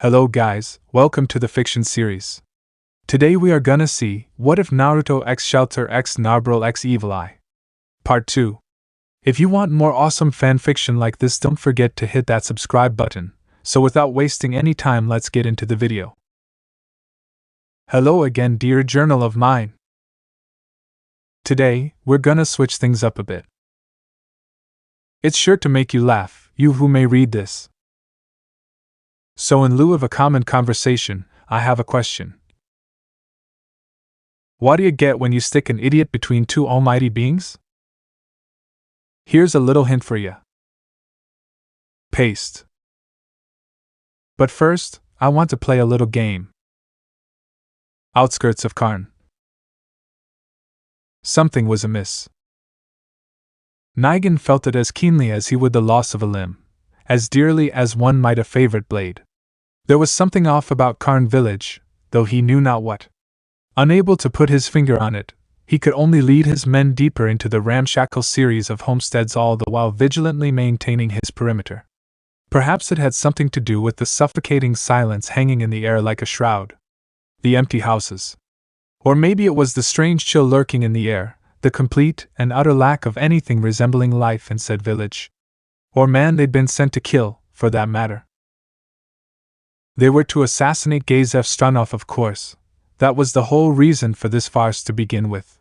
Hello guys, welcome to the fiction series. Today we are gonna see, what if Naruto x Shalltear x Narberal x Evileye? Part 2. If you want more awesome fanfiction like this, don't forget to hit that subscribe button. So without wasting any time, let's get into the video. Hello again, dear journal of mine. Today, we're gonna switch things up a bit. It's sure to make you laugh, you who may read this. So in lieu of a common conversation, I have a question. What do you get when you stick an idiot between two almighty beings? Here's a little hint for you. Paste. But first, I want to play a little game. Outskirts of Karn. Something was amiss. Nigan felt it as keenly as he would the loss of a limb, as dearly as one might a favorite blade. There was something off about Karn village, though he knew not what. Unable to put his finger on it, he could only lead his men deeper into the ramshackle series of homesteads, all the while vigilantly maintaining his perimeter. Perhaps it had something to do with the suffocating silence hanging in the air like a shroud. The empty houses. Or maybe it was the strange chill lurking in the air, the complete and utter lack of anything resembling life in said village. Or man they'd been sent to kill, for that matter. They were to assassinate Gazef Stranov, of course. That was the whole reason for this farce to begin with.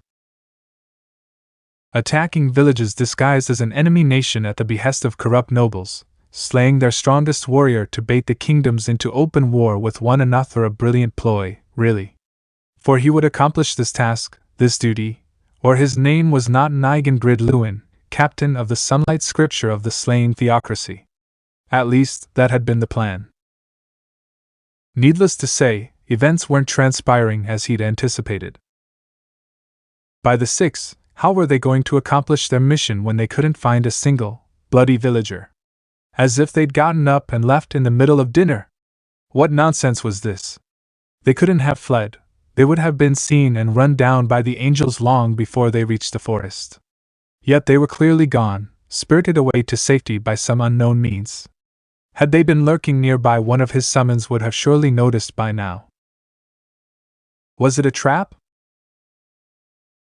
Attacking villages disguised as an enemy nation at the behest of corrupt nobles, slaying their strongest warrior to bait the kingdoms into open war with one another, a brilliant ploy, really. For he would accomplish this task, this duty, or his name was not Nigan Gridluin, captain of the sunlight scripture of the slaying theocracy. At least, that had been the plan. Needless to say, events weren't transpiring as he'd anticipated. By the 6th, how were they going to accomplish their mission when they couldn't find a single, bloody villager? As if they'd gotten up and left in the middle of dinner. What nonsense was this? They couldn't have fled. They would have been seen and run down by the angels long before they reached the forest. Yet they were clearly gone, spirited away to safety by some unknown means. Had they been lurking nearby, one of his summons would have surely noticed by now. Was it a trap?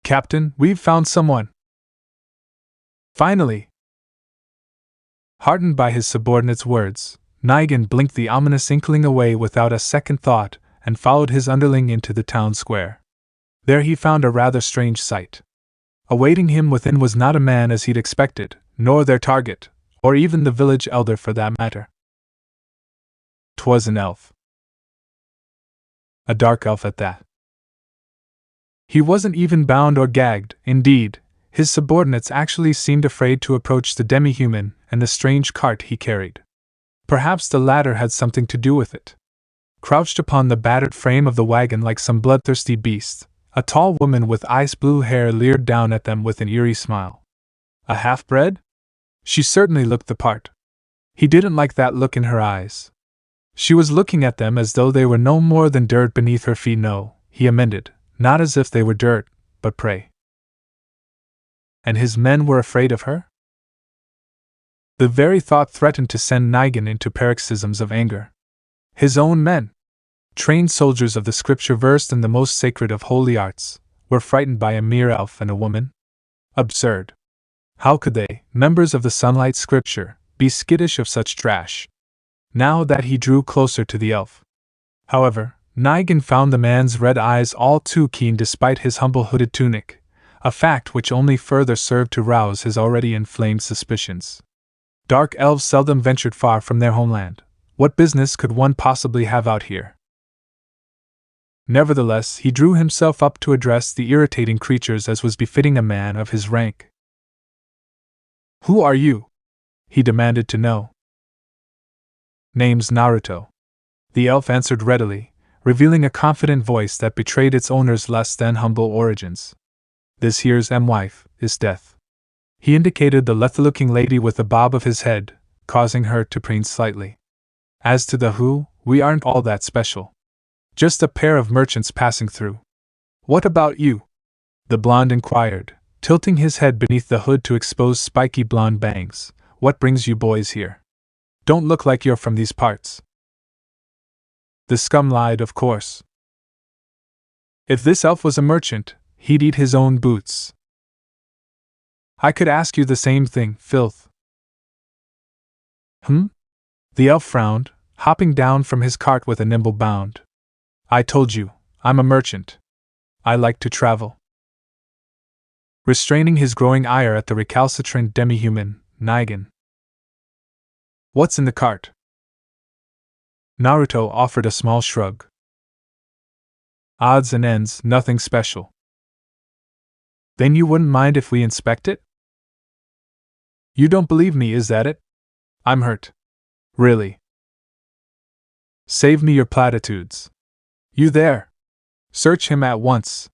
Captain, we've found someone. Finally! Heartened by his subordinate's words, Nigan blinked the ominous inkling away without a second thought and followed his underling into the town square. There he found a rather strange sight. Awaiting him within was not a man as he'd expected, nor their target, or even the village elder for that matter. 'Twas an elf. A dark elf at that. He wasn't even bound or gagged. Indeed, his subordinates actually seemed afraid to approach the demi-human and the strange cart he carried. Perhaps the latter had something to do with it. Crouched upon the battered frame of the wagon like some bloodthirsty beast, a tall woman with ice blue hair leered down at them with an eerie smile. A half-bred? She certainly looked the part. He didn't like that look in her eyes. She was looking at them as though they were no more than dirt beneath her feet. No, he amended, not as if they were dirt, but prey. And his men were afraid of her? The very thought threatened to send Nigan into paroxysms of anger. His own men, trained soldiers of the scripture versed in the most sacred of holy arts, were frightened by a mere elf and a woman? Absurd. How could they, members of the sunlight scripture, be skittish of such trash? Now that he drew closer to the elf. However, Nigan found the man's red eyes all too keen despite his humble hooded tunic, a fact which only further served to rouse his already inflamed suspicions. Dark elves seldom ventured far from their homeland. What business could one possibly have out here? Nevertheless, he drew himself up to address the irritating creatures as was befitting a man of his rank. "Who are you?" he demanded to know. "Name's Naruto," the elf answered readily, revealing a confident voice that betrayed its owner's less than humble origins. "This here's M wife, is Death." He indicated the lethe-looking lady with a bob of his head, causing her to preen slightly. "As to the who, we aren't all that special. Just a pair of merchants passing through." "What about you?" the blonde inquired, tilting his head beneath the hood to expose spiky blonde bangs. "What brings you boys here? Don't look like you're from these parts." The scum lied, of course. If this elf was a merchant, he'd eat his own boots. I could ask you the same thing, filth. The elf frowned, hopping down from his cart with a nimble bound. I told you, I'm a merchant. I like to travel. Restraining his growing ire at the recalcitrant demi-human, Nigan. What's in the cart? Naruto offered a small shrug. Odds and ends, nothing special. Then you wouldn't mind if we inspect it? You don't believe me, is that it? I'm hurt. Really. Save me your platitudes. You there? Search him at once.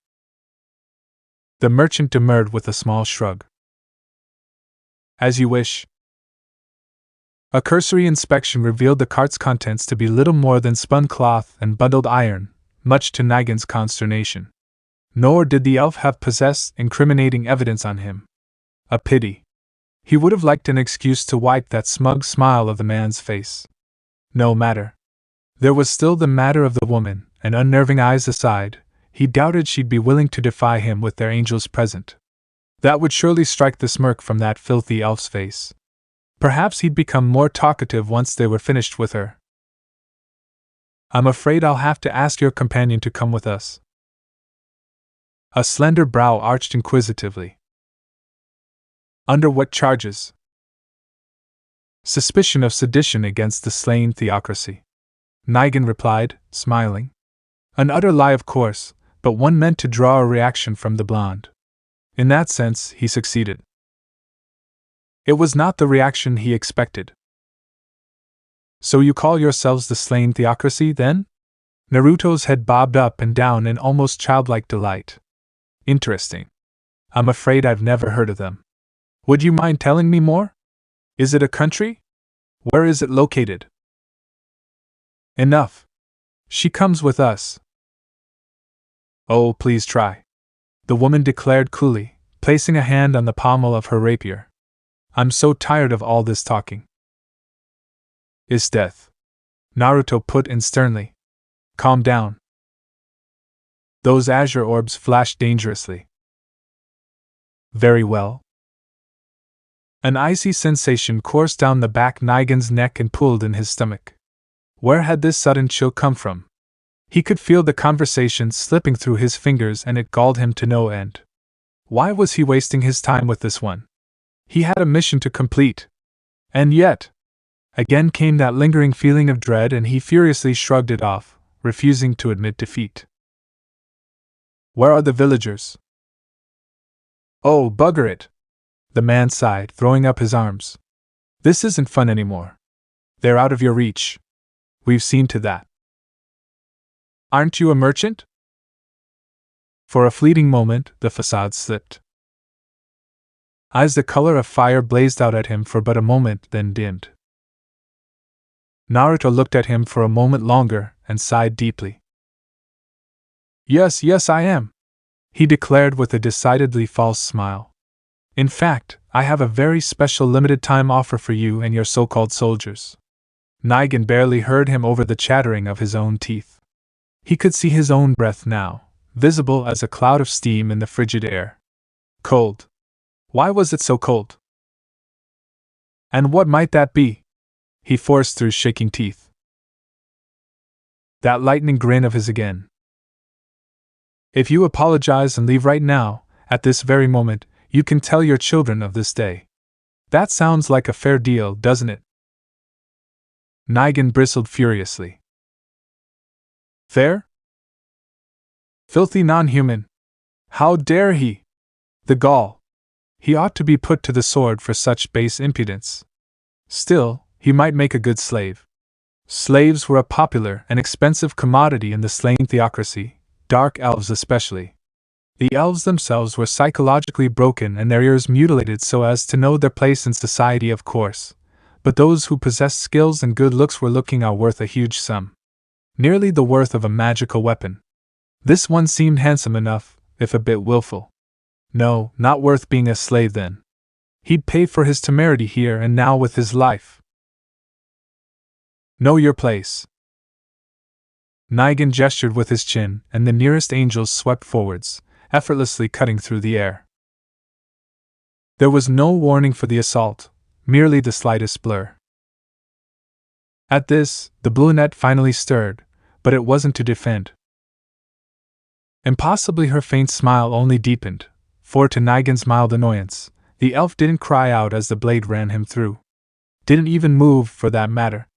The merchant demurred with a small shrug. As you wish. A cursory inspection revealed the cart's contents to be little more than spun cloth and bundled iron, much to Nigan's consternation. Nor did the elf have possessed incriminating evidence on him. A pity. He would have liked an excuse to wipe that smug smile of the man's face. No matter. There was still the matter of the woman, and unnerving eyes aside, he doubted she'd be willing to defy him with their angels present. That would surely strike the smirk from that filthy elf's face. Perhaps he'd become more talkative once they were finished with her. I'm afraid I'll have to ask your companion to come with us. A slender brow arched inquisitively. Under what charges? Suspicion of sedition against the slain theocracy. Nigan replied, smiling. An utter lie, of course, but one meant to draw a reaction from the blonde. In that sense, he succeeded. It was not the reaction he expected. So you call yourselves the slain theocracy, then? Naruto's head bobbed up and down in almost childlike delight. Interesting. I'm afraid I've never heard of them. Would you mind telling me more? Is it a country? Where is it located? Enough. She comes with us. Oh, please try. The woman declared coolly, placing a hand on the pommel of her rapier. I'm so tired of all this talking. Is death. Naruto put in sternly. Calm down. Those azure orbs flashed dangerously. Very well. An icy sensation coursed down the back Nigan's neck and pooled in his stomach. Where had this sudden chill come from? He could feel the conversation slipping through his fingers and it galled him to no end. Why was he wasting his time with this one? He had a mission to complete. And yet, again came that lingering feeling of dread and he furiously shrugged it off, refusing to admit defeat. Where are the villagers? Oh, bugger it! The man sighed, throwing up his arms. This isn't fun anymore. They're out of your reach. We've seen to that. Aren't you a merchant? For a fleeting moment, the facade slipped. Eyes the color of fire blazed out at him for but a moment, then dimmed. Naruto looked at him for a moment longer and sighed deeply. Yes, I am, he declared with a decidedly false smile. In fact, I have a very special limited-time offer for you and your so-called soldiers. Nigan barely heard him over the chattering of his own teeth. He could see his own breath now, visible as a cloud of steam in the frigid air. Cold. Why was it so cold? And what might that be? He forced through shaking teeth. That lightning grin of his again. If you apologize and leave right now, at this very moment, you can tell your children of this day. That sounds like a fair deal, doesn't it? Nigan bristled furiously. Fair? Filthy non-human! How dare he? The gall! He ought to be put to the sword for such base impudence. Still, he might make a good slave. Slaves were a popular and expensive commodity in the slain theocracy, dark elves especially. The elves themselves were psychologically broken and their ears mutilated so as to know their place in society, of course, but those who possessed skills and good looks were looking out worth a huge sum. Nearly the worth of a magical weapon. This one seemed handsome enough, if a bit willful. No, not worth being a slave then. He'd pay for his temerity here and now with his life. Know your place. Nigan gestured with his chin, and the nearest angels swept forwards, effortlessly cutting through the air. There was no warning for the assault, merely the slightest blur. At this, the brunette finally stirred, but it wasn't to defend. And possibly her faint smile only deepened, for to Nigan's mild annoyance, the elf didn't cry out as the blade ran him through. Didn't even move, for that matter.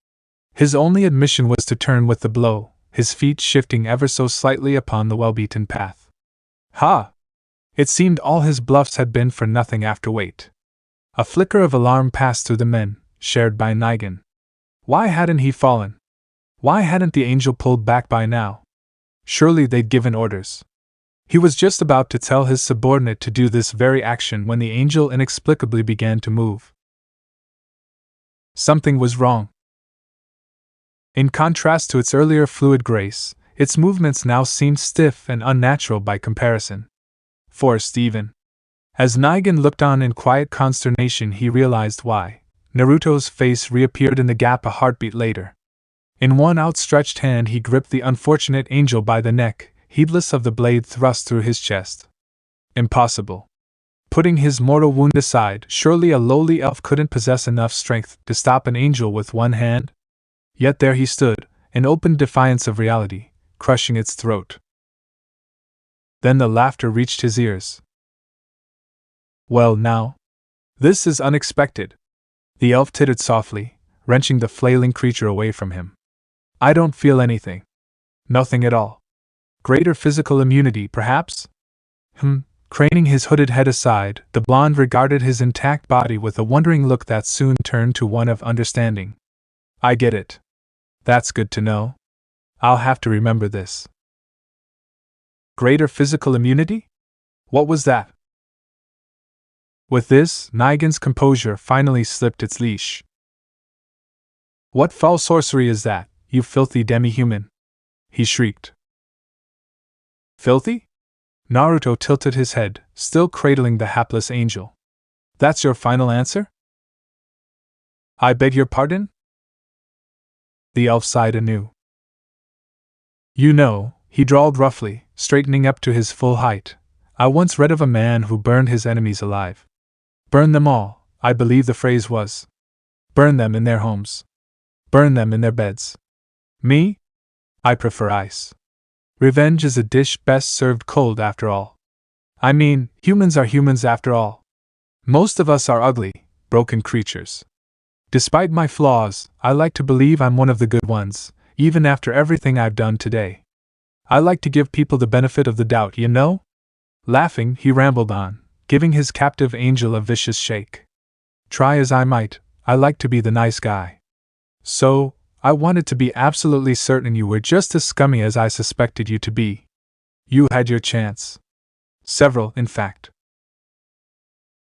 His only admission was to turn with the blow, his feet shifting ever so slightly upon the well-beaten path. Ha! It seemed all his bluffs had been for nothing after wait. A flicker of alarm passed through the men, shared by Nigan. Why hadn't he fallen? Why hadn't the angel pulled back by now? Surely they'd given orders. He was just about to tell his subordinate to do this very action when the angel inexplicably began to move. Something was wrong. In contrast to its earlier fluid grace, its movements now seemed stiff and unnatural by comparison. Forced even. As Nigan looked on in quiet consternation, he realized why. Naruto's face reappeared in the gap a heartbeat later. In one outstretched hand he gripped the unfortunate angel by the neck, heedless of the blade thrust through his chest. Impossible. Putting his mortal wound aside, surely a lowly elf couldn't possess enough strength to stop an angel with one hand? Yet there he stood, in open defiance of reality, crushing its throat. Then the laughter reached his ears. Well now? This is unexpected. The elf tittered softly, wrenching the flailing creature away from him. I don't feel anything. Nothing at all. Greater physical immunity, perhaps? Craning his hooded head aside, the blonde regarded his intact body with a wondering look that soon turned to one of understanding. I get it. That's good to know. I'll have to remember this. Greater physical immunity? What was that? With this, Nigan's composure finally slipped its leash. What foul sorcery is that, you filthy demi-human? He shrieked. Filthy? Naruto tilted his head, still cradling the hapless angel. That's your final answer? I beg your pardon? The elf sighed anew. You know, he drawled roughly, straightening up to his full height, I once read of a man who burned his enemies alive. Burn them all, I believe the phrase was. Burn them in their homes. Burn them in their beds. Me? I prefer ice. Revenge is a dish best served cold after all. I mean, humans are humans after all. Most of us are ugly, broken creatures. Despite my flaws, I like to believe I'm one of the good ones, even after everything I've done today. I like to give people the benefit of the doubt, you know? Laughing, he rambled on, giving his captive angel a vicious shake. Try as I might, I like to be the nice guy. So, I wanted to be absolutely certain you were just as scummy as I suspected you to be. You had your chance. Several, in fact.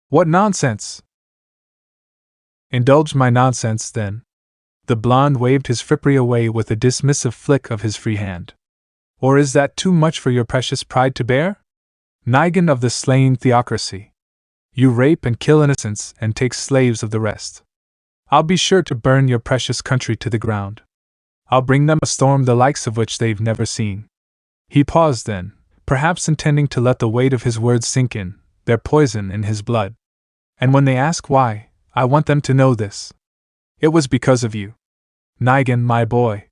What nonsense! Indulge my nonsense, then. The blonde waved his frippery away with a dismissive flick of his free hand. Or is that too much for your precious pride to bear? Nigan of the slaying theocracy. You rape and kill innocents and take slaves of the rest. I'll be sure to burn your precious country to the ground. I'll bring them a storm the likes of which they've never seen. He paused then, perhaps intending to let the weight of his words sink in, their poison in his blood. And when they ask why, I want them to know this. It was because of you. Nigan, my boy.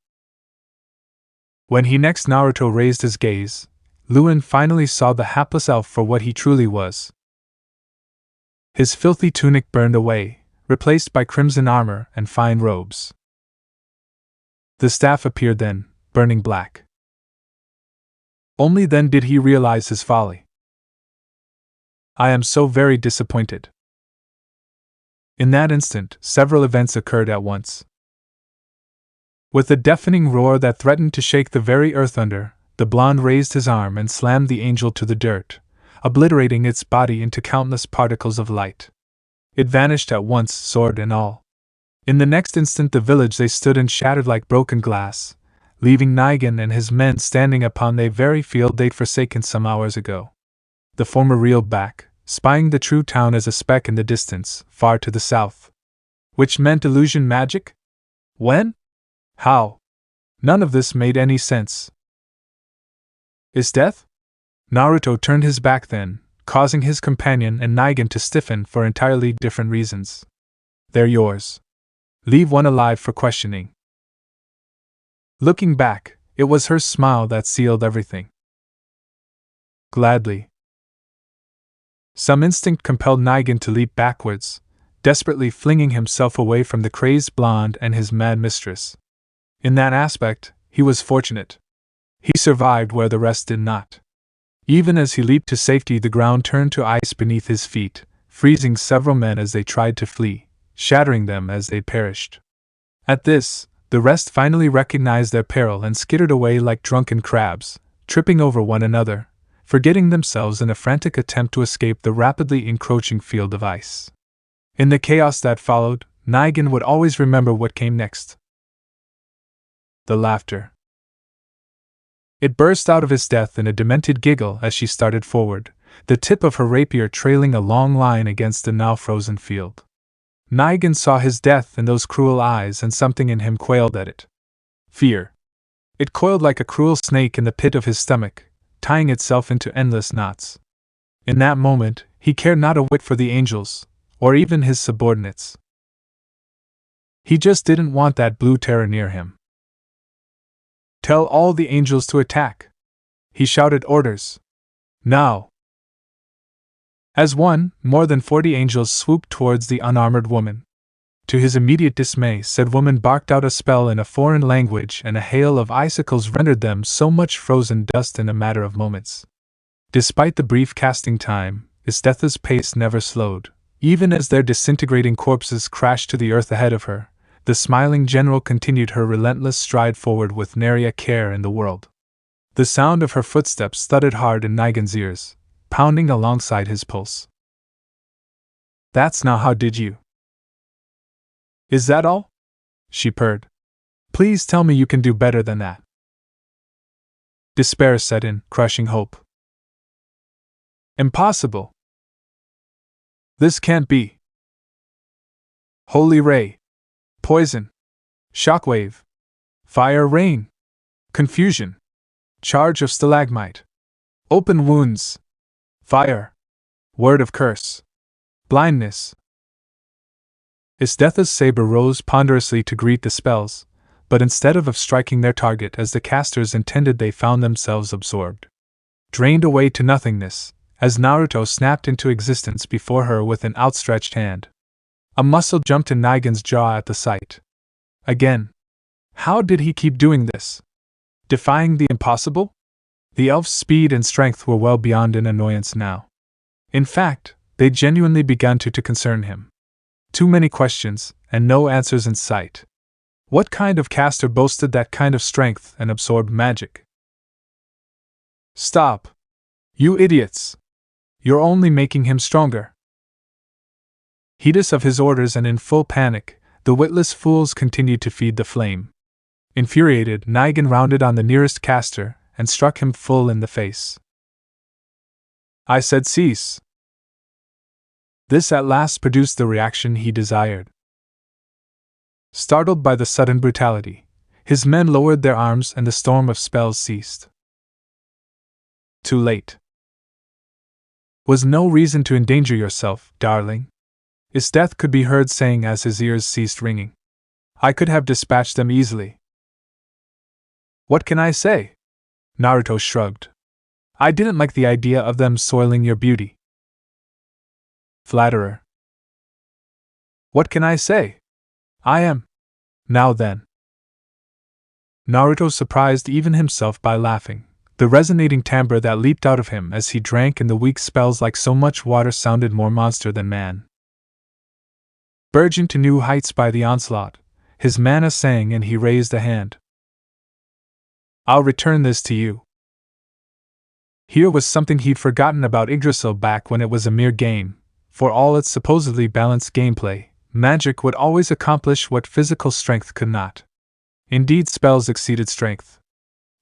When he next Naruto raised his gaze, Lewin finally saw the hapless elf for what he truly was. His filthy tunic burned away, replaced by crimson armor and fine robes. The staff appeared then, burning black. Only then did he realize his folly. I am so very disappointed. In that instant, several events occurred at once. With a deafening roar that threatened to shake the very earth under, the blonde raised his arm and slammed the angel to the dirt, obliterating its body into countless particles of light. It vanished at once, sword and all. In the next instant the village they stood in shattered like broken glass, leaving Nigan and his men standing upon the very field they'd forsaken some hours ago. The former reeled back, spying the true town as a speck in the distance, far to the south. Which meant illusion magic? When? How? None of this made any sense. Is death? Naruto turned his back then, causing his companion and Nigen to stiffen for entirely different reasons. They're yours. Leave one alive for questioning. Looking back, it was her smile that sealed everything. Gladly. Some instinct compelled Nigen to leap backwards, desperately flinging himself away from the crazed blonde and his mad mistress. In that aspect, he was fortunate. He survived where the rest did not. Even as he leaped to safety, the ground turned to ice beneath his feet, freezing several men as they tried to flee, shattering them as they perished. At this, the rest finally recognized their peril and skittered away like drunken crabs, tripping over one another, forgetting themselves in a frantic attempt to escape the rapidly encroaching field of ice. In the chaos that followed, Nigen would always remember what came next. The laughter. It burst out of his death in a demented giggle as she started forward, the tip of her rapier trailing a long line against the now frozen field. Nigen saw his death in those cruel eyes, and something in him quailed at it. Fear. It coiled like a cruel snake in the pit of his stomach, tying itself into endless knots. In that moment, he cared not a whit for the angels, or even his subordinates. He just didn't want that blue terror near him. Tell all the angels to attack. He shouted orders. Now. As one, more than 40 angels swooped towards the unarmored woman. To his immediate dismay, said woman barked out a spell in a foreign language, and a hail of icicles rendered them so much frozen dust in a matter of moments. Despite the brief casting time, Istetha's pace never slowed. Even as their disintegrating corpses crashed to the earth ahead of her, the smiling general continued her relentless stride forward with nary a care in the world. The sound of her footsteps thudded hard in Nigen's ears, pounding alongside his pulse. That's now how did you? Is that all? She purred. Please tell me you can do better than that. Despair set in, crushing hope. Impossible. This can't be. Holy ray. Poison. Shockwave. Fire rain. Confusion. Charge of stalagmite. Open wounds. Fire. Word of curse. Blindness. Istetha's saber rose ponderously to greet the spells, but instead of striking their target as the casters intended, they found themselves absorbed. Drained away to nothingness, as Naruto snapped into existence before her with an outstretched hand. A muscle jumped in Nigen's jaw at the sight. Again. How did he keep doing this? Defying the impossible? The elf's speed and strength were well beyond an annoyance now. In fact, they genuinely began to concern him. Too many questions, and no answers in sight. What kind of caster boasted that kind of strength and absorbed magic? Stop! You idiots! You're only making him stronger. Heedless of his orders and in full panic, the witless fools continued to feed the flame. Infuriated, Nigen rounded on the nearest caster and struck him full in the face. I said cease. This at last produced the reaction he desired. Startled by the sudden brutality, his men lowered their arms and the storm of spells ceased. Too late. Was no reason to endanger yourself, darling. His death could be heard saying as his ears ceased ringing. I could have dispatched them easily. What can I say? Naruto shrugged. I didn't like the idea of them soiling your beauty. Flatterer. What can I say? I am. Now then. Naruto surprised even himself by laughing. The resonating timbre that leaped out of him as he drank in the weak spells like so much water sounded more monster than man. Burgeoned to new heights by the onslaught, his mana sang and he raised a hand. I'll return this to you. Here was something he'd forgotten about Yggdrasil back when it was a mere game. For all its supposedly balanced gameplay, magic would always accomplish what physical strength could not. Indeed, spells exceeded strength.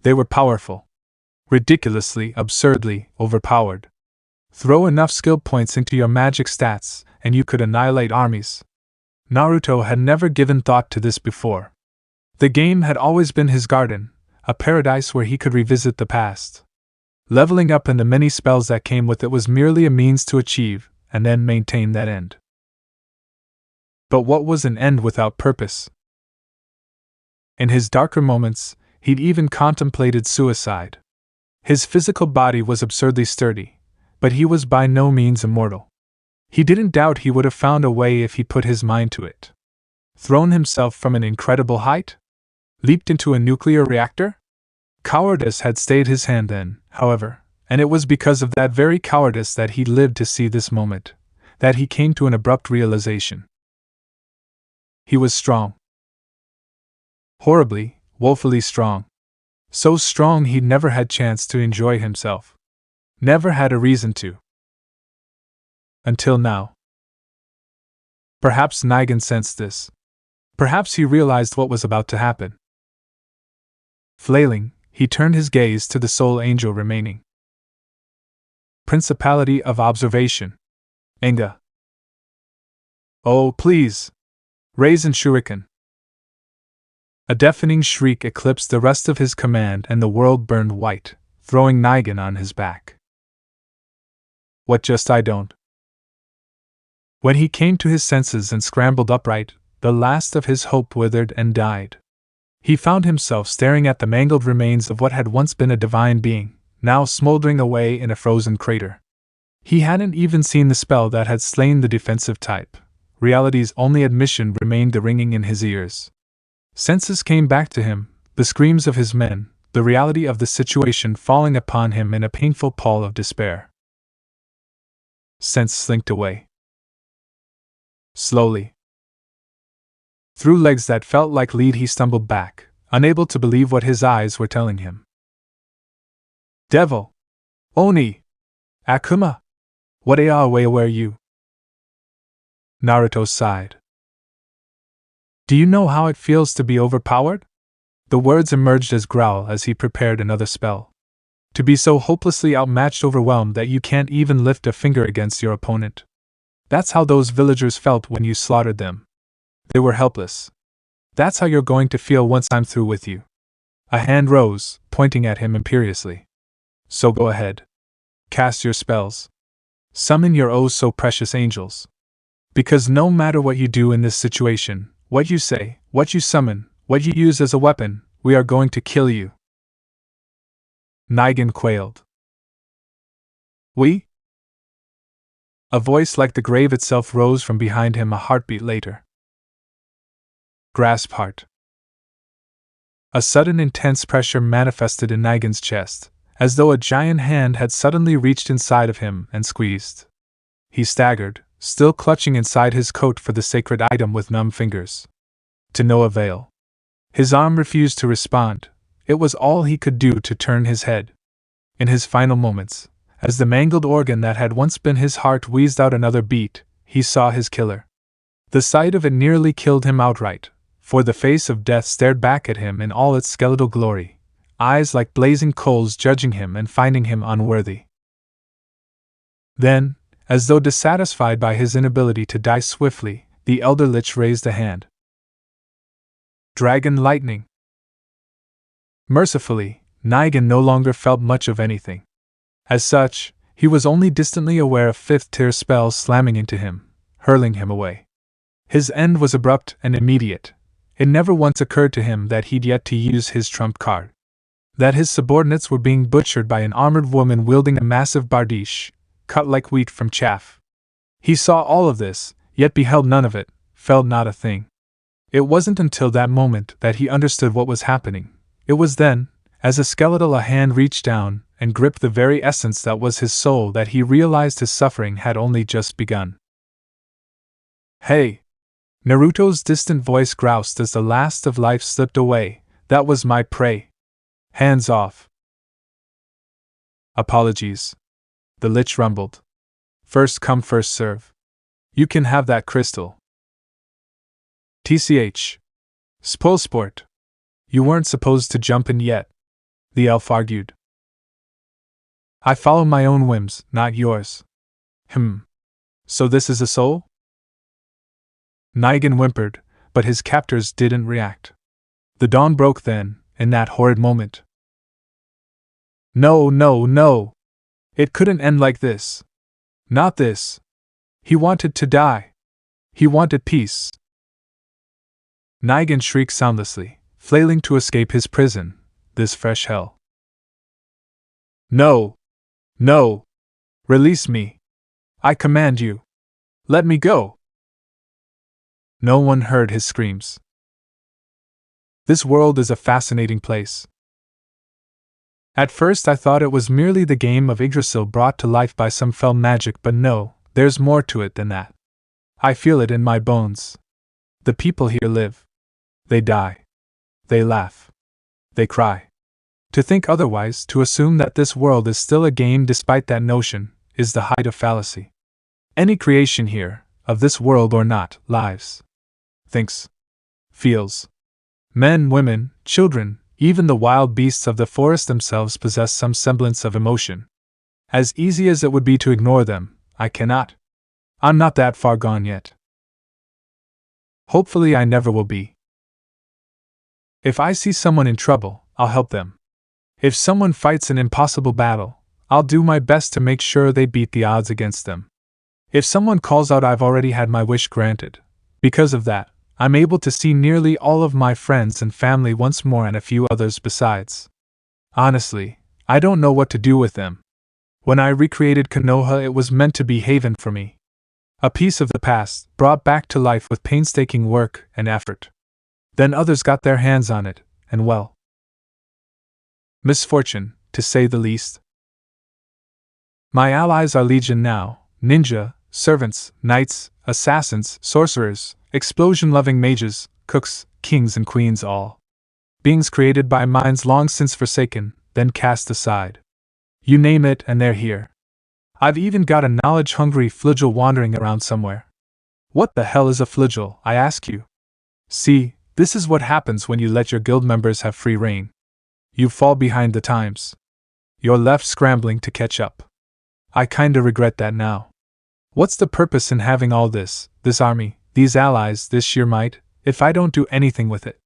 They were powerful. Ridiculously, absurdly, overpowered. Throw enough skill points into your magic stats, and you could annihilate armies. Naruto had never given thought to this before. The game had always been his garden, a paradise where he could revisit the past. Leveling up and the many spells that came with it was merely a means to achieve, and then maintain that end. But what was an end without purpose? In his darker moments, he'd even contemplated suicide. His physical body was absurdly sturdy, but he was by no means immortal. He didn't doubt he would have found a way if he put his mind to it. Thrown himself from an incredible height? Leaped into a nuclear reactor? Cowardice had stayed his hand then, however, and it was because of that very cowardice that he lived to see this moment, that he came to an abrupt realization. He was strong. Horribly, woefully strong. So strong he'd never had chance to enjoy himself. Never had a reason to. Until now. Perhaps Naigan sensed this. Perhaps he realized what was about to happen. Flailing, he turned his gaze to the sole angel remaining. Principality of Observation. Enga. Oh, please! Raise and shuriken. A deafening shriek eclipsed the rest of his command and the world burned white, throwing Naigan on his back. What just I don't? When he came to his senses and scrambled upright, the last of his hope withered and died. He found himself staring at the mangled remains of what had once been a divine being, now smoldering away in a frozen crater. He hadn't even seen the spell that had slain the defensive type. Reality's only admission remained the ringing in his ears. Senses came back to him, the screams of his men, the reality of the situation falling upon him in a painful pall of despair. Sense slinked away. Slowly. Through legs that felt like lead he stumbled back, unable to believe what his eyes were telling him. Devil! Oni! Akuma! What way were you? Naruto sighed. Do you know how it feels to be overpowered? The words emerged as growl as he prepared another spell. To be so hopelessly outmatched, overwhelmed that you can't even lift a finger against your opponent. That's how those villagers felt when you slaughtered them. They were helpless. That's how you're going to feel once I'm through with you. A hand rose, pointing at him imperiously. So go ahead. Cast your spells. Summon your oh so precious angels. Because no matter what you do in this situation, what you say, what you summon, what you use as a weapon, we are going to kill you. Naigan quailed. We? A voice like the grave itself rose from behind him a heartbeat later. Grasp heart. A sudden intense pressure manifested in Naigan's chest, as though a giant hand had suddenly reached inside of him and squeezed. He staggered, still clutching inside his coat for the sacred item with numb fingers. To no avail. His arm refused to respond. It was all he could do to turn his head. In his final moments, as the mangled organ that had once been his heart wheezed out another beat, he saw his killer. The sight of it nearly killed him outright, for the face of death stared back at him in all its skeletal glory, eyes like blazing coals judging him and finding him unworthy. Then, as though dissatisfied by his inability to die swiftly, the elder lich raised a hand. Dragon lightning. Mercifully, Naigan no longer felt much of anything. As such, he was only distantly aware of fifth-tier spells slamming into him, hurling him away. His end was abrupt and immediate. It never once occurred to him that he'd yet to use his trump card. That his subordinates were being butchered by an armored woman wielding a massive bardiche, cut like wheat from chaff. He saw all of this, yet beheld none of it, felt not a thing. It wasn't until that moment that he understood what was happening. It was then, as a skeletal hand reached down and gripped the very essence that was his soul, that he realized his suffering had only just begun. Hey! Naruto's distant voice groused as the last of life slipped away. That was my prey. Hands off. Apologies. The lich rumbled. First come, first serve. You can have that crystal. TCH. Spoil sport. You weren't supposed to jump in yet, the elf argued. I follow my own whims, not yours. So this is a soul? Naigan whimpered, but his captors didn't react. The dawn broke then, in that horrid moment. No, no, no! It couldn't end like this. Not this. He wanted to die. He wanted peace. Naigan shrieked soundlessly, flailing to escape his prison, this fresh hell. No! No! Release me! I command you! Let me go! No one heard his screams. This world is a fascinating place. At first I thought it was merely the game of Yggdrasil brought to life by some fell magic, but no, there's more to it than that. I feel it in my bones. The people here live. They die. They laugh. They cry. To think otherwise, to assume that this world is still a game despite that notion, is the height of fallacy. Any creation here, of this world or not, lives. Thinks. Feels. Men, women, children, even the wild beasts of the forest themselves possess some semblance of emotion. As easy as it would be to ignore them, I cannot. I'm not that far gone yet. Hopefully I never will be. If I see someone in trouble, I'll help them. If someone fights an impossible battle, I'll do my best to make sure they beat the odds against them. If someone calls out, I've already had my wish granted. Because of that, I'm able to see nearly all of my friends and family once more and a few others besides. Honestly, I don't know what to do with them. When I recreated Konoha, it was meant to be haven for me. A piece of the past, brought back to life with painstaking work and effort. Then others got their hands on it, and well. Misfortune, to say the least. My allies are legion now: ninja, servants, knights, assassins, sorcerers, explosion-loving mages, cooks, kings and queens, all. Beings created by minds long since forsaken, then cast aside. You name it and they're here. I've even got a knowledge-hungry flagel wandering around somewhere. What the hell is a flagel, I ask you? See, this is what happens when you let your guild members have free rein. You fall behind the times. You're left scrambling to catch up. I kinda regret that now. What's the purpose in having all this army, these allies, this sheer might, if I don't do anything with it?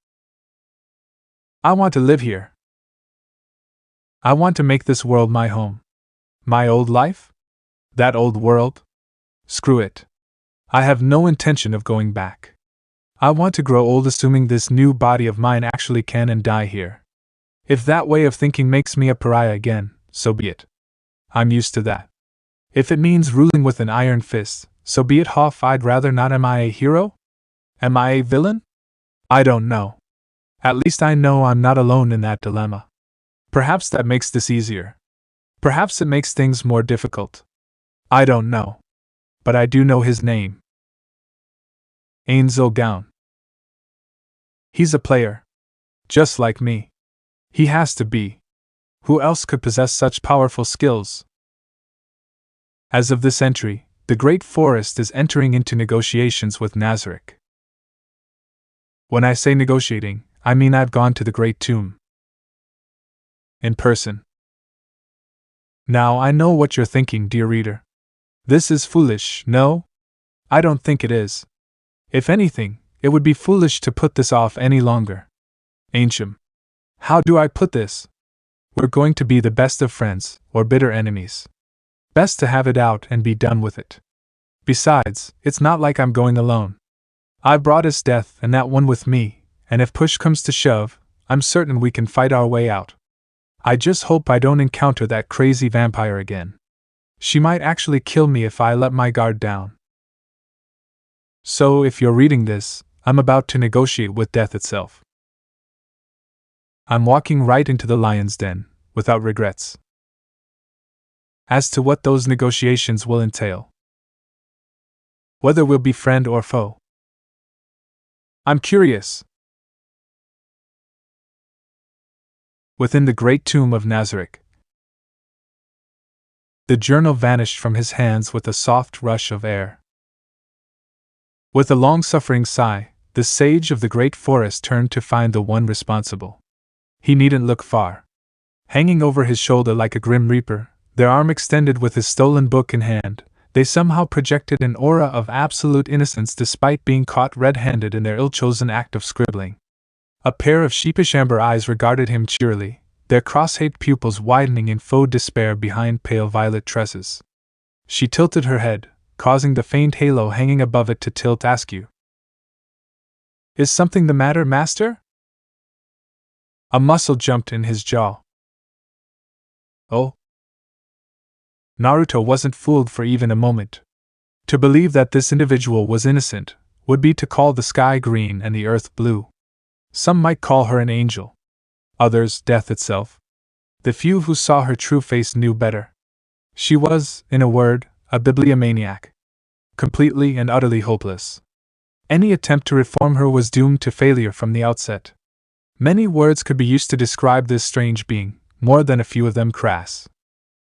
I want to live here. I want to make this world my home. My old life? That old world? Screw it. I have no intention of going back. I want to grow old assuming this new body of mine actually can and die here. If that way of thinking makes me a pariah again, so be it. I'm used to that. If it means ruling with an iron fist, so be it. Hoff, I'd rather not. Am I a hero? Am I a villain? I don't know. At least I know I'm not alone in that dilemma. Perhaps that makes this easier. Perhaps it makes things more difficult. I don't know. But I do know his name. Ainzo Gown. He's a player. Just like me. He has to be. Who else could possess such powerful skills? As of this entry, the Great Forest is entering into negotiations with Nazarick. When I say negotiating, I mean I've gone to the Great Tomb. In person. Now I know what you're thinking, dear reader. This is foolish, no? I don't think it is. If anything, it would be foolish to put this off any longer. Ancient. How do I put this? We're going to be the best of friends, or bitter enemies. Best to have it out and be done with it. Besides, it's not like I'm going alone. I brought us death and that one with me, and if push comes to shove, I'm certain we can fight our way out. I just hope I don't encounter that crazy vampire again. She might actually kill me if I let my guard down. So, if you're reading this, I'm about to negotiate with death itself. I'm walking right into the lion's den, without regrets. As to what those negotiations will entail. Whether we'll be friend or foe. I'm curious. Within the great tomb of Nazarick. The journal vanished from his hands with a soft rush of air. With a long-suffering sigh, the sage of the great forest turned to find the one responsible. He needn't look far. Hanging over his shoulder like a grim reaper, their arm extended with his stolen book in hand, they somehow projected an aura of absolute innocence despite being caught red-handed in their ill-chosen act of scribbling. A pair of sheepish amber eyes regarded him cheerily, their cross-shaped pupils widening in faux despair behind pale violet tresses. She tilted her head, causing the faint halo hanging above it to tilt askew. Is something the matter, master? A muscle jumped in his jaw. Oh? Naruto wasn't fooled for even a moment. To believe that this individual was innocent would be to call the sky green and the earth blue. Some might call her an angel. Others, death itself. The few who saw her true face knew better. She was, in a word, a bibliomaniac. Completely and utterly hopeless. Any attempt to reform her was doomed to failure from the outset. Many words could be used to describe this strange being, more than a few of them crass.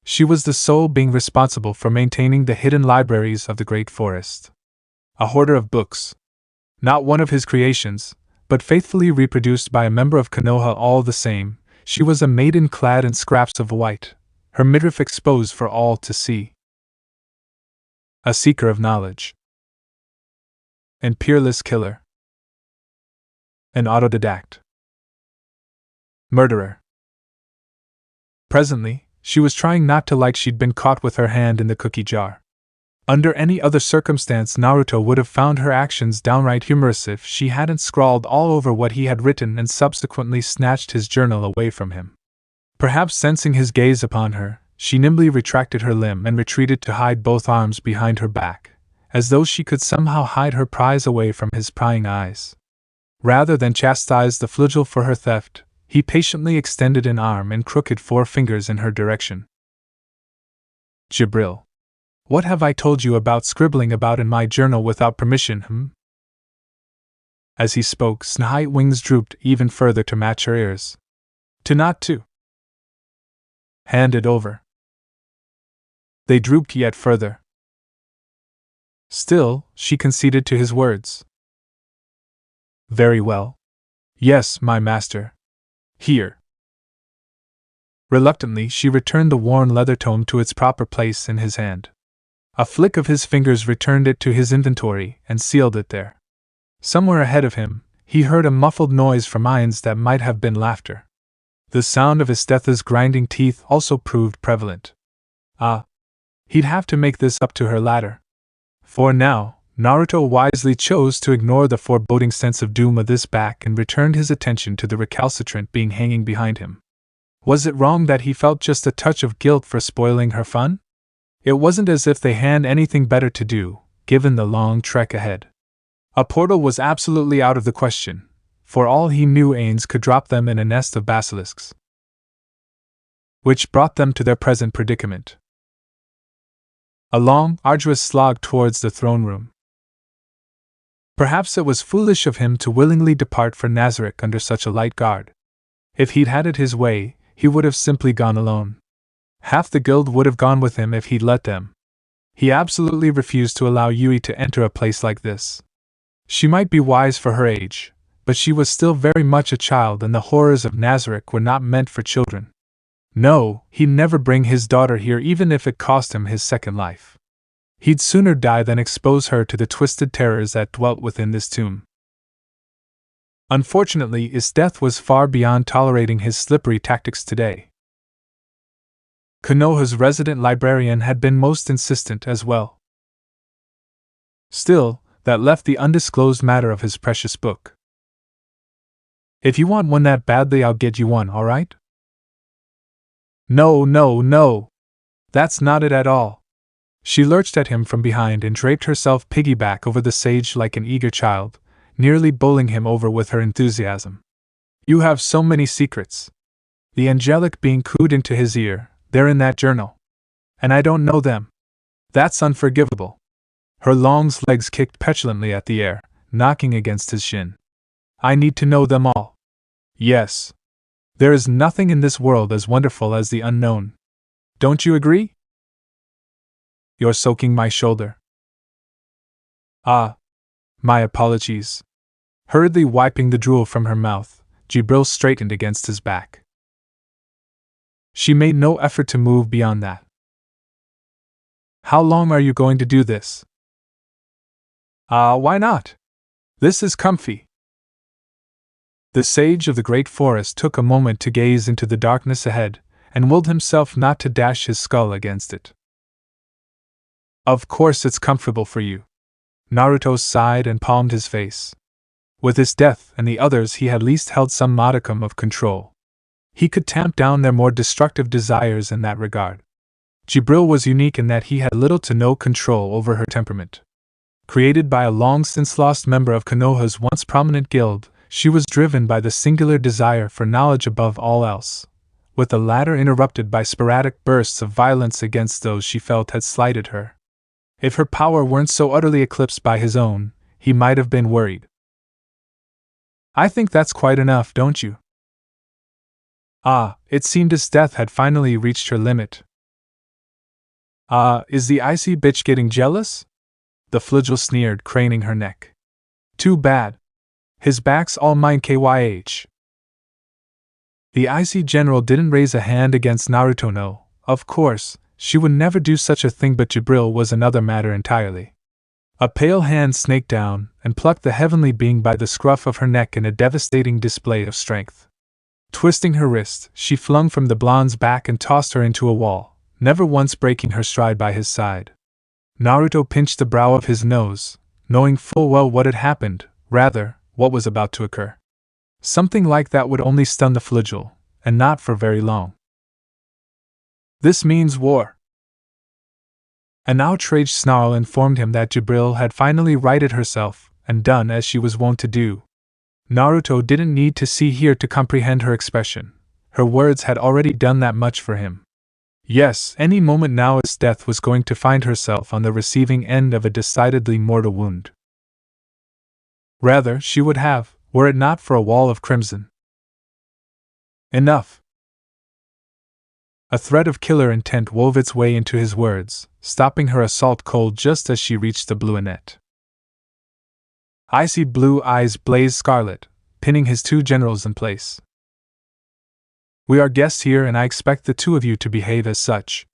She was the sole being responsible for maintaining the hidden libraries of the great forest. A hoarder of books. Not one of his creations, but faithfully reproduced by a member of Konoha all the same. She was a maiden clad in scraps of white, her midriff exposed for all to see. A seeker of knowledge. An peerless killer. An autodidact. Murderer. Presently, she was trying not to like she'd been caught with her hand in the cookie jar. Under any other circumstance, Naruto would have found her actions downright humorous if she hadn't scrawled all over what he had written and subsequently snatched his journal away from him. Perhaps sensing his gaze upon her, she nimbly retracted her limb and retreated to hide both arms behind her back, as though she could somehow hide her prize away from his prying eyes. Rather than chastise the flagel for her theft, he patiently extended an arm and crooked 4 fingers in her direction. Jibril. What have I told you about scribbling about in my journal without permission, As he spoke, Snehite wings drooped even further to match her ears. To not to. Hand it over. They drooped yet further. Still, she conceded to his words. Very well. Yes, my master. Here. Reluctantly, she returned the worn leather tome to its proper place in his hand. A flick of his fingers returned it to his inventory and sealed it there. Somewhere ahead of him, he heard a muffled noise from Ainz that might have been laughter. The sound of Estetha's grinding teeth also proved prevalent. He'd have to make this up to her later. For now, Naruto wisely chose to ignore the foreboding sense of doom of this back and returned his attention to the recalcitrant being hanging behind him. Was it wrong that he felt just a touch of guilt for spoiling her fun? It wasn't as if they had anything better to do, given the long trek ahead. A portal was absolutely out of the question. For all he knew, Ainz could drop them in a nest of basilisks. Which brought them to their present predicament. A long, arduous slog towards the throne room. Perhaps it was foolish of him to willingly depart for Nazarick under such a light guard. If he'd had it his way, he would have simply gone alone. Half the guild would have gone with him if he'd let them. He absolutely refused to allow Yui to enter a place like this. She might be wise for her age, but she was still very much a child, and the horrors of Nazarick were not meant for children. No, he'd never bring his daughter here even if it cost him his second life. He'd sooner die than expose her to the twisted terrors that dwelt within this tomb. Unfortunately, his death was far beyond tolerating his slippery tactics today. Konoha's resident librarian had been most insistent as well. Still, that left the undisclosed matter of his precious book. If you want one that badly, I'll get you one, all right? No, no, no! That's not it at all. She lurched at him from behind and draped herself piggyback over the sage like an eager child, nearly bowling him over with her enthusiasm. You have so many secrets. The angelic being cooed into his ear, they're in that journal. And I don't know them. That's unforgivable. Her long legs kicked petulantly at the air, knocking against his shin. I need to know them all. Yes. There is nothing in this world as wonderful as the unknown. Don't you agree? You're soaking my shoulder. My apologies. Hurriedly wiping the drool from her mouth, Jibril straightened against his back. She made no effort to move beyond that. How long are you going to do this? Why not? This is comfy. The sage of the great forest took a moment to gaze into the darkness ahead, and willed himself not to dash his skull against it. Of course it's comfortable for you. Naruto sighed and palmed his face. With his death and the others, he had at least held some modicum of control. He could tamp down their more destructive desires in that regard. Jibril was unique in that he had little to no control over her temperament. Created by a long-since-lost member of Konoha's once prominent guild, she was driven by the singular desire for knowledge above all else, with the latter interrupted by sporadic bursts of violence against those she felt had slighted her. If her power weren't so utterly eclipsed by his own, he might have been worried. I think that's quite enough, don't you? It seemed as death had finally reached her limit. Is the icy bitch getting jealous? The flagel sneered, craning her neck. Too bad. His back's all mine, KYH. The icy general didn't raise a hand against Naruto, no, of course, she would never do such a thing, but Jibril was another matter entirely. A pale hand snaked down and plucked the heavenly being by the scruff of her neck in a devastating display of strength. Twisting her wrist, she flung from the blonde's back and tossed her into a wall, never once breaking her stride by his side. Naruto pinched the brow of his nose, knowing full well what had happened, rather, what was about to occur. Something like that would only stun the flagel, and not for very long. This means war. An outraged snarl informed him that Jibril had finally righted herself, and done as she was wont to do. Naruto didn't need to see here to comprehend her expression. Her words had already done that much for him. Yes, any moment now as death was going to find herself on the receiving end of a decidedly mortal wound. Rather, she would have, were it not for a wall of crimson. Enough. A thread of killer intent wove its way into his words, stopping her assault cold just as she reached the bluinet. Icy blue eyes blazed scarlet, pinning his two generals in place. We are guests here, and I expect the two of you to behave as such.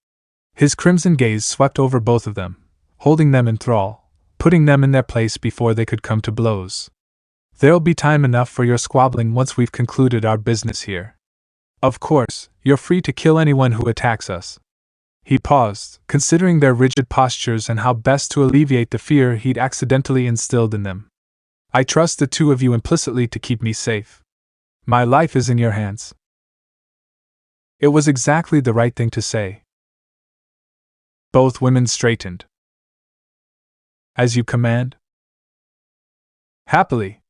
His crimson gaze swept over both of them, holding them in thrall, putting them in their place before they could come to blows. There'll be time enough for your squabbling once we've concluded our business here. Of course, you're free to kill anyone who attacks us. He paused, considering their rigid postures and how best to alleviate the fear he'd accidentally instilled in them. I trust the two of you implicitly to keep me safe. My life is in your hands. It was exactly the right thing to say. Both women straightened. As you command? Happily.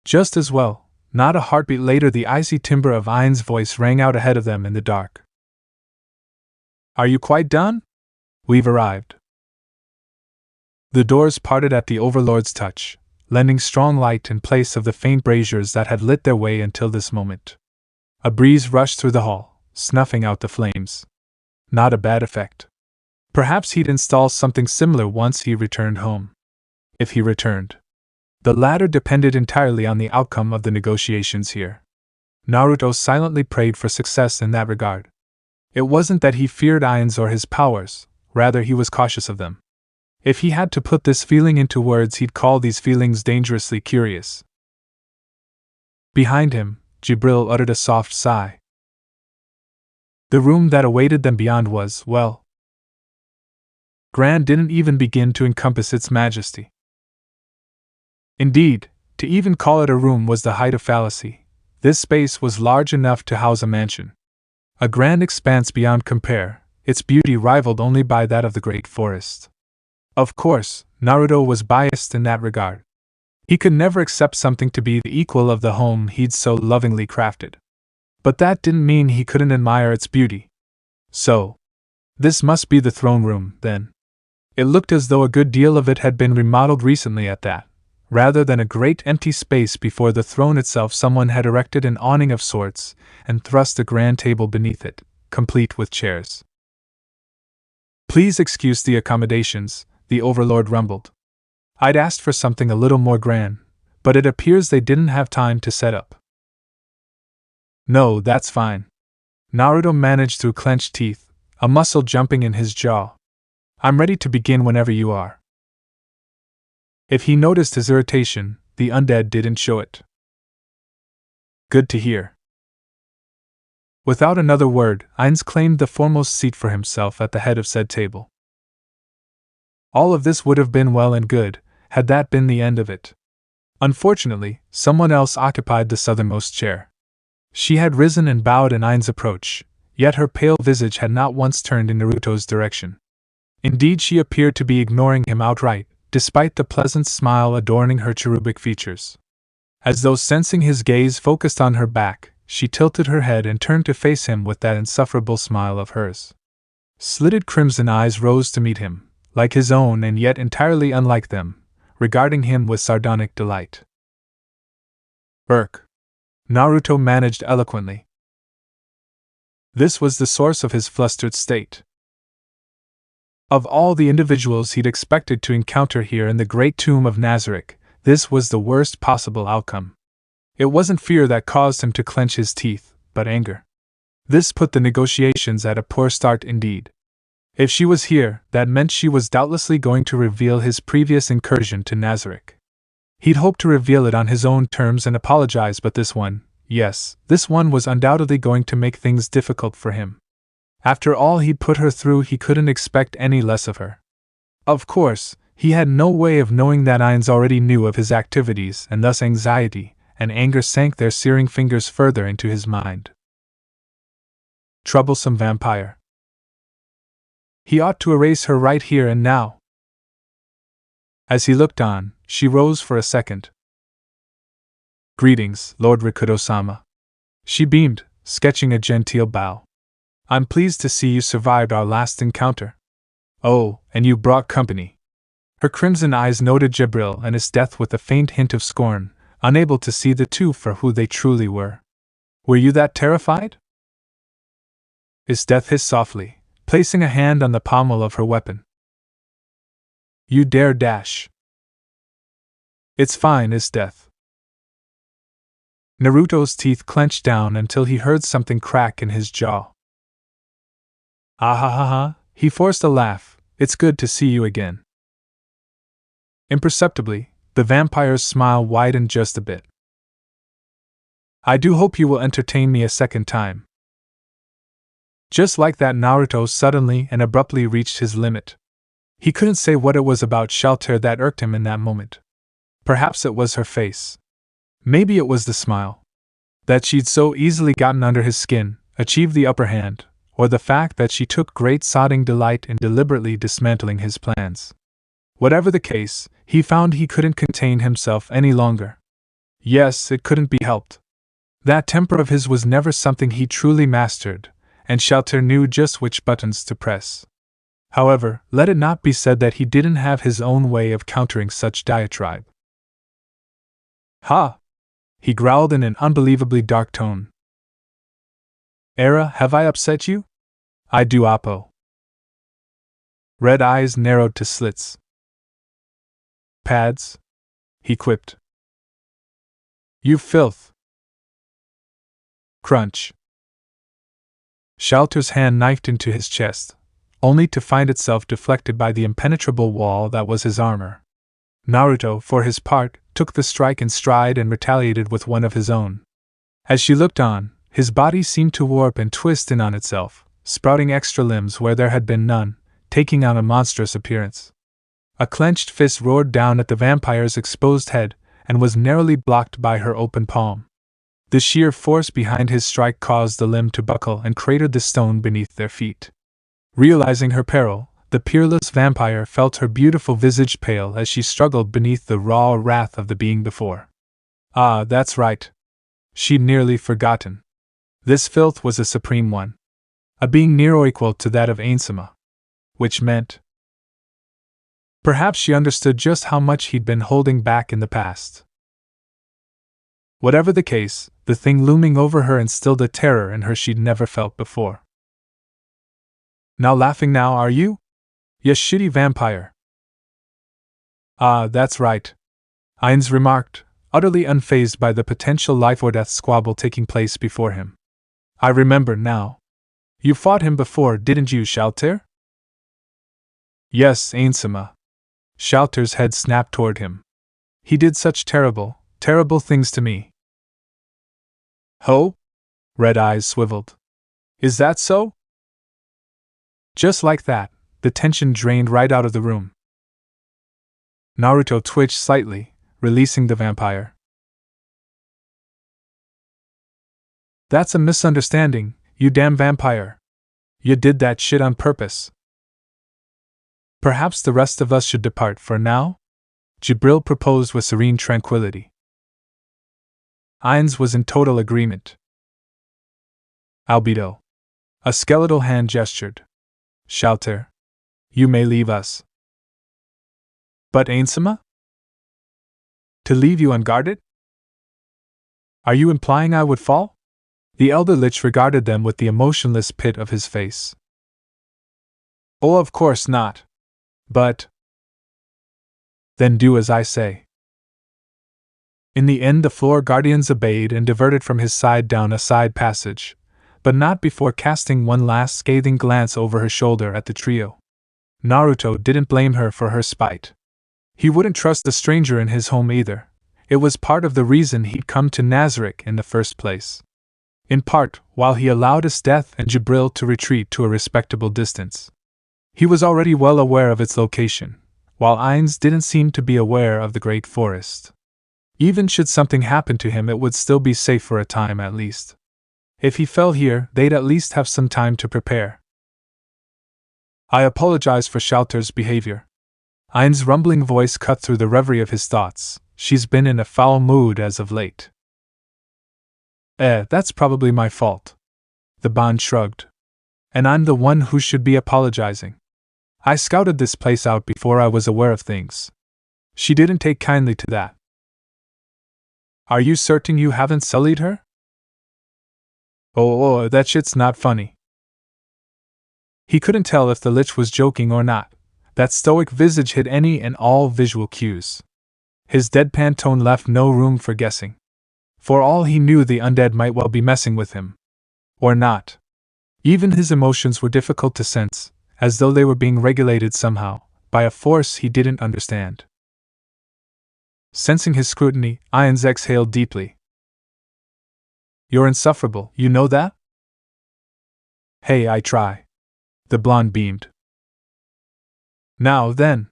Just as well. Not a heartbeat later, the icy timbre of Ain's voice rang out ahead of them in the dark. Are you quite done? We've arrived. The doors parted at the Overlord's touch, lending strong light in place of the faint braziers that had lit their way until this moment. A breeze rushed through the hall, snuffing out the flames. Not a bad effect. Perhaps he'd install something similar once he returned home. If he returned. The latter depended entirely on the outcome of the negotiations here. Naruto silently prayed for success in that regard. It wasn't that he feared Ain's or his powers, rather he was cautious of them. If he had to put this feeling into words, he'd call these feelings dangerously curious. Behind him, Jibril uttered a soft sigh. The room that awaited them beyond was, well, grand didn't even begin to encompass its majesty. Indeed, to even call it a room was the height of fallacy. This space was large enough to house a mansion. A grand expanse beyond compare, its beauty rivaled only by that of the great forest. Of course, Naruto was biased in that regard. He could never accept something to be the equal of the home he'd so lovingly crafted. But that didn't mean he couldn't admire its beauty. So, this must be the throne room, then. It looked as though a good deal of it had been remodeled recently at that. Rather than a great empty space before the throne itself, someone had erected an awning of sorts and thrust a grand table beneath it, complete with chairs. Please excuse the accommodations, the Overlord rumbled. I'd asked for something a little more grand, but it appears they didn't have time to set up. No, that's fine. Naruto managed through clenched teeth, a muscle jumping in his jaw. I'm ready to begin whenever you are. If he noticed his irritation, the undead didn't show it. Good to hear. Without another word, Ainz claimed the foremost seat for himself at the head of said table. All of this would have been well and good, had that been the end of it. Unfortunately, someone else occupied the southernmost chair. She had risen and bowed in Ainz's approach, yet her pale visage had not once turned in Naruto's direction. Indeed, she appeared to be ignoring him outright, despite the pleasant smile adorning her cherubic features. As though sensing his gaze focused on her back, she tilted her head and turned to face him with that insufferable smile of hers. Slitted crimson eyes rose to meet him, like his own and yet entirely unlike them, regarding him with sardonic delight. Naruto managed eloquently. This was the source of his flustered state. Of all the individuals he'd expected to encounter here in the great tomb of Nazarick, this was the worst possible outcome. It wasn't fear that caused him to clench his teeth, but anger. This put the negotiations at a poor start indeed. If she was here, that meant she was doubtlessly going to reveal his previous incursion to Nazarick. He'd hoped to reveal it on his own terms and apologize, but this one, yes, this one was undoubtedly going to make things difficult for him. After all he'd put her through, he couldn't expect any less of her. Of course, he had no way of knowing that Ainz already knew of his activities, and thus anxiety and anger sank their searing fingers further into his mind. Troublesome vampire. He ought to erase her right here and now. As he looked on, she rose for a second. Greetings, Lord Rikudo-sama. She beamed, sketching a genteel bow. I'm pleased to see you survived our last encounter. Oh, and you brought company. Her crimson eyes noted Jibril and his death with a faint hint of scorn, unable to see the two for who they truly were. Were you that terrified? His death hissed softly, placing a hand on the pommel of her weapon. You dare dash. It's fine, is death. Naruto's teeth clenched down until he heard something crack in his jaw. Ah ha ha ha, he forced a laugh, it's good to see you again. Imperceptibly, the vampire's smile widened just a bit. I do hope you will entertain me a second time. Just like that, Naruto suddenly and abruptly reached his limit. He couldn't say what it was about Shalltear that irked him in that moment. Perhaps it was her face. Maybe it was the smile. That she'd so easily gotten under his skin, achieved the upper hand, or the fact that she took great sodding delight in deliberately dismantling his plans. Whatever the case, he found he couldn't contain himself any longer. Yes, it couldn't be helped. That temper of his was never something he truly mastered, and Shalltear knew just which buttons to press. However, let it not be said that he didn't have his own way of countering such diatribe. Ha! He growled in an unbelievably dark tone. Era, have I upset you? I do, Oppo. Red eyes narrowed to slits. Pads? He quipped. You filth. Crunch. Shalltear's hand knifed into his chest, only to find itself deflected by the impenetrable wall that was his armor. Naruto, for his part, took the strike in stride and retaliated with one of his own. As she looked on, his body seemed to warp and twist in on itself, sprouting extra limbs where there had been none, taking on a monstrous appearance. A clenched fist roared down at the vampire's exposed head, and was narrowly blocked by her open palm. The sheer force behind his strike caused the limb to buckle and cratered the stone beneath their feet. Realizing her peril, the peerless vampire felt her beautiful visage pale as she struggled beneath the raw wrath of the being before. Ah, that's right. She'd nearly forgotten. This filth was a supreme one. A being near or equal to that of Ainsama. Which meant... Perhaps she understood just how much he'd been holding back in the past. Whatever the case, the thing looming over her instilled a terror in her she'd never felt before. Now laughing now, are you? You shitty vampire. Ah, that's right. Ainz remarked, utterly unfazed by the potential life-or-death squabble taking place before him. I remember now. You fought him before, didn't you, Shalltear? Yes, Ainsama. Shalltear's head snapped toward him. He did such terrible, terrible things to me. Ho? Red eyes swiveled. Is that so? Just like that, the tension drained right out of the room. Naruto twitched slightly, releasing the vampire. That's a misunderstanding, you damn vampire. You did that shit on purpose. Perhaps the rest of us should depart for now? Jibril proposed with serene tranquility. Ainz was in total agreement. Albedo. A skeletal hand gestured. Shalltear. You may leave us. But Ainsama? To leave you unguarded? Are you implying I would fall? The elder lich regarded them with the emotionless pit of his face. Oh, of course not. But. Then do as I say. In the end, the floor guardians obeyed and diverted from his side down a side passage, but not before casting one last scathing glance over her shoulder at the trio. Naruto didn't blame her for her spite. He wouldn't trust a stranger in his home either. It was part of the reason he'd come to Nazarick in the first place. In part, while he allowed his death and Jibril to retreat to a respectable distance. He was already well aware of its location, while Ainz didn't seem to be aware of the great forest. Even should something happen to him, it would still be safe for a time at least. If he fell here, they'd at least have some time to prepare. I apologize for Shalltear's behavior. Ain's rumbling voice cut through the reverie of his thoughts. She's been in a foul mood as of late. That's probably my fault. The Bond shrugged. And I'm the one who should be apologizing. I scouted this place out before I was aware of things. She didn't take kindly to that. Are you certain you haven't sullied her? Oh, that shit's not funny. He couldn't tell if the lich was joking or not. That stoic visage hid any and all visual cues. His deadpan tone left no room for guessing. For all he knew, the undead might well be messing with him. Or not. Even his emotions were difficult to sense, as though they were being regulated somehow, by a force he didn't understand. Sensing his scrutiny, Ainz exhaled deeply. You're insufferable, you know that? Hey, I try. The blonde beamed. Now then.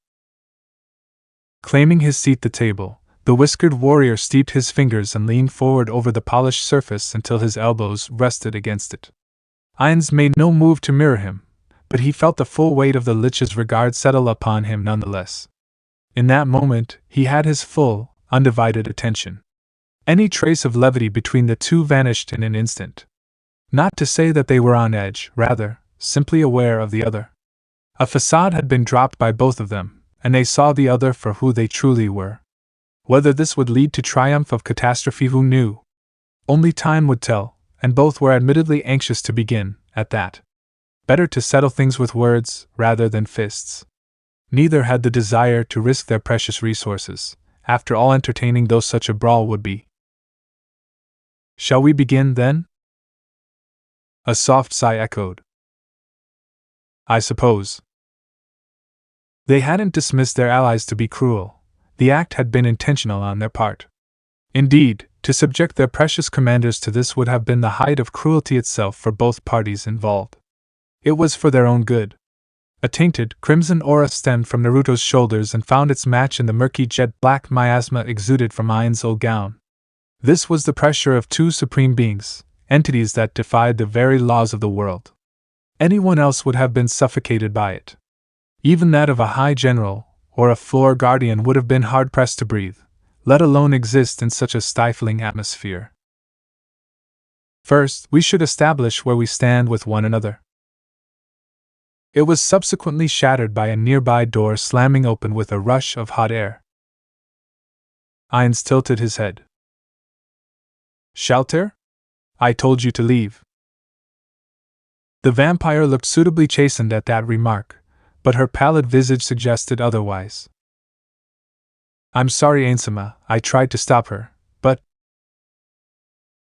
Claiming his seat at the table, the whiskered warrior steeped his fingers and leaned forward over the polished surface until his elbows rested against it. Ainz made no move to mirror him, but he felt the full weight of the lich's regard settle upon him nonetheless. In that moment, he had his full, undivided attention. Any trace of levity between the two vanished in an instant. Not to say that they were on edge, rather, simply aware of the other. A facade had been dropped by both of them, and they saw the other for who they truly were. Whether this would lead to triumph of catastrophe, who knew? Only time would tell, and both were admittedly anxious to begin, at that. Better to settle things with words, rather than fists. Neither had the desire to risk their precious resources, after all entertaining though such a brawl would be. Shall we begin, then? A soft sigh echoed. I suppose. They hadn't dismissed their allies to be cruel. The act had been intentional on their part. Indeed, to subject their precious commanders to this would have been the height of cruelty itself for both parties involved. It was for their own good. A tainted, crimson aura stemmed from Naruto's shoulders and found its match in the murky jet-black miasma exuded from Ain's old gown. This was the pressure of two supreme beings, entities that defied the very laws of the world. Anyone else would have been suffocated by it. Even that of a high general, or a floor guardian, would have been hard-pressed to breathe, let alone exist in such a stifling atmosphere. First, we should establish where we stand with one another. It was subsequently shattered by a nearby door slamming open with a rush of hot air. Ainz tilted his head. Shalltear? I told you to leave. The vampire looked suitably chastened at that remark, but her pallid visage suggested otherwise. I'm sorry, Ainsama, I tried to stop her, but...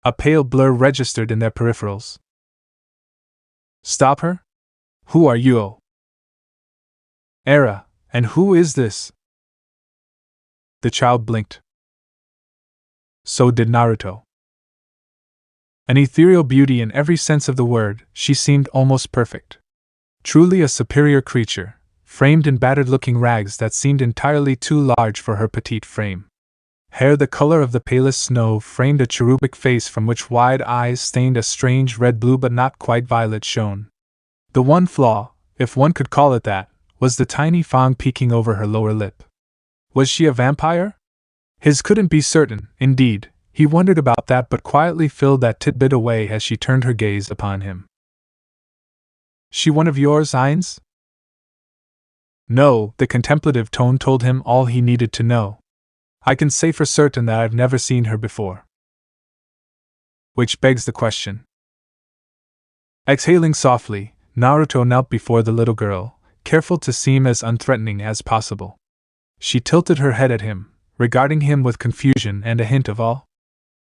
A pale blur registered in their peripherals. Stop her? Who are you? Era, and who is this? The child blinked. So did Naruto. An ethereal beauty in every sense of the word, she seemed almost perfect. Truly a superior creature, framed in battered-looking rags that seemed entirely too large for her petite frame. Hair the color of the palest snow framed a cherubic face from which wide eyes stained a strange red-blue but not quite violet shone. The one flaw, if one could call it that, was the tiny fang peeking over her lower lip. Was she a vampire? His couldn't be certain, indeed. He wondered about that but quietly filled that tidbit away as she turned her gaze upon him. She one of yours, Ainz? No, the contemplative tone told him all he needed to know. I can say for certain that I've never seen her before. Which begs the question. Exhaling softly, Naruto knelt before the little girl, careful to seem as unthreatening as possible. She tilted her head at him, regarding him with confusion and a hint of awe.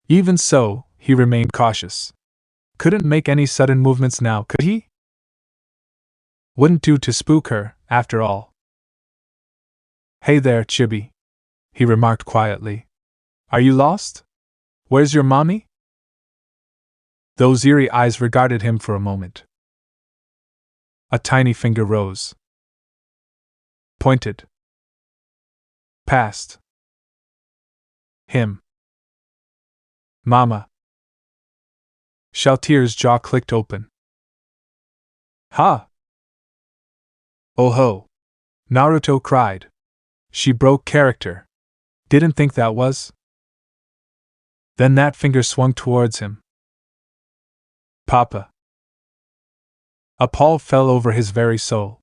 Even so, he remained cautious. Couldn't make any sudden movements now, could he? Wouldn't do to spook her, after all. Hey there, Chibi, he remarked quietly. Are you lost? Where's your mommy? Those eerie eyes regarded him for a moment. A tiny finger rose. Pointed. Past. Him. Mama. Shalltear's jaw clicked open. Ha! Oh ho! Naruto cried. She broke character. Didn't think that was? Then that finger swung towards him. Papa. A pall fell over his very soul.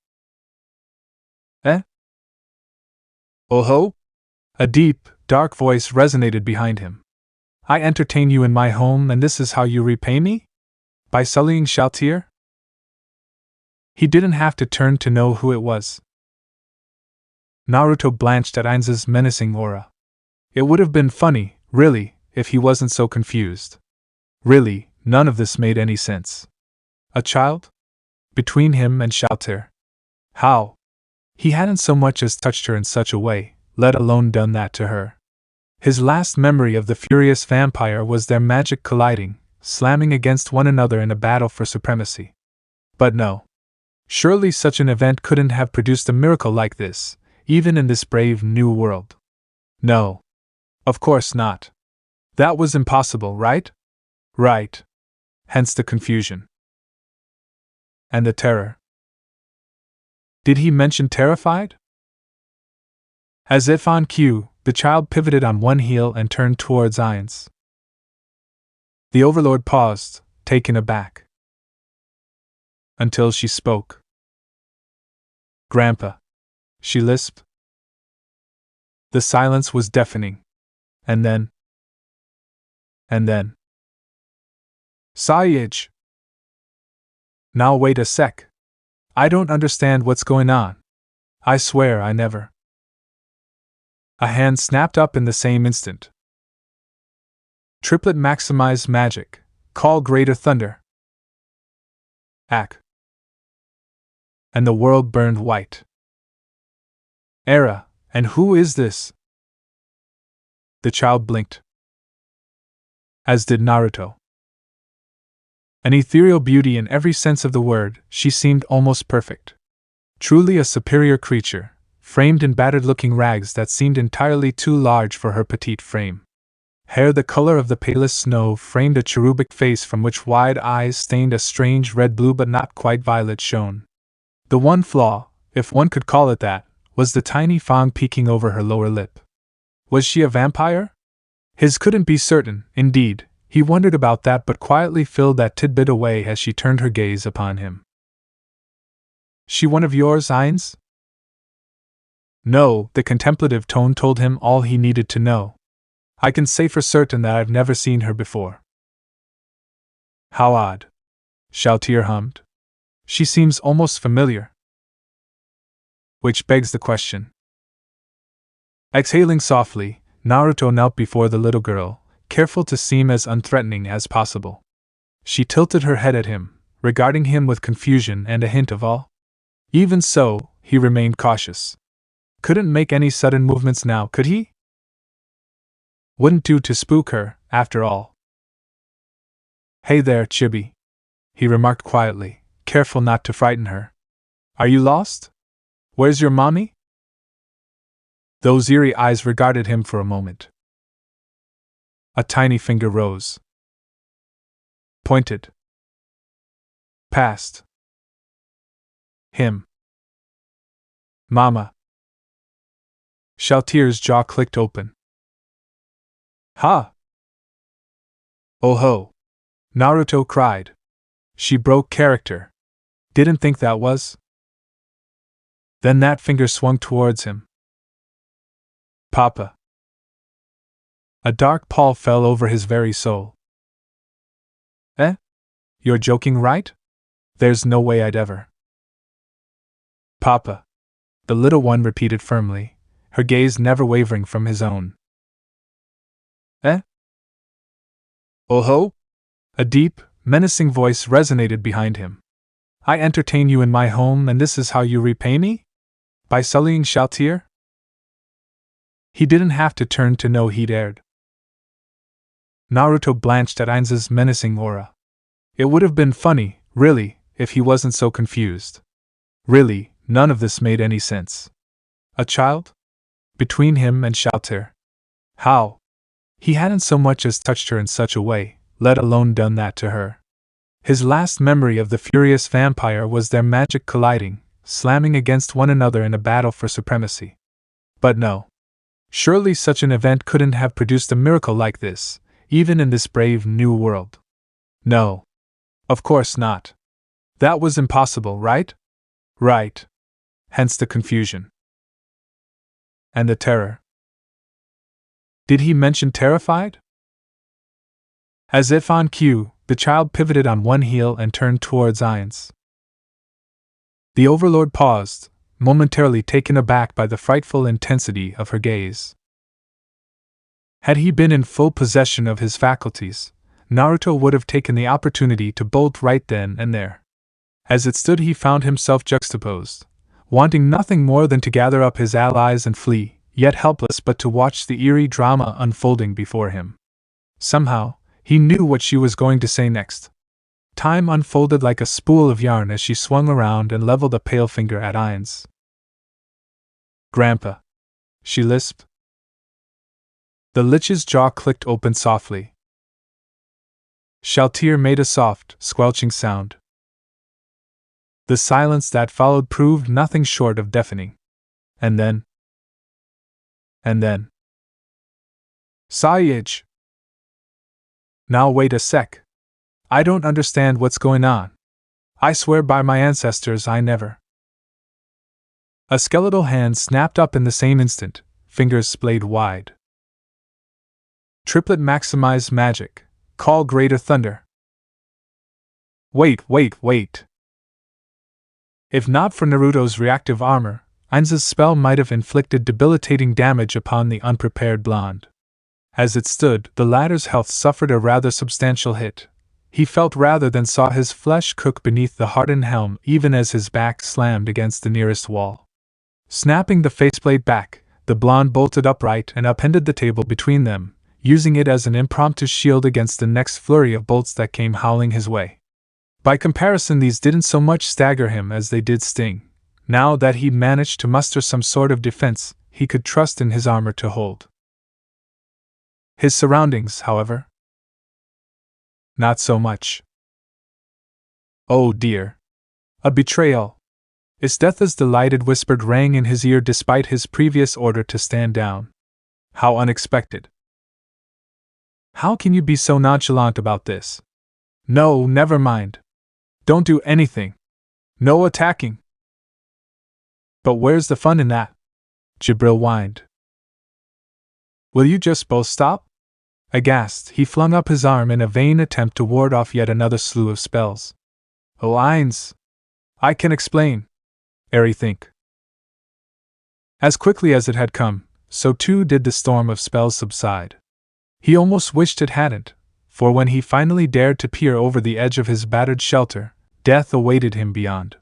Eh? Oh ho? A deep, dark voice resonated behind him. I entertain you in my home and this is how you repay me? By sullying Shalltear? He didn't have to turn to know who it was. Naruto blanched at Ainz's menacing aura. It would have been funny, really, if he wasn't so confused. Really, none of this made any sense. A child? Between him and Shalltear. How? He hadn't so much as touched her in such a way, let alone done that to her. His last memory of the furious vampire was their magic colliding, slamming against one another in a battle for supremacy. But no. Surely such an event couldn't have produced a miracle like this, even in this brave new world. No. Of course not. That was impossible, right? Right. Hence the confusion. And the terror. Did he mention terrified? As if on cue, the child pivoted on one heel and turned towards Ainz. The Overlord paused, taken aback. Until she spoke. Grandpa, she lisped. The silence was deafening. And then. Sayage! Now wait a sec. I don't understand what's going on. I swear I never. A hand snapped up in the same instant. Triplet maximize magic. Call greater thunder. Ack. And the world burned white. Era, and who is this? The child blinked. As did Naruto. An ethereal beauty in every sense of the word, she seemed almost perfect. Truly a superior creature, framed in battered-looking rags that seemed entirely too large for her petite frame. Hair the color of the palest snow framed a cherubic face from which wide eyes stained a strange red-blue but not quite violet shone. The one flaw, if one could call it that, was the tiny fang peeking over her lower lip. Was she a vampire? His couldn't be certain, indeed. He wondered about that but quietly filled that tidbit away as she turned her gaze upon him. She one of yours, Ainz? No, the contemplative tone told him all he needed to know. I can say for certain that I've never seen her before. How odd. Shalltear hummed. She seems almost familiar. Which begs the question. Exhaling softly, Naruto knelt before the little girl, careful to seem as unthreatening as possible. She tilted her head at him, regarding him with confusion and a hint of awe. Even so, he remained cautious. Couldn't make any sudden movements now, could he? Wouldn't do to spook her, after all. Hey there, Chibi, he remarked quietly, careful not to frighten her. Are you lost? Where's your mommy? Those eerie eyes regarded him for a moment. A tiny finger rose. Pointed. Past. Him. Mama. Shalltear's jaw clicked open. Ha! Oh ho! Naruto cried. She broke character. Didn't think that was. Then that finger swung towards him. Papa. A dark pall fell over his very soul. Eh? You're joking, right? There's no way I'd ever. Papa. The little one repeated firmly, her gaze never wavering from his own. Eh? Oh ho? A deep, menacing voice resonated behind him. I entertain you in my home, and this is how you repay me? By sullying Shalltear? He didn't have to turn to know he'd erred. Naruto blanched at Ainz's menacing aura. It would have been funny, really, if he wasn't so confused. Really, none of this made any sense. A child? Between him and Shalltear? How? He hadn't so much as touched her in such a way, let alone done that to her. His last memory of the furious vampire was their magic colliding, slamming against one another in a battle for supremacy. But no. Surely such an event couldn't have produced a miracle like this, even in this brave new world. No. Of course not. That was impossible, right? Right. Hence the confusion. And the terror. Did he mention terrified? As if on cue, the child pivoted on one heel and turned towards Ainz. The Overlord paused, momentarily taken aback by the frightful intensity of her gaze. Had he been in full possession of his faculties, Naruto would have taken the opportunity to bolt right then and there. As it stood, he found himself juxtaposed, wanting nothing more than to gather up his allies and flee, yet helpless but to watch the eerie drama unfolding before him. Somehow, he knew what she was going to say next. Time unfolded like a spool of yarn as she swung around and leveled a pale finger at Ainz. Grandpa, she lisped. The Lich's jaw clicked open softly. Shalltear made a soft, squelching sound. The silence that followed proved nothing short of deafening. And then. Sayage! Now wait a sec. I don't understand what's going on. I swear by my ancestors I never. A skeletal hand snapped up in the same instant, fingers splayed wide. Triplet maximize magic. Call greater thunder. Wait. If not for Naruto's reactive armor, Ainz's spell might have inflicted debilitating damage upon the unprepared blonde. As it stood, the latter's health suffered a rather substantial hit. He felt rather than saw his flesh cook beneath the hardened helm even as his back slammed against the nearest wall. Snapping the faceplate back, the blonde bolted upright and upended the table between them, using it as an impromptu shield against the next flurry of bolts that came howling his way. By comparison, these didn't so much stagger him as they did sting. Now that he'd managed to muster some sort of defense, he could trust in his armor to hold. His surroundings, however? Not so much. Oh dear. A betrayal. Istetha's delighted whisper rang in his ear despite his previous order to stand down. How unexpected. How can you be so nonchalant about this? No, never mind. Don't do anything. No attacking. But where's the fun in that? Jibril whined. Will you just both stop? Aghast, he flung up his arm in a vain attempt to ward off yet another slew of spells. Oh, Ainz! I can explain. Eri think. As quickly as it had come, so too did the storm of spells subside. He almost wished it hadn't, for when he finally dared to peer over the edge of his battered shelter, death awaited him beyond.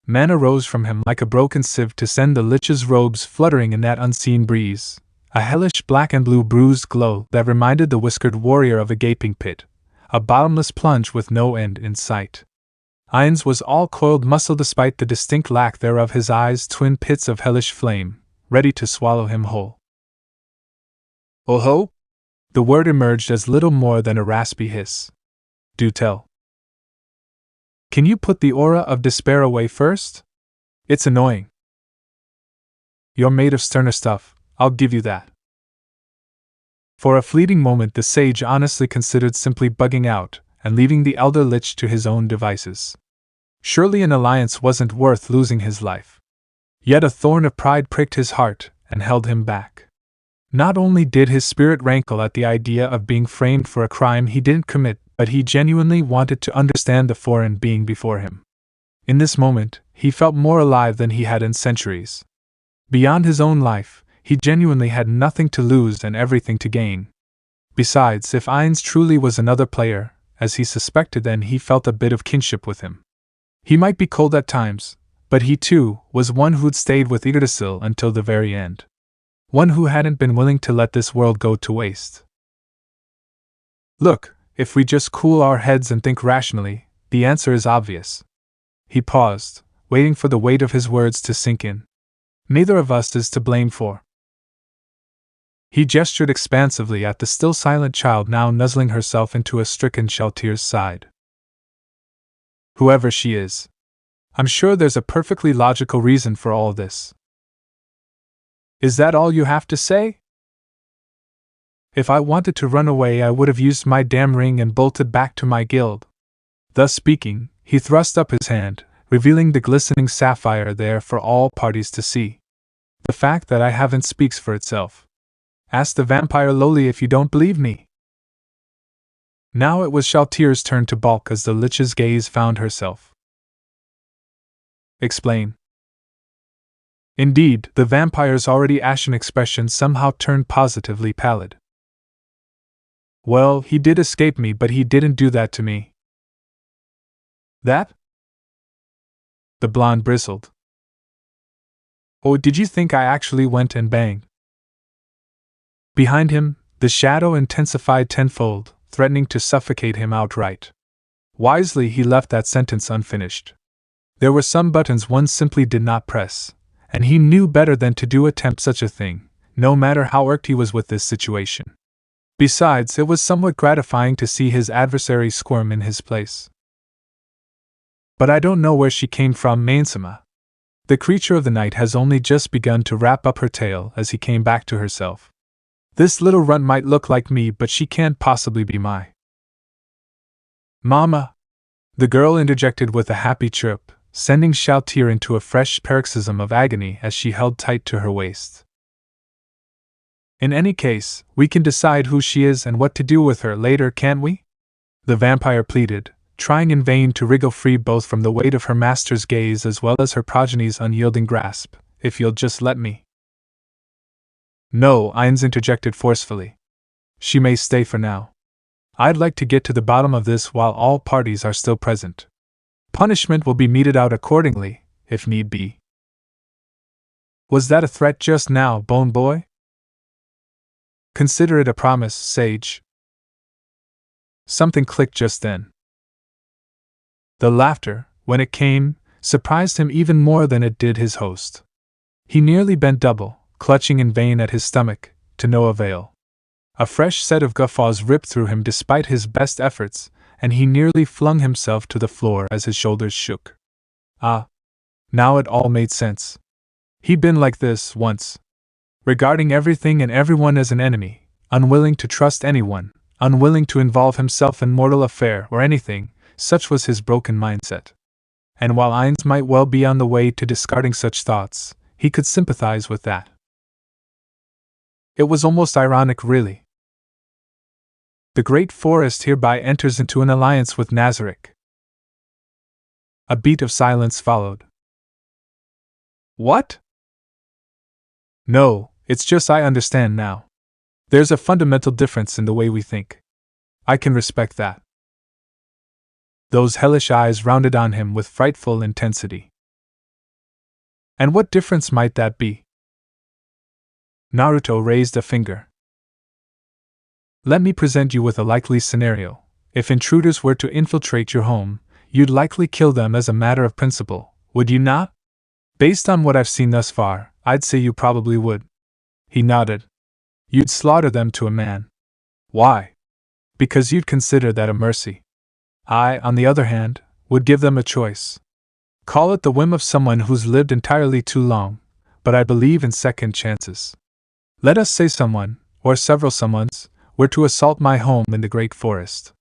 Mana rose from him like a broken sieve to send the Lich's robes fluttering in that unseen breeze, a hellish black and blue bruised glow that reminded the whiskered warrior of a gaping pit, a bottomless plunge with no end in sight. Ainz was all coiled muscle despite the distinct lack thereof, his eyes twin pits of hellish flame, ready to swallow him whole. Oh ho! The word emerged as little more than a raspy hiss. Do tell. Can you put the aura of despair away first? It's annoying. You're made of sterner stuff, I'll give you that. For a fleeting moment the sage honestly considered simply bugging out and leaving the elder lich to his own devices. Surely an alliance wasn't worth losing his life. Yet a thorn of pride pricked his heart and held him back. Not only did his spirit rankle at the idea of being framed for a crime he didn't commit, but he genuinely wanted to understand the foreign being before him. In this moment, he felt more alive than he had in centuries. Beyond his own life, he genuinely had nothing to lose and everything to gain. Besides, if Ainz truly was another player, as he suspected, then he felt a bit of kinship with him. He might be cold at times, but he too was one who'd stayed with Yggdrasil until the very end. One who hadn't been willing to let this world go to waste. Look, if we just cool our heads and think rationally, the answer is obvious. He paused, waiting for the weight of his words to sink in. Neither of us is to blame for. He gestured expansively at the still silent child now nuzzling herself into a stricken Shalltear's side. Whoever she is, I'm sure there's a perfectly logical reason for all this. Is that all you have to say? If I wanted to run away, I would have used my damn ring and bolted back to my guild. Thus speaking, he thrust up his hand, revealing the glistening sapphire there for all parties to see. The fact that I haven't speaks for itself. Ask the vampire lowly if you don't believe me. Now it was Shalltear's turn to balk as the lich's gaze found herself. Explain. Indeed, the vampire's already ashen expression somehow turned positively pallid. Well, he did escape me, but he didn't do that to me. That? The blonde bristled. Oh, did you think I actually went and banged? Behind him, the shadow intensified tenfold, threatening to suffocate him outright. Wisely, he left that sentence unfinished. There were some buttons one simply did not press, and he knew better than to attempt such a thing, no matter how irked he was with this situation. Besides, it was somewhat gratifying to see his adversary squirm in his place. But I don't know where she came from, Mainsama. The creature of the night has only just begun to wrap up her tale as he came back to herself. This little runt might look like me, but she can't possibly be my Mama! The girl interjected with a happy chirp, sending Shalltear into a fresh paroxysm of agony as she held tight to her waist. In any case, we can decide who she is and what to do with her later, can't we? The vampire pleaded, trying in vain to wriggle free both from the weight of her master's gaze as well as her progeny's unyielding grasp. If you'll just let me. No, Ainz interjected forcefully. She may stay for now. I'd like to get to the bottom of this while all parties are still present. Punishment will be meted out accordingly, if need be. Was that a threat just now, Bone Boy? Consider it a promise, Sage. Something clicked just then. The laughter, when it came, surprised him even more than it did his host. He nearly bent double, clutching in vain at his stomach, to no avail. A fresh set of guffaws ripped through him despite his best efforts, and he nearly flung himself to the floor as his shoulders shook. Ah! Now it all made sense. He'd been like this once. Regarding everything and everyone as an enemy, unwilling to trust anyone, unwilling to involve himself in mortal affair or anything, such was his broken mindset. And while Ainz might well be on the way to discarding such thoughts, he could sympathize with that. It was almost ironic, really. The great forest hereby enters into an alliance with Nazarick. A beat of silence followed. What? No, it's just I understand now. There's a fundamental difference in the way we think. I can respect that. Those hellish eyes rounded on him with frightful intensity. And what difference might that be? Naruto raised a finger. Let me present you with a likely scenario. If intruders were to infiltrate your home, you'd likely kill them as a matter of principle, would you not? Based on what I've seen thus far, I'd say you probably would. He nodded. You'd slaughter them to a man. Why? Because you'd consider that a mercy. I, on the other hand, would give them a choice. Call it the whim of someone who's lived entirely too long, but I believe in second chances. Let us say someone, or several someones, were to assault my home in the great forest.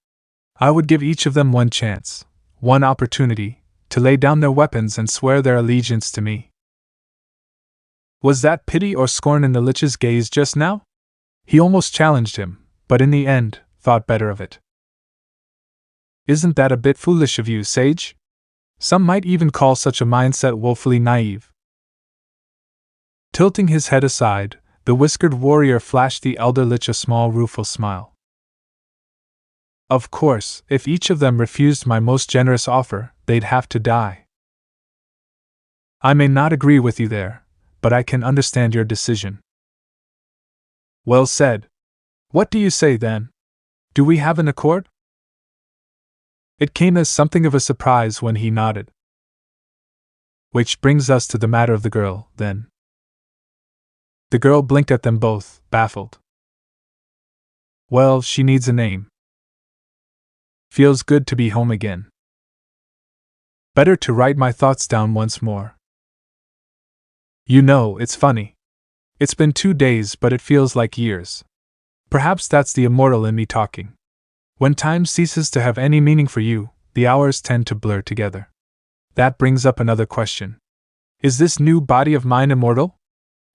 I would give each of them one chance, one opportunity, to lay down their weapons and swear their allegiance to me. Was that pity or scorn in the Lich's gaze just now? He almost challenged him, but in the end, thought better of it. Isn't that a bit foolish of you, Sage? Some might even call such a mindset woefully naive. Tilting his head aside, the whiskered warrior flashed the elder Lich a small rueful smile. Of course, if each of them refused my most generous offer, they'd have to die. I may not agree with you there, but I can understand your decision. Well said. What do you say then? Do we have an accord? It came as something of a surprise when he nodded. Which brings us to the matter of the girl, then. The girl blinked at them both, baffled. Well, she needs a name. Feels good to be home again. Better to write my thoughts down once more. You know, it's funny. It's been 2 days, but it feels like years. Perhaps that's the immortal in me talking. When time ceases to have any meaning for you, the hours tend to blur together. That brings up another question. Is this new body of mine immortal?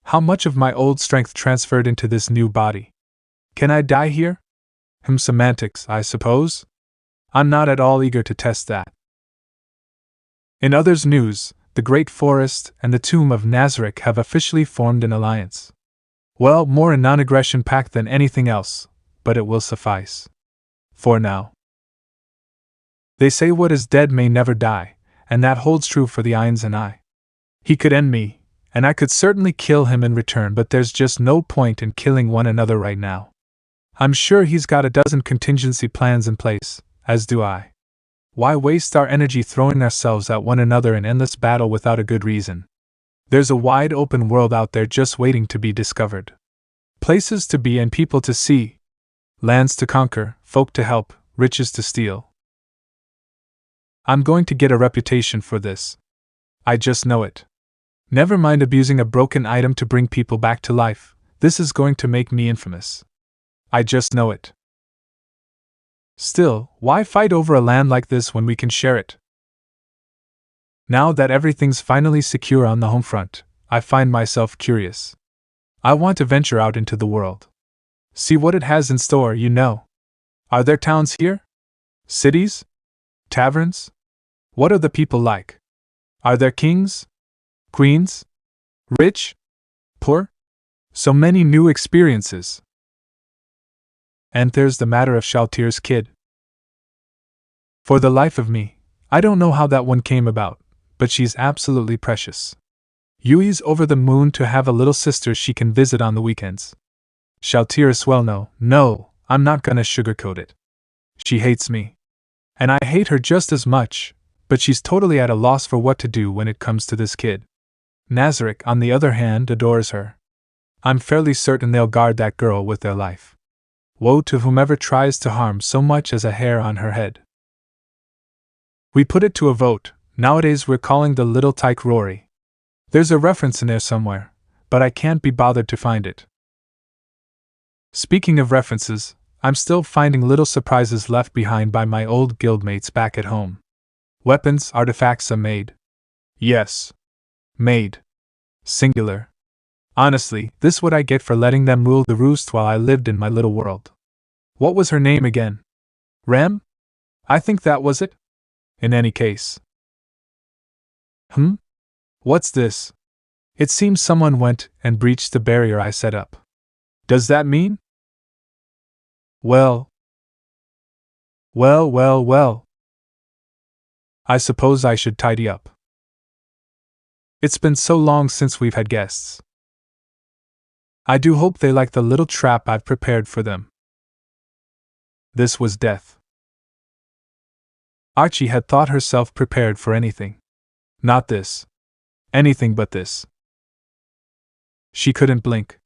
How much of my old strength transferred into this new body? Can I die here? Semantics, I suppose? I'm not at all eager to test that. In others' news, the Great Forest and the Tomb of Nazarick have officially formed an alliance. Well, more in non-aggression pact than anything else, but it will suffice. For now. They say what is dead may never die, and that holds true for the Ainz and I. He could end me, and I could certainly kill him in return, but there's just no point in killing one another right now. I'm sure he's got a dozen contingency plans in place, as do I. Why waste our energy throwing ourselves at one another in endless battle without a good reason? There's a wide open world out there just waiting to be discovered. Places to be and people to see. Lands to conquer, folk to help, riches to steal. I'm going to get a reputation for this. I just know it. Never mind abusing a broken item to bring people back to life, this is going to make me infamous. I just know it. Still, why fight over a land like this when we can share it? Now that everything's finally secure on the home front, I find myself curious. I want to venture out into the world. See what it has in store, you know. Are there towns here? Cities? Taverns? What are the people like? Are there kings? Queens? Rich? Poor? So many new experiences. And there's the matter of Shalltear's kid. For the life of me, I don't know how that one came about, but she's absolutely precious. Yui's over the moon to have a little sister she can visit on the weekends. Shalltear as well. No, I'm not gonna sugarcoat it. She hates me. And I hate her just as much, but she's totally at a loss for what to do when it comes to this kid. Nazarick, on the other hand, adores her. I'm fairly certain they'll guard that girl with their life. Woe to whomever tries to harm so much as a hair on her head. We put it to a vote. Nowadays we're calling the little tyke Rory. There's a reference in there somewhere, but I can't be bothered to find it. Speaking of references, I'm still finding little surprises left behind by my old guildmates back at home. Weapons, artifacts are made. Yes. Made. Singular. Honestly, this what I get for letting them rule the roost while I lived in my little world. What was her name again? Rem? I think that was it. In any case. What's this? It seems someone went and breached the barrier I set up. Does that mean? Well. I suppose I should tidy up. It's been so long since we've had guests. I do hope they like the little trap I've prepared for them. This was death. Archie had thought herself prepared for anything. Not this. Anything but this. She couldn't blink.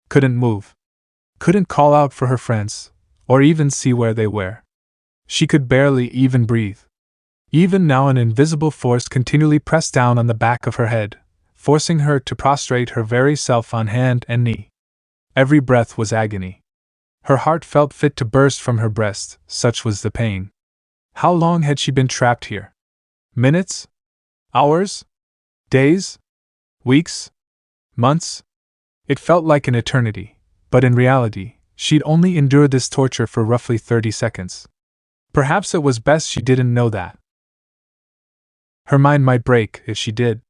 Couldn't move. Couldn't call out for her friends, or even see where they were. She could barely even breathe. Even now an invisible force continually pressed down on the back of her head, forcing her to prostrate her very self on hand and knee. Every breath was agony. Her heart felt fit to burst from her breast, such was the pain. How long had she been trapped here? Minutes? Hours? Days? Weeks? Months? It felt like an eternity, but in reality, she'd only endured this torture for roughly 30 seconds. Perhaps it was best she didn't know that. Her mind might break if she did.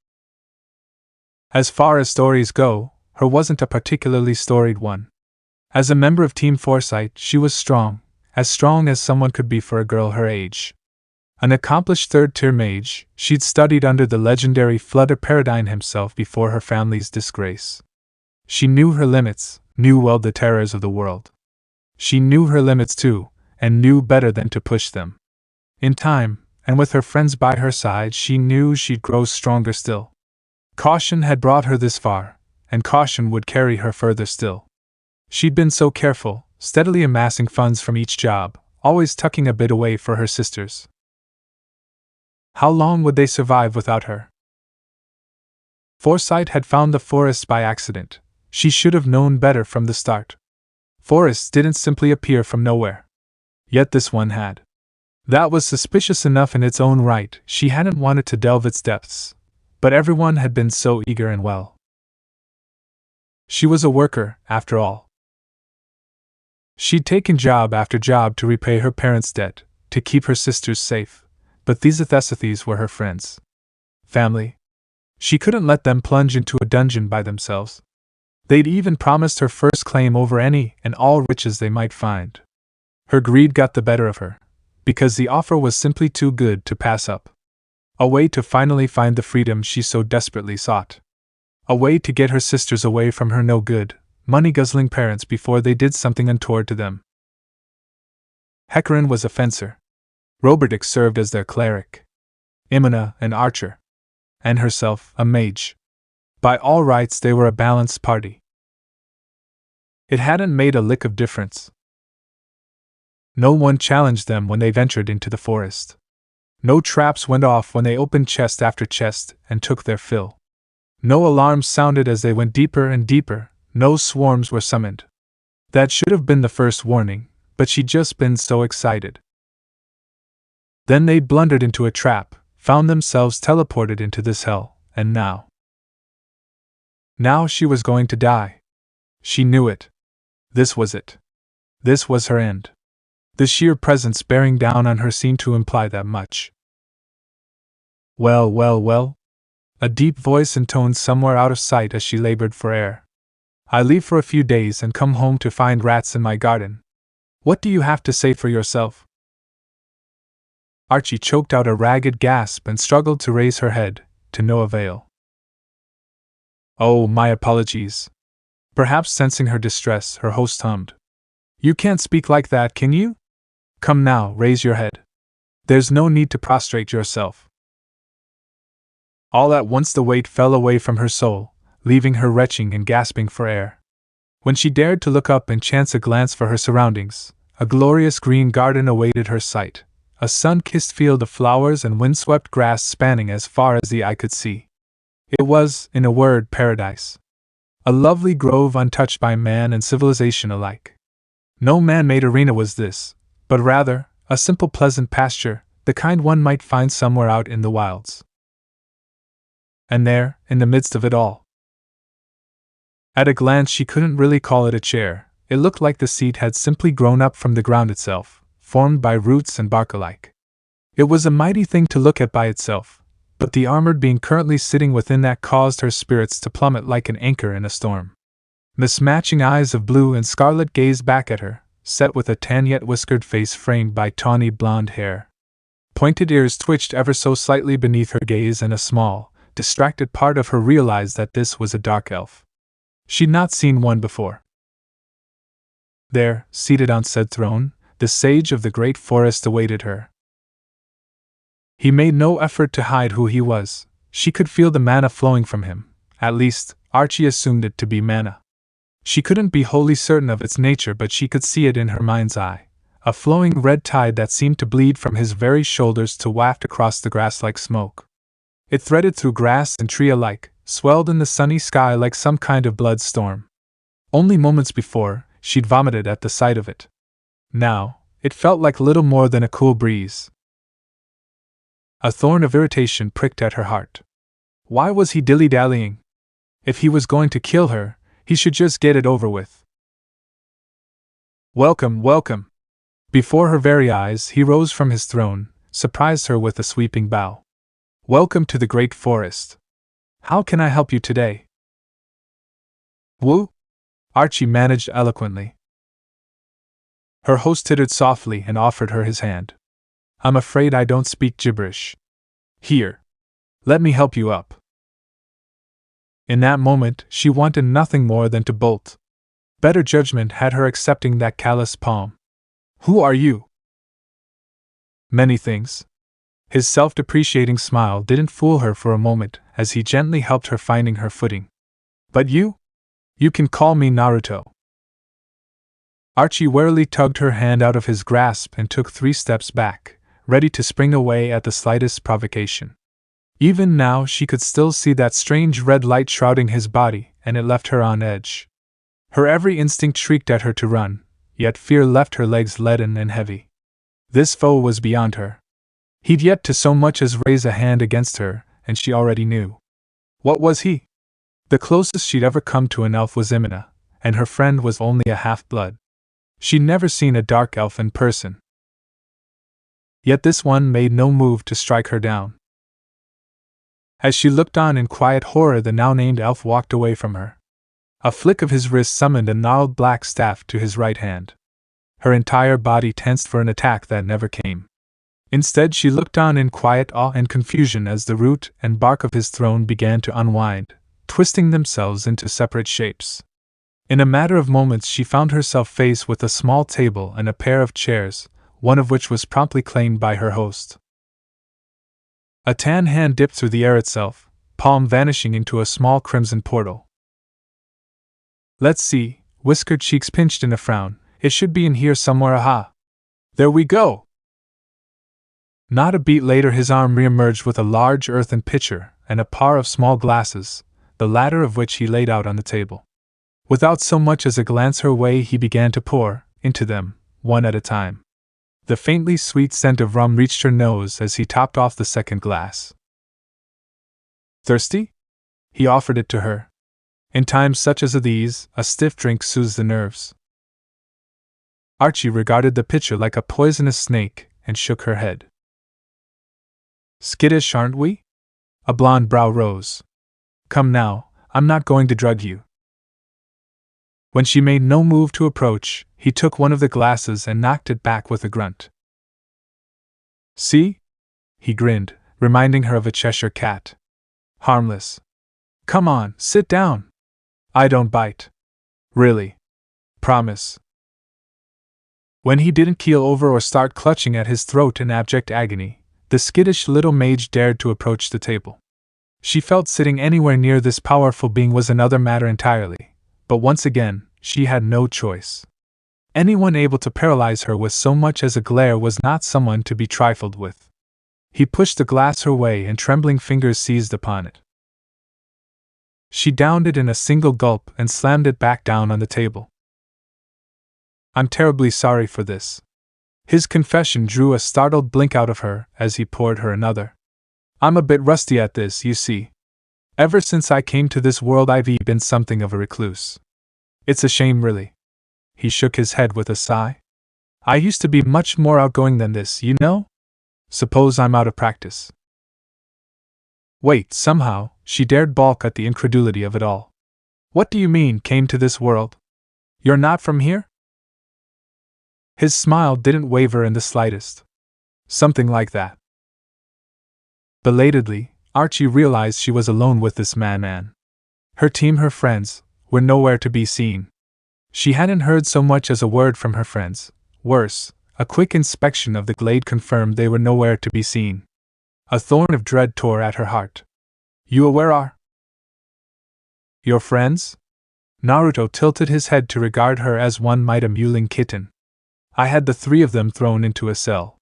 As far as stories go, her wasn't a particularly storied one. As a member of Team Foresight, she was strong as someone could be for a girl her age. An accomplished third-tier mage, she'd studied under the legendary Flutter Paradine himself before her family's disgrace. She knew her limits, knew well the terrors of the world. She knew her limits too, and knew better than to push them. In time, and with her friends by her side, she knew she'd grow stronger still. Caution had brought her this far, and caution would carry her further still. She'd been so careful, steadily amassing funds from each job, always tucking a bit away for her sisters. How long would they survive without her? Foresight had found the forest by accident. She should have known better from the start. Forests didn't simply appear from nowhere. Yet this one had. That was suspicious enough in its own right. She hadn't wanted to delve its depths, but everyone had been so eager and well. She was a worker, after all. She'd taken job after job to repay her parents' debt, to keep her sisters safe, but these Athesithes were her friends. Family. She couldn't let them plunge into a dungeon by themselves. They'd even promised her first claim over any and all riches they might find. Her greed got the better of her, because the offer was simply too good to pass up. A way to finally find the freedom she so desperately sought. A way to get her sisters away from her no-good, money-guzzling parents before they did something untoward to them. Hecarim was a fencer. Robertic served as their cleric. Imina an archer. And herself a mage. By all rights they were a balanced party. It hadn't made a lick of difference. No one challenged them when they ventured into the forest. No traps went off when they opened chest after chest and took their fill. No alarms sounded as they went deeper and deeper, no swarms were summoned. That should have been the first warning, but she'd just been so excited. Then they blundered into a trap, found themselves teleported into this hell, and now she was going to die. She knew it. This was it. This was her end. The sheer presence bearing down on her seemed to imply that much. Well, well, well. A deep voice intoned somewhere out of sight as she labored for air. I leave for a few days and come home to find rats in my garden. What do you have to say for yourself? Archie choked out a ragged gasp and struggled to raise her head, to no avail. Oh, my apologies. Perhaps sensing her distress, her host hummed. You can't speak like that, can you? Come now, raise your head. There's no need to prostrate yourself. All at once the weight fell away from her soul, leaving her retching and gasping for air. When she dared to look up and chance a glance for her surroundings, a glorious green garden awaited her sight, a sun-kissed field of flowers and windswept grass spanning as far as the eye could see. It was, in a word, paradise. A lovely grove untouched by man and civilization alike. No man-made arena was this, but rather, a simple pleasant pasture, the kind one might find somewhere out in the wilds. And there, in the midst of it all. At a glance she couldn't really call it a chair, it looked like the seat had simply grown up from the ground itself, formed by roots and bark alike. It was a mighty thing to look at by itself, but the armored being currently sitting within that caused her spirits to plummet like an anchor in a storm. Mismatching eyes of blue and scarlet gazed back at her, set with a tan yet whiskered face framed by tawny blonde hair. Pointed ears twitched ever so slightly beneath her gaze, and a small, distracted part of her realized that this was a dark elf. She'd not seen one before. There, seated on said throne, the sage of the great forest awaited her. He made no effort to hide who he was. She could feel the mana flowing from him. At least, Archie assumed it to be mana. She couldn't be wholly certain of its nature, but she could see it in her mind's eye. A flowing red tide that seemed to bleed from his very shoulders to waft across the grass like smoke. It threaded through grass and tree alike, swelled in the sunny sky like some kind of blood storm. Only moments before, she'd vomited at the sight of it. Now, it felt like little more than a cool breeze. A thorn of irritation pricked at her heart. Why was he dilly-dallying? If he was going to kill her, he should just get it over with. Welcome, welcome. Before her very eyes, he rose from his throne, surprised her with a sweeping bow. Welcome to the great forest. How can I help you today? Woo? Archie managed eloquently. Her host tittered softly and offered her his hand. I'm afraid I don't speak gibberish. Here. Let me help you up. In that moment, she wanted nothing more than to bolt. Better judgment had her accepting that callous palm. Who are you? Many things. His self-depreciating smile didn't fool her for a moment as he gently helped her finding her footing. But you? You can call me Naruto. Archie warily tugged her hand out of his grasp and took 3 steps back, ready to spring away at the slightest provocation. Even now she could still see that strange red light shrouding his body, and it left her on edge. Her every instinct shrieked at her to run, yet fear left her legs leaden and heavy. This foe was beyond her. He'd yet to so much as raise a hand against her, and she already knew. What was he? The closest she'd ever come to an elf was Imina, and her friend was only a half-blood. She'd never seen a dark elf in person. Yet this one made no move to strike her down. As she looked on in quiet horror, the now-named elf walked away from her. A flick of his wrist summoned a gnarled black staff to his right hand. Her entire body tensed for an attack that never came. Instead, she looked on in quiet awe and confusion as the root and bark of his throne began to unwind, twisting themselves into separate shapes. In a matter of moments, she found herself faced with a small table and a pair of chairs, one of which was promptly claimed by her host. A tan hand dipped through the air itself, palm vanishing into a small crimson portal. Let's see, whiskered cheeks pinched in a frown, it should be in here somewhere, aha! There we go! Not a beat later, his arm re-emerged with a large earthen pitcher and a par of small glasses, the latter of which he laid out on the table. Without so much as a glance her way, he began to pour into them, one at a time. The faintly sweet scent of rum reached her nose as he topped off the second glass. Thirsty? He offered it to her. In times such as these, a stiff drink soothes the nerves. Archie regarded the pitcher like a poisonous snake and shook her head. Skittish, aren't we? A blonde brow rose. Come now, I'm not going to drug you. When she made no move to approach, he took one of the glasses and knocked it back with a grunt. See? He grinned, reminding her of a Cheshire cat. Harmless. Come on, sit down. I don't bite. Really. Promise. When he didn't keel over or start clutching at his throat in abject agony, the skittish little mage dared to approach the table. She felt sitting anywhere near this powerful being was another matter entirely, but once again, she had no choice. Anyone able to paralyze her with so much as a glare was not someone to be trifled with. He pushed the glass her way and trembling fingers seized upon it. She downed it in a single gulp and slammed it back down on the table. I'm terribly sorry for this. His confession drew a startled blink out of her as he poured her another. I'm a bit rusty at this, you see. Ever since I came to this world I've been something of a recluse. It's a shame, really. He shook his head with a sigh. I used to be much more outgoing than this, you know? Suppose I'm out of practice. Wait, somehow, she dared balk at the incredulity of it all. What do you mean, came to this world? You're not from here? His smile didn't waver in the slightest. Something like that. Belatedly, Archie realized she was alone with this man. Her team, her friends, were nowhere to be seen. She hadn't heard so much as a word from her friends. Worse, a quick inspection of the glade confirmed they were nowhere to be seen. A thorn of dread tore at her heart. You aware are? Your friends? Naruto tilted his head to regard her as one might a mewling kitten. I had the three of them thrown into a cell.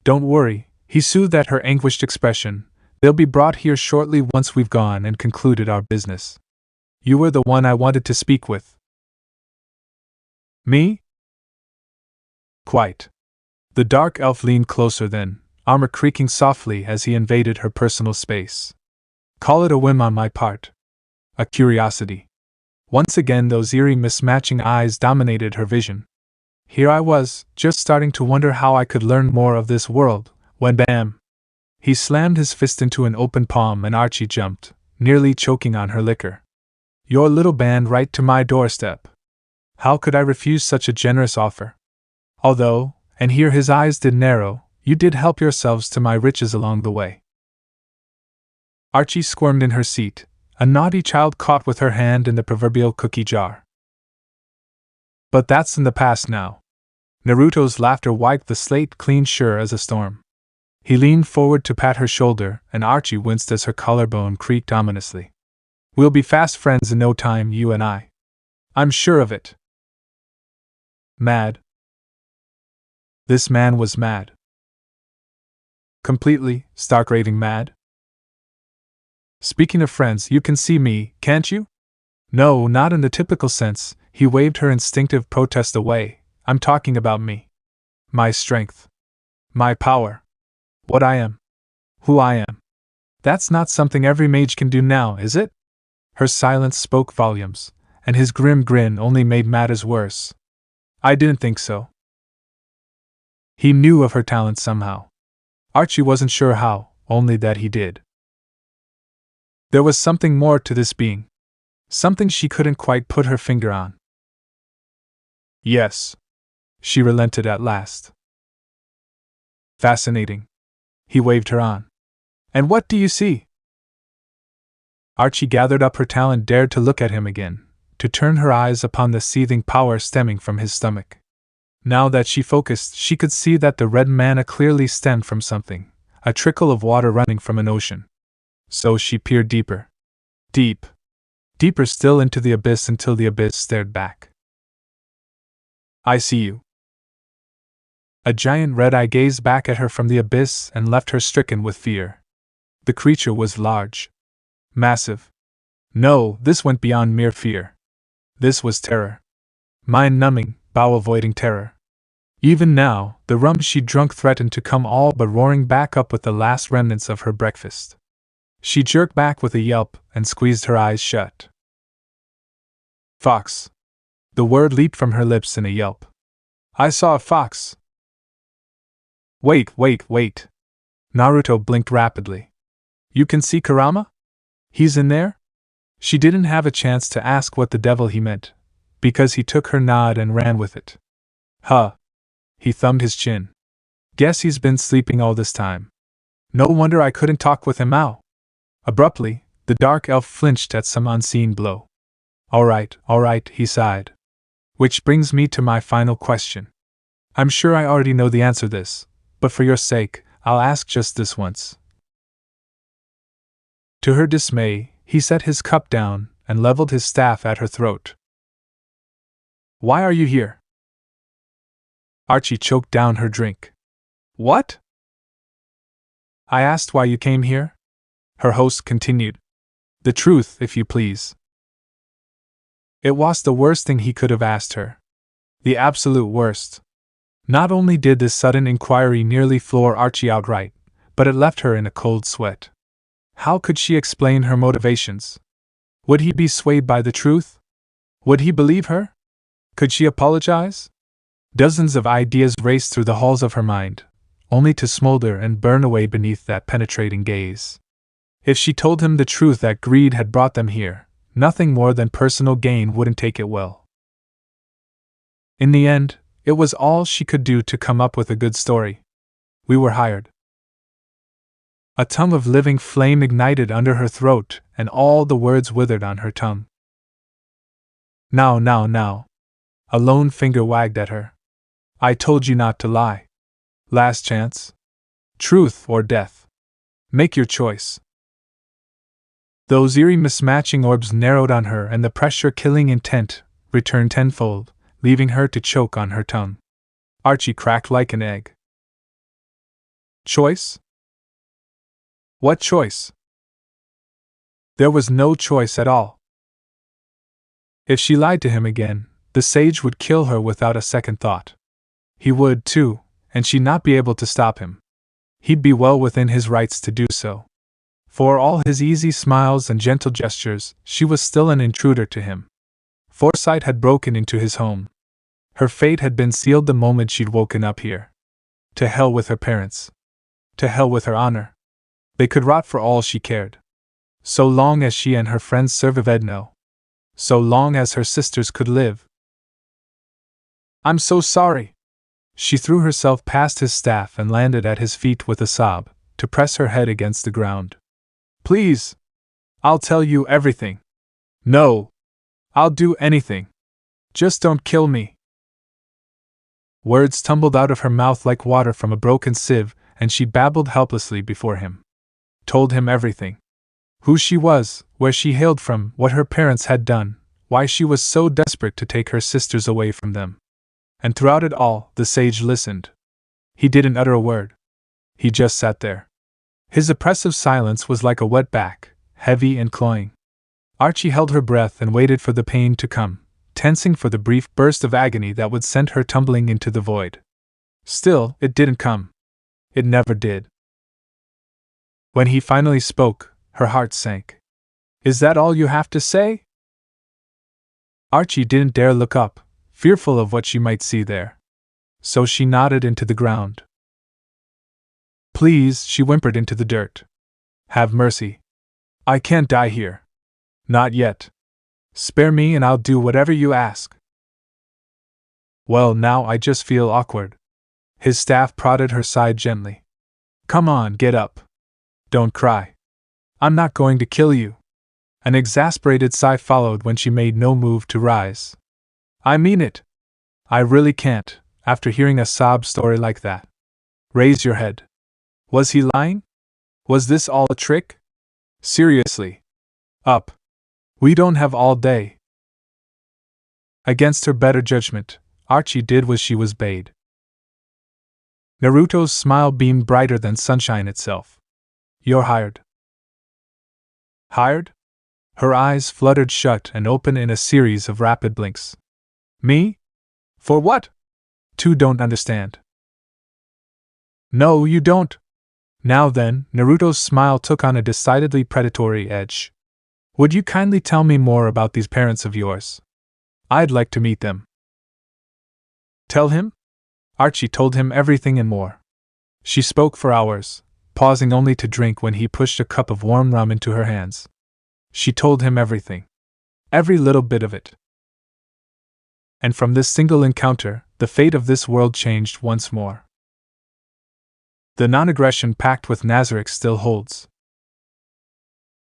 Don't worry, he soothed at her anguished expression. They'll be brought here shortly once we've gone and concluded our business. You were the one I wanted to speak with. Me? Quite. The dark elf leaned closer then, armor creaking softly as he invaded her personal space. Call it a whim on my part. A curiosity. Once again those eerie mismatching eyes dominated her vision. Here I was, just starting to wonder how I could learn more of this world, when bam! He slammed his fist into an open palm and Archie jumped, nearly choking on her liquor. Your little band right to my doorstep. How could I refuse such a generous offer? Although, and here his eyes did narrow, you did help yourselves to my riches along the way. Archie squirmed in her seat, a naughty child caught with her hand in the proverbial cookie jar. But that's in the past now. Naruto's laughter wiped the slate clean sure as a storm. He leaned forward to pat her shoulder, and Archie winced as her collarbone creaked ominously. We'll be fast friends in no time, you and I. I'm sure of it. Mad. This man was mad. Completely, stark raving mad. Speaking of friends, you can see me, can't you? No, not in the typical sense, he waved her instinctive protest away. I'm talking about me. My strength. My power. What I am. Who I am. That's not something every mage can do now, is it? Her silence spoke volumes, and his grim grin only made matters worse. I didn't think so. He knew of her talent somehow. Archie wasn't sure how, only that he did. There was something more to this being. Something she couldn't quite put her finger on. Yes. She relented at last. Fascinating. He waved her on. And what do you see? Archie gathered up her talent, dared to look at him again, to turn her eyes upon the seething power stemming from his stomach. Now that she focused, she could see that the red mana clearly stemmed from something, a trickle of water running from an ocean. So she peered deeper. Deeper still into the abyss until the abyss stared back. I see you. A giant red eye gazed back at her from the abyss and left her stricken with fear. The creature was large. Massive. No, this went beyond mere fear. This was terror. Mind-numbing, bowel-voiding terror. Even now, the rum she'd drunk threatened to come all but roaring back up with the last remnants of her breakfast. She jerked back with a yelp and squeezed her eyes shut. Fox. The word leaped from her lips in a yelp. I saw a fox. Wait. Naruto blinked rapidly. You can see Kurama? He's in there? She didn't have a chance to ask what the devil he meant, because he took her nod and ran with it. Huh. He thumbed his chin. Guess he's been sleeping all this time. No wonder I couldn't talk with him out. Abruptly, the dark elf flinched at some unseen blow. All right, he sighed. Which brings me to my final question. I'm sure I already know the answer to this, but for your sake, I'll ask just this once. To her dismay, he set his cup down and leveled his staff at her throat. Why are you here? Archie choked down her drink. What? I asked why you came here? Her host continued. The truth, if you please. It was the worst thing he could have asked her. The absolute worst. Not only did this sudden inquiry nearly floor Archie outright, but it left her in a cold sweat. How could she explain her motivations? Would he be swayed by the truth? Would he believe her? Could she apologize? Dozens of ideas raced through the halls of her mind, only to smolder and burn away beneath that penetrating gaze. If she told him the truth that greed had brought them here, nothing more than personal gain wouldn't take it well. In the end, it was all she could do to come up with a good story. We were hired. A tongue of living flame ignited under her throat, and all the words withered on her tongue. Now. A lone finger wagged at her. I told you not to lie. Last chance. Truth or death. Make your choice. Those eerie mismatching orbs narrowed on her, and the pressure-killing intent returned tenfold, leaving her to choke on her tongue. Archie cracked like an egg. Choice? What choice? There was no choice at all. If she lied to him again, the sage would kill her without a second thought. He would, too, and she'd not be able to stop him. He'd be well within his rights to do so. For all his easy smiles and gentle gestures, she was still an intruder to him. Foresight had broken into his home. Her fate had been sealed the moment she'd woken up here. To hell with her parents. To hell with her honor. They could rot for all she cared. So long as she and her friends survived, no. So long as her sisters could live. I'm so sorry. She threw herself past his staff and landed at his feet with a sob, to press her head against the ground. Please! I'll tell you everything. No! I'll do anything. Just don't kill me. Words tumbled out of her mouth like water from a broken sieve, and she babbled helplessly before him. Told him everything. Who she was, where she hailed from, what her parents had done, why she was so desperate to take her sisters away from them. And throughout it all, the sage listened. He didn't utter a word. He just sat there. His oppressive silence was like a wet back, heavy and cloying. Archie held her breath and waited for the pain to come, tensing for the brief burst of agony that would send her tumbling into the void. Still, it didn't come. It never did. When he finally spoke, her heart sank. Is that all you have to say? Archie didn't dare look up, fearful of what she might see there. So she nodded into the ground. Please, she whimpered into the dirt. Have mercy. I can't die here. Not yet. Spare me and I'll do whatever you ask. Well, now I just feel awkward. His staff prodded her side gently. Come on, get up. Don't cry. I'm not going to kill you. An exasperated sigh followed when she made no move to rise. I mean it. I really can't, after hearing a sob story like that. Raise your head. Was he lying? Was this all a trick? Seriously. Up. We don't have all day. Against her better judgment, Archie did what she was bade. Naruto's smile beamed brighter than sunshine itself. You're hired. Hired? Her eyes fluttered shut and open in a series of rapid blinks. Me? For what? Two don't understand. No, you don't. Now then, Naruto's smile took on a decidedly predatory edge. Would you kindly tell me more about these parents of yours? I'd like to meet them. Tell him? Archie told him everything and more. She spoke for hours, pausing only to drink when he pushed a cup of warm rum into her hands. She told him everything. Every little bit of it. And from this single encounter, the fate of this world changed once more. The non-aggression pact with Nazarick still holds.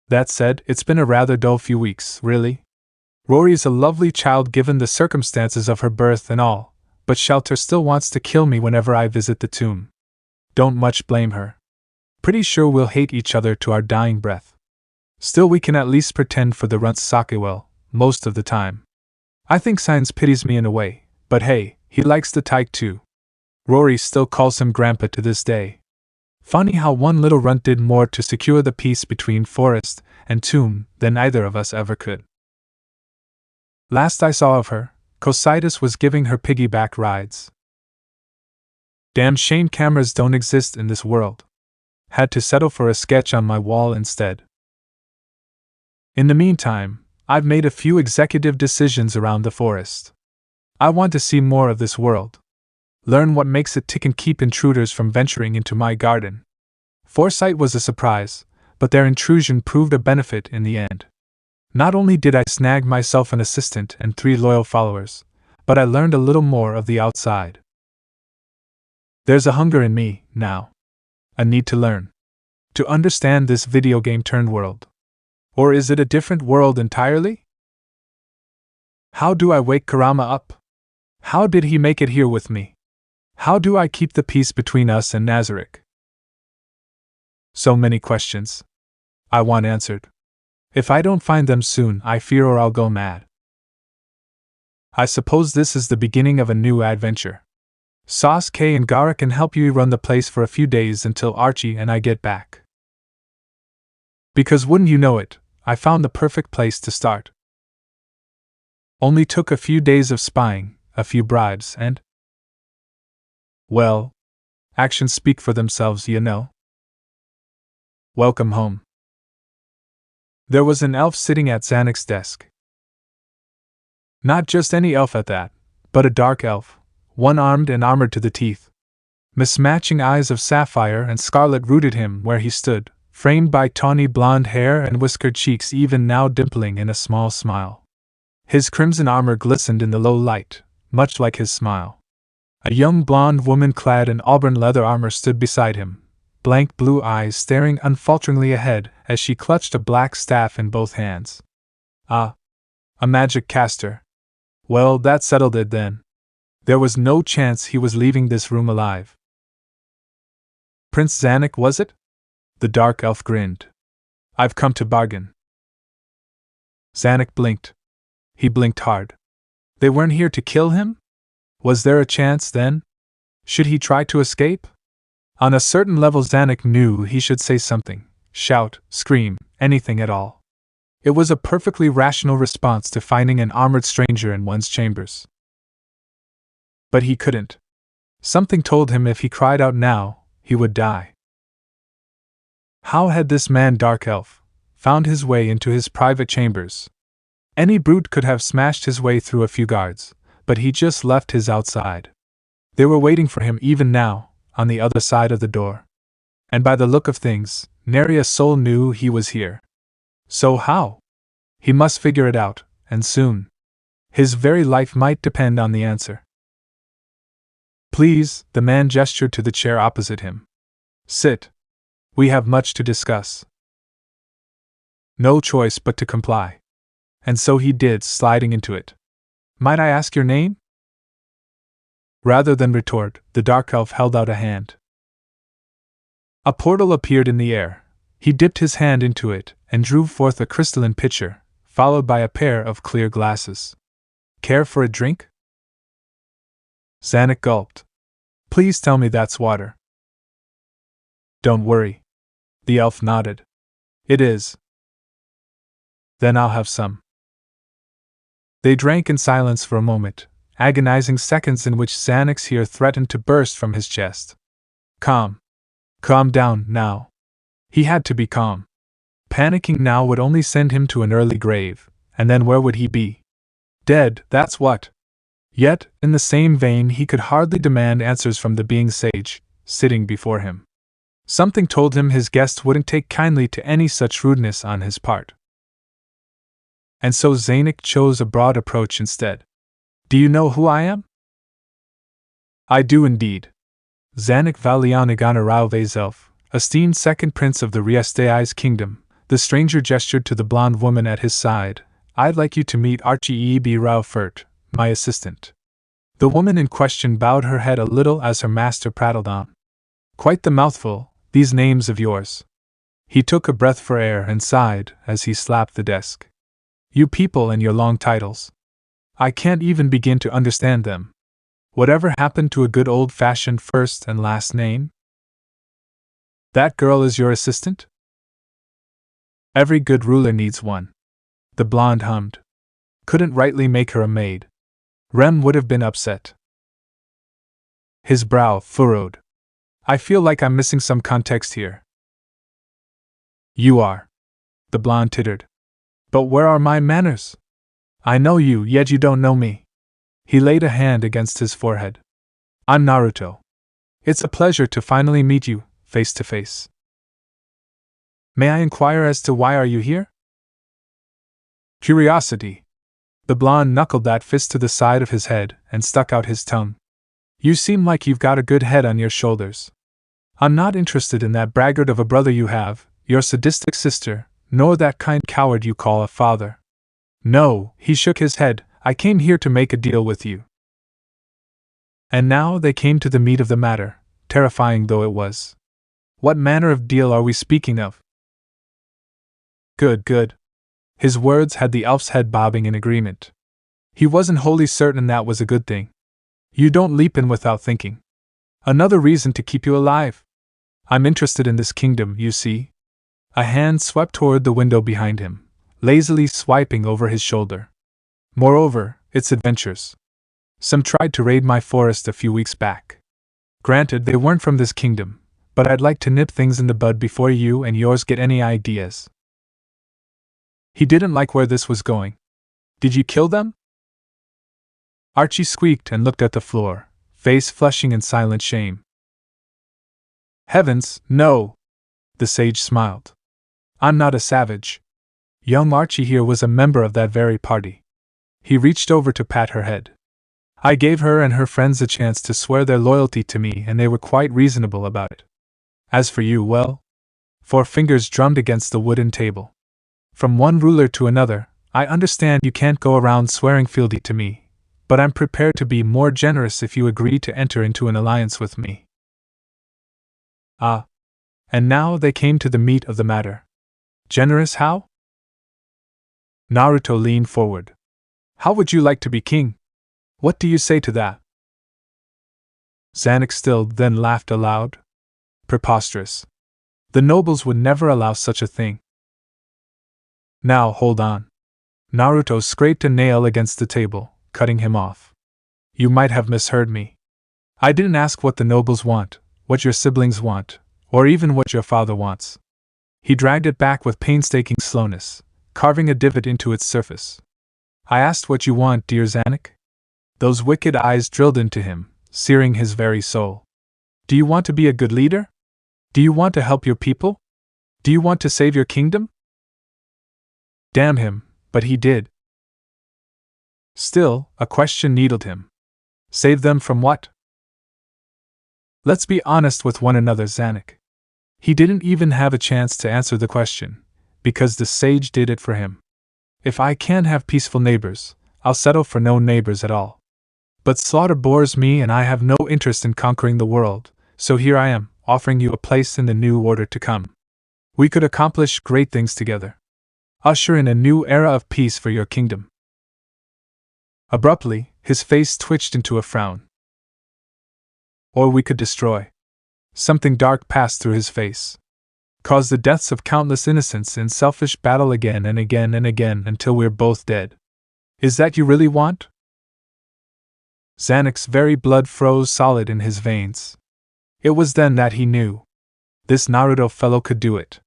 That said, it's been a rather dull few weeks, really. Rory's a lovely child given the circumstances of her birth and all, but Shalltear still wants to kill me whenever I visit the tomb. Don't much blame her. Pretty sure we'll hate each other to our dying breath. Still, we can at least pretend for the runt's sake well, most of the time. I think Science pities me in a way, but hey, he likes the tyke too. Rory still calls him Grandpa to this day. Funny how one little runt did more to secure the peace between forest and tomb than either of us ever could. Last I saw of her, Cositus was giving her piggyback rides. Damn shame cameras don't exist in this world. Had to settle for a sketch on my wall instead. In the meantime, I've made a few executive decisions around the forest. I want to see more of this world. Learn what makes it tick and keep intruders from venturing into my garden. Foresight was a surprise, but their intrusion proved a benefit in the end. Not only did I snag myself an assistant and 3 loyal followers, but I learned a little more of the outside. There's a hunger in me, now. A need to learn. To understand this video game turned world. Or is it a different world entirely? How do I wake Kurama up? How did he make it here with me? How do I keep the peace between us and Nazarick? So many questions. I want answered. If I don't find them soon, I fear or I'll go mad. I suppose this is the beginning of a new adventure. Sasuke and Gaara can help you run the place for a few days until Archie and I get back. Because wouldn't you know it, I found the perfect place to start. Only took a few days of spying, a few bribes, and… well, actions speak for themselves, you know. Welcome home. There was an elf sitting at Zanek's desk. Not just any elf at that, but a dark elf, one-armed and armored to the teeth. Mismatching eyes of sapphire and scarlet rooted him where he stood, framed by tawny blonde hair and whiskered cheeks even now dimpling in a small smile. His crimson armor glistened in the low light, much like his smile. A young blonde woman clad in auburn leather armor stood beside him, blank blue eyes staring unfalteringly ahead as she clutched a black staff in both hands. Ah, a magic caster. Well, that settled it then. There was no chance he was leaving this room alive. Prince Zanek, was it? The dark elf grinned. I've come to bargain. Zanek blinked. He blinked hard. They weren't here to kill him? Was there a chance, then? Should he try to escape? On a certain level, Zanek knew he should say something, shout, scream, anything at all. It was a perfectly rational response to finding an armored stranger in one's chambers. But he couldn't. Something told him if he cried out now, he would die. How had this man, Dark Elf, found his way into his private chambers? Any brute could have smashed his way through a few guards, but he just left his outside. They were waiting for him even now, on the other side of the door. And by the look of things, nary a soul knew he was here. So how? He must figure it out, and soon. His very life might depend on the answer. Please, the man gestured to the chair opposite him. Sit. We have much to discuss. No choice but to comply. And so he did, sliding into it. Might I ask your name? Rather than retort, the dark elf held out a hand. A portal appeared in the air. He dipped his hand into it and drew forth a crystalline pitcher, followed by a pair of clear glasses. Care for a drink? Zanek gulped. Please tell me that's water. Don't worry. The elf nodded. It is. Then I'll have some. They drank in silence for a moment, agonizing seconds in which Zanek's ear threatened to burst from his chest. Calm. Calm down, now. He had to be calm. Panicking now would only send him to an early grave, and then where would he be? Dead, that's what. Yet, in the same vein, he could hardly demand answers from the being sage, sitting before him. Something told him his guest wouldn't take kindly to any such rudeness on his part. And so Zanek chose a broad approach instead. Do you know who I am? I do indeed. Zanek Valianaganarao Vazelf, esteemed second prince of the Riestei's kingdom, the stranger gestured to the blonde woman at his side. I'd like you to meet Archie E.B. Raufert, my assistant. The woman in question bowed her head a little as her master prattled on. Quite the mouthful, these names of yours. He took a breath for air and sighed as he slapped the desk. You people and your long titles. I can't even begin to understand them. Whatever happened to a good old-fashioned first and last name? That girl is your assistant? Every good ruler needs one. The blonde hummed. Couldn't rightly make her a maid. Rem would have been upset. His brow furrowed. I feel like I'm missing some context here. You are. The blonde tittered. But where are my manners? I know you, yet you don't know me. He laid a hand against his forehead. I'm Naruto. It's a pleasure to finally meet you, face to face. May I inquire as to why are you here? Curiosity. The blonde knuckled that fist to the side of his head and stuck out his tongue. You seem like you've got a good head on your shoulders. I'm not interested in that braggart of a brother you have, your sadistic sister, nor that kind coward you call a father. No, he shook his head, I came here to make a deal with you. And now they came to the meat of the matter, terrifying though it was. What manner of deal are we speaking of? Good, good. His words had the elf's head bobbing in agreement. He wasn't wholly certain that was a good thing. You don't leap in without thinking. Another reason to keep you alive. I'm interested in this kingdom, you see. A hand swept toward the window behind him, lazily swiping over his shoulder. Moreover, its adventures. Some tried to raid my forest a few weeks back. Granted, they weren't from this kingdom, but I'd like to nip things in the bud before you and yours get any ideas. He didn't like where this was going. Did you kill them? Archie squeaked and looked at the floor, face flushing in silent shame. Heavens, no! The sage smiled. I'm not a savage. Young Archie here was a member of that very party. He reached over to pat her head. I gave her and her friends a chance to swear their loyalty to me, and they were quite reasonable about it. As for you, well... 4 fingers drummed against the wooden table. From one ruler to another, I understand you can't go around swearing fealty to me, but I'm prepared to be more generous if you agree to enter into an alliance with me. Ah. And now they came to the meat of the matter. Generous how? Naruto leaned forward. How would you like to be king? What do you say to that? Zanik stilled, then laughed aloud. Preposterous. The nobles would never allow such a thing. Now hold on. Naruto scraped a nail against the table, cutting him off. You might have misheard me. I didn't ask what the nobles want, what your siblings want, or even what your father wants. He dragged it back with painstaking slowness, carving a divot into its surface. I asked what you want, dear Zanik. Those wicked eyes drilled into him, searing his very soul. Do you want to be a good leader? Do you want to help your people? Do you want to save your kingdom? Damn him, but he did. Still, a question needled him. Save them from what? Let's be honest with one another, Zanik. He didn't even have a chance to answer the question, because the sage did it for him. If I can't have peaceful neighbors, I'll settle for no neighbors at all. But slaughter bores me, and I have no interest in conquering the world, so here I am, offering you a place in the new order to come. We could accomplish great things together. Usher in a new era of peace for your kingdom. Abruptly, his face twitched into a frown. Or we could destroy. Something dark passed through his face. Cause the deaths of countless innocents in selfish battle again and again and again until we're both dead. Is that you really want? Zanik's very blood froze solid in his veins. It was then that he knew. This Naruto fellow could do it.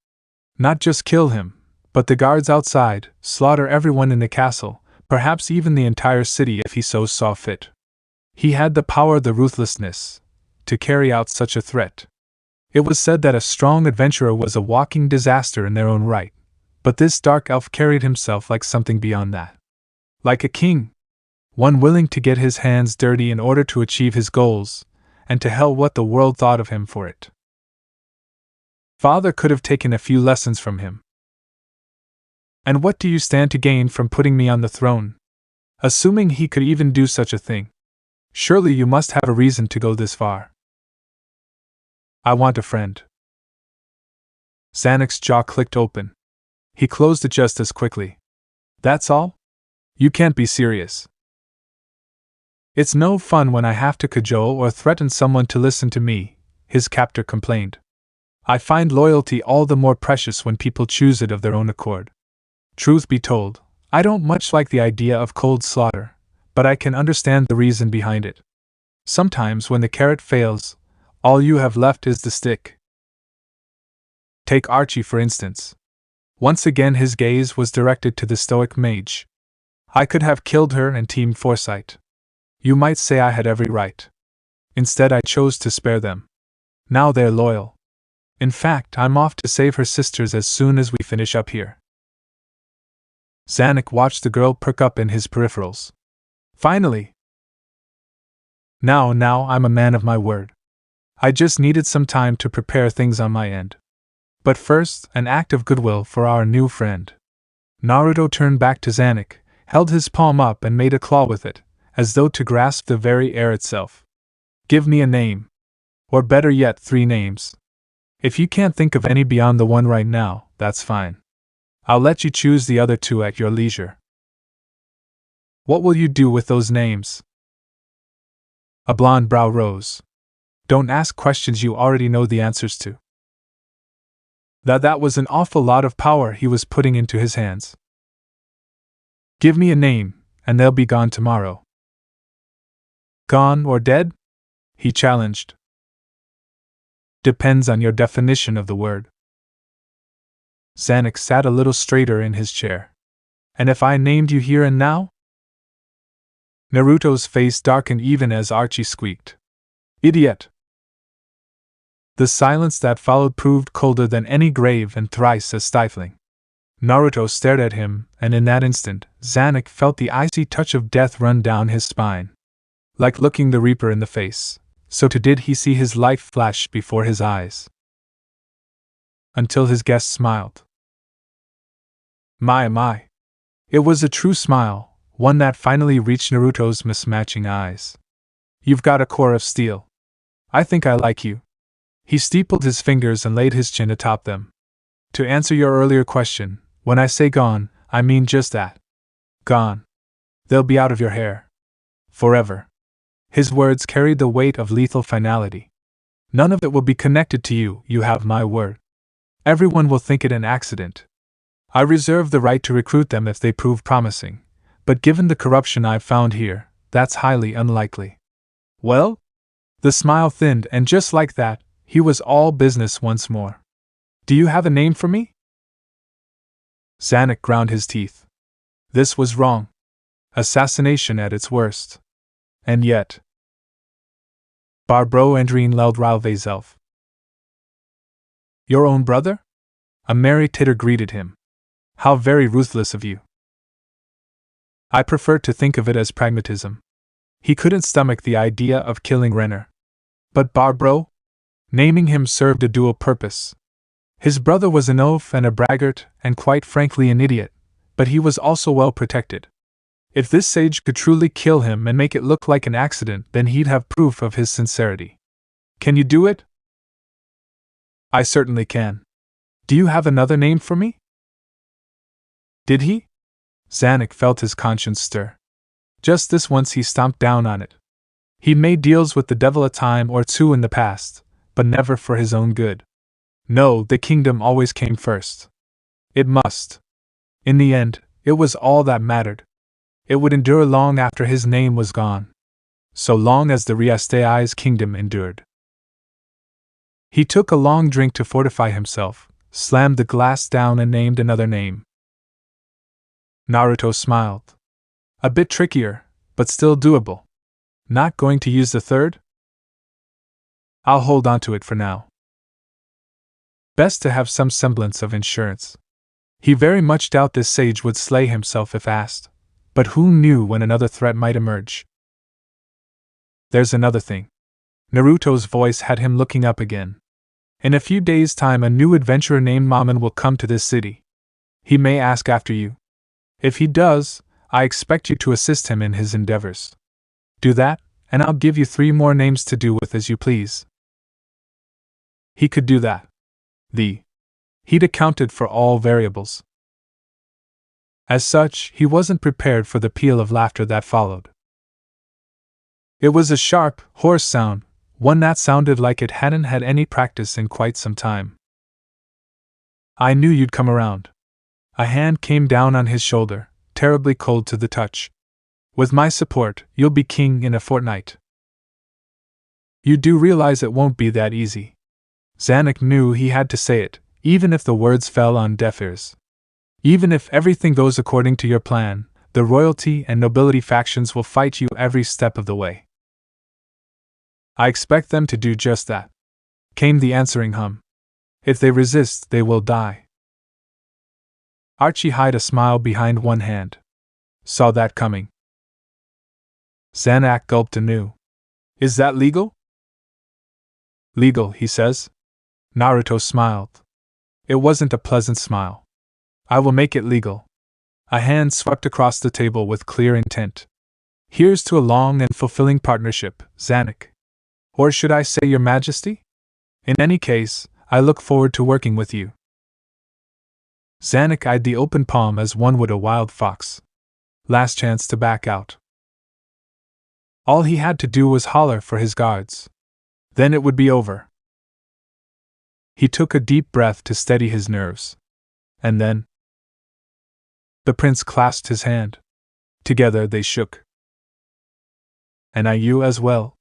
Not just kill him, but the guards outside, slaughter everyone in the castle, perhaps even the entire city if he so saw fit. He had the power, the ruthlessness, to carry out such a threat. It was said that a strong adventurer was a walking disaster in their own right, but this dark elf carried himself like something beyond that. Like a king. One willing to get his hands dirty in order to achieve his goals, and to hell what the world thought of him for it. Father could have taken a few lessons from him. And what do you stand to gain from putting me on the throne? Assuming he could even do such a thing. Surely you must have a reason to go this far. I want a friend. Zanik's jaw clicked open. He closed it just as quickly. That's all? You can't be serious. It's no fun when I have to cajole or threaten someone to listen to me, his captor complained. I find loyalty all the more precious when people choose it of their own accord. Truth be told, I don't much like the idea of cold slaughter, but I can understand the reason behind it. Sometimes when the carrot fails, all you have left is the stick. Take Archie for instance. Once again his gaze was directed to the stoic mage. I could have killed her and Team Foresight. You might say I had every right. Instead I chose to spare them. Now they're loyal. In fact, I'm off to save her sisters as soon as we finish up here. Zanik watched the girl perk up in his peripherals. Finally! Now I'm a man of my word. I just needed some time to prepare things on my end. But first, an act of goodwill for our new friend. Naruto turned back to Zanik, held his palm up and made a claw with it, as though to grasp the very air itself. Give me a name. Or better yet, 3 names. If you can't think of any beyond the one right now, that's fine. I'll let you choose the other two at your leisure. What will you do with those names? A blonde brow rose. Don't ask questions you already know the answers to. That was an awful lot of power he was putting into his hands. Give me a name, and they'll be gone tomorrow. Gone or dead? He challenged. Depends on your definition of the word. Zanuck sat a little straighter in his chair. And if I named you here and now? Naruto's face darkened even as Archie squeaked. Idiot! The silence that followed proved colder than any grave and thrice as stifling. Naruto stared at him, and in that instant, Zanuck felt the icy touch of death run down his spine. Like looking the Reaper in the face, so too did he see his life flash before his eyes. Until his guest smiled. My. It was a true smile, one that finally reached Naruto's mismatching eyes. You've got a core of steel. I think I like you. He steepled his fingers and laid his chin atop them. To answer your earlier question, when I say gone, I mean just that. Gone. They'll be out of your hair. Forever. His words carried the weight of lethal finality. None of it will be connected to you, you have my word. Everyone will think it an accident. I reserve the right to recruit them if they prove promising, but given the corruption I've found here, that's highly unlikely. Well? The smile thinned, and just like that, he was all business once more. Do you have a name for me? Zanuck ground his teeth. This was wrong. Assassination at its worst. And yet. Barbro Endrine Leldralvezelf. Your own brother? A merry titter greeted him. How very ruthless of you. I prefer to think of it as pragmatism. He couldn't stomach the idea of killing Renner. But Barbro? Naming him served a dual purpose. His brother was an oaf and a braggart, and quite frankly an idiot, but he was also well protected. If this sage could truly kill him and make it look like an accident, then he'd have proof of his sincerity. Can you do it? I certainly can. Do you have another name for me? Did he? Zanuck felt his conscience stir. Just this once he stomped down on it. He'd made deals with the devil a time or two in the past, but never for his own good. No, the kingdom always came first. It must. In the end, it was all that mattered. It would endure long after his name was gone. So long as the Riastei's kingdom endured. He took a long drink to fortify himself, slammed the glass down and named another name. Naruto smiled. A bit trickier, but still doable. Not going to use the third? I'll hold on to it for now. Best to have some semblance of insurance. He very much doubted this sage would slay himself if asked, but who knew when another threat might emerge? There's another thing. Naruto's voice had him looking up again. In a few days' time a new adventurer named Maman will come to this city. He may ask after you. If he does, I expect you to assist him in his endeavors. Do that, and I'll give you 3 more names to do with as you please. He could do that. He'd accounted for all variables. As such, he wasn't prepared for the peal of laughter that followed. It was a sharp, hoarse sound, one that sounded like it hadn't had any practice in quite some time. I knew you'd come around. A hand came down on his shoulder, terribly cold to the touch. With my support, you'll be king in a fortnight. You do realize it won't be that easy. Zanuck knew he had to say it, even if the words fell on deaf ears. Even if everything goes according to your plan, the royalty and nobility factions will fight you every step of the way. I expect them to do just that, came the answering hum. If they resist, they will die. Archie hid a smile behind one hand. Saw that coming. Zanuck gulped anew. Is that legal? Legal, he says. Naruto smiled. It wasn't a pleasant smile. I will make it legal. A hand swept across the table with clear intent. Here's to a long and fulfilling partnership, Zanuck. Or should I say your majesty? In any case, I look forward to working with you. Zanuck eyed the open palm as one would a wild fox. Last chance to back out. All he had to do was holler for his guards. Then it would be over. He took a deep breath to steady his nerves. And then the prince clasped his hand. Together they shook. And you as well?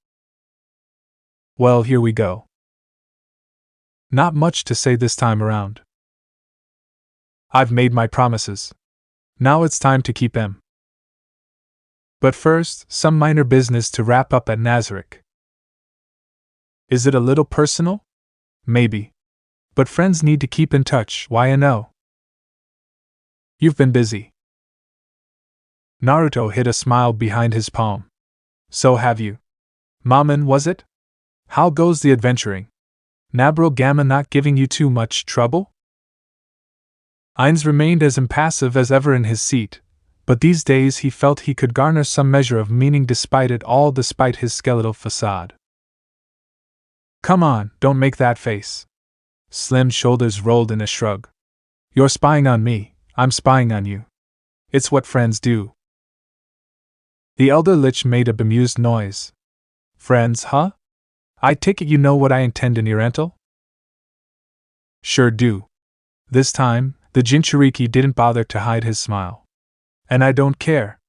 Well, here we go. Not much to say this time around. I've made my promises. Now it's time to keep them. But first, some minor business to wrap up at Nazarick. Is it a little personal? Maybe. But friends need to keep in touch, why I know. You've been busy. Naruto hid a smile behind his palm. So have you. Mamen, was it? How goes the adventuring? Narberal Gamma not giving you too much trouble? Ainz remained as impassive as ever in his seat, but these days he felt he could garner some measure of meaning despite it all, despite his skeletal facade. Come on, don't make that face. Slim's shoulders rolled in a shrug. You're spying on me, I'm spying on you. It's what friends do. The elder lich made a bemused noise. Friends, huh? I take it you know what I intend in Oriental? Sure do. This time, the Jinchuriki didn't bother to hide his smile. And I don't care.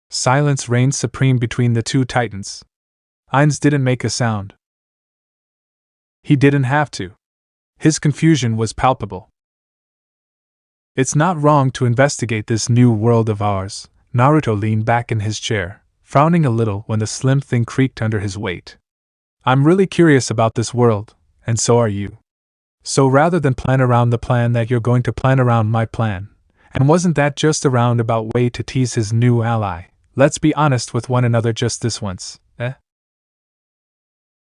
Silence reigned supreme between the two titans. Ainz didn't make a sound. He didn't have to. His confusion was palpable. It's not wrong to investigate this new world of ours. Naruto leaned back in his chair, frowning a little when the slim thing creaked under his weight. I'm really curious about this world, and so are you. So rather than plan around the plan that you're going to plan around my plan, and wasn't that just a roundabout way to tease his new ally, let's be honest with one another just this once, eh?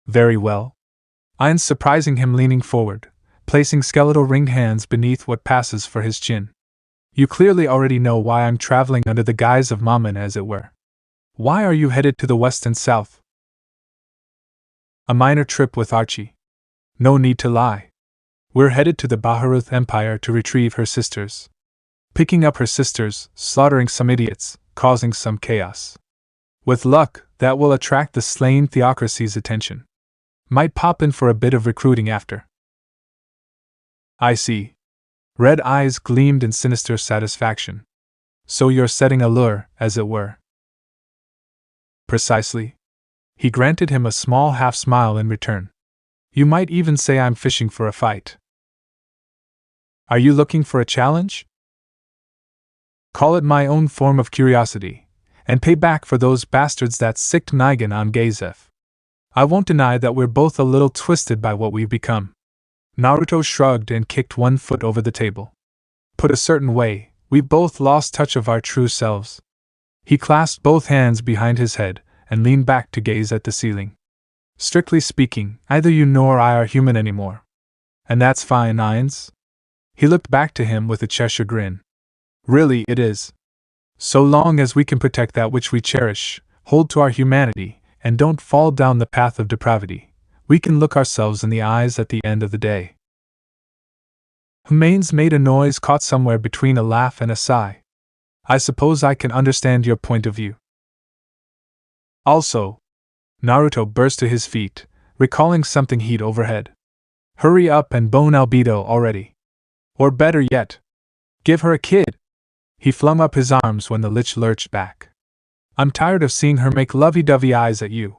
Very well. Ainz surprising him leaning forward, placing skeletal ringed hands beneath what passes for his chin. You clearly already know why I'm traveling under the guise of Mamen, as it were. Why are you headed to the west and south? A minor trip with Archie. No need to lie. We're headed to the Baharuth Empire to retrieve her sisters. Picking up her sisters, slaughtering some idiots, causing some chaos. With luck, that will attract the slain theocracy's attention. Might pop in for a bit of recruiting after. I see. Red eyes gleamed in sinister satisfaction. So you're setting a lure, as it were. Precisely. He granted him a small half-smile in return. You might even say I'm fishing for a fight. Are you looking for a challenge? Call it my own form of curiosity, and pay back for those bastards that sicked Nigan on Gazef. I won't deny that we're both a little twisted by what we've become. Naruto shrugged and kicked one foot over the table. Put a certain way, we've both lost touch of our true selves. He clasped both hands behind his head and leaned back to gaze at the ceiling. Strictly speaking, neither you nor I are human anymore. And that's fine, Ainz. He looked back to him with a Cheshire grin. Really, it is. So long as we can protect that which we cherish, hold to our humanity, and don't fall down the path of depravity, we can look ourselves in the eyes at the end of the day. Humains made a noise caught somewhere between a laugh and a sigh. I suppose I can understand your point of view. Also, Naruto burst to his feet, recalling something he'd overhead. Hurry up and bone Obito already. Or better yet, give her a kid. He flung up his arms when the lich lurched back. I'm tired of seeing her make lovey-dovey eyes at you.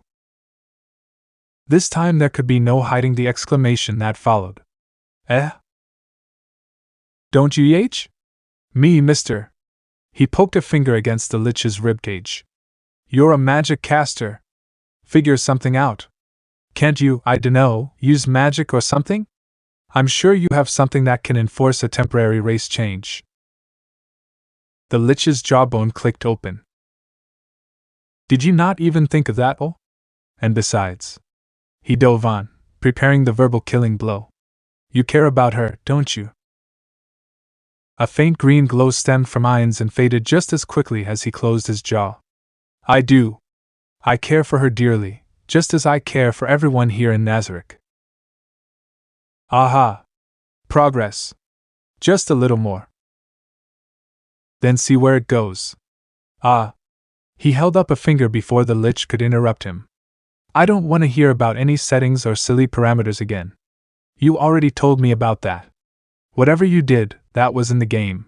This time there could be no hiding the exclamation that followed. Eh? Don't you yach? Me, mister. He poked a finger against the lich's ribcage. You're a magic caster. Figure something out. Can't you, I dunno, use magic or something? I'm sure you have something that can enforce a temporary race change. The lich's jawbone clicked open. Did you not even think of that, oh? And besides, he dove on, preparing the verbal killing blow. You care about her, don't you? A faint green glow stemmed from Ainz and faded just as quickly as he closed his jaw. I do. I care for her dearly, just as I care for everyone here in Nazarick. Aha! Progress. Just a little more. Then see where it goes. Ah! He held up a finger before the Lich could interrupt him. I don't want to hear about any settings or silly parameters again. You already told me about that. Whatever you did, that was in the game.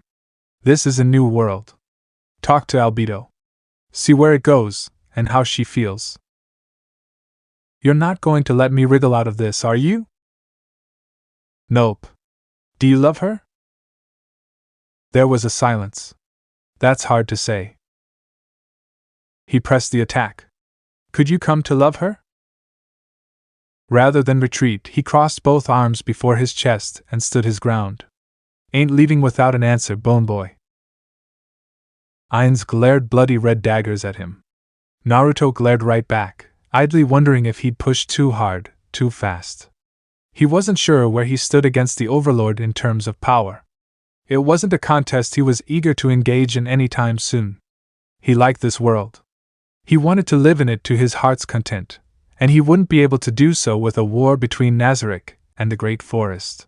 This is a new world. Talk to Obito. See where it goes, and how she feels. You're not going to let me wriggle out of this, are you? Nope. Do you love her? There was a silence. That's hard to say. He pressed the attack. Could you come to love her? Rather than retreat, he crossed both arms before his chest and stood his ground. Ain't leaving without an answer, Bone Boy. Ainz glared bloody red daggers at him. Naruto glared right back, idly wondering if he'd pushed too hard, too fast. He wasn't sure where he stood against the Overlord in terms of power. It wasn't a contest he was eager to engage in any time soon. He liked this world. He wanted to live in it to his heart's content, and he wouldn't be able to do so with a war between Nazarick and the Great Forest.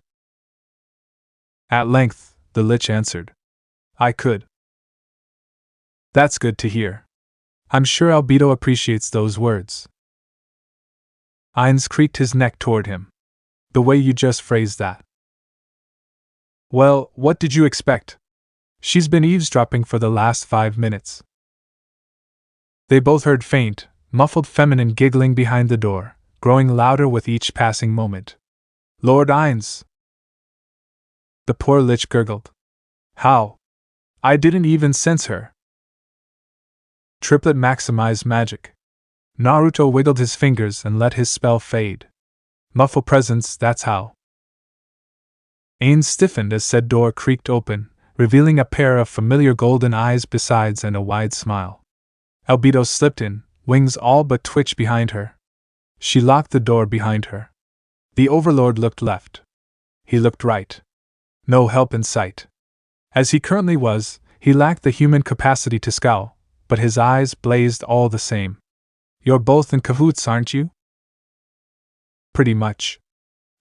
At length, the Lich answered. I could. That's good to hear. I'm sure Obito appreciates those words. Ainz creaked his neck toward him. The way you just phrased that. Well, what did you expect? She's been eavesdropping for the last 5 minutes. They both heard faint, muffled feminine giggling behind the door, growing louder with each passing moment. Lord Ainz! The poor Lich gurgled. How? I didn't even sense her. Triplet maximized magic. Naruto wiggled his fingers and let his spell fade. Muffle presence, that's how. Ainz stiffened as said door creaked open, revealing a pair of familiar golden eyes besides and a wide smile. Obito slipped in, wings all but twitched behind her. She locked the door behind her. The Overlord looked left. He looked right. No help in sight. As he currently was, he lacked the human capacity to scowl, but his eyes blazed all the same. You're both in cahoots, aren't you? Pretty much.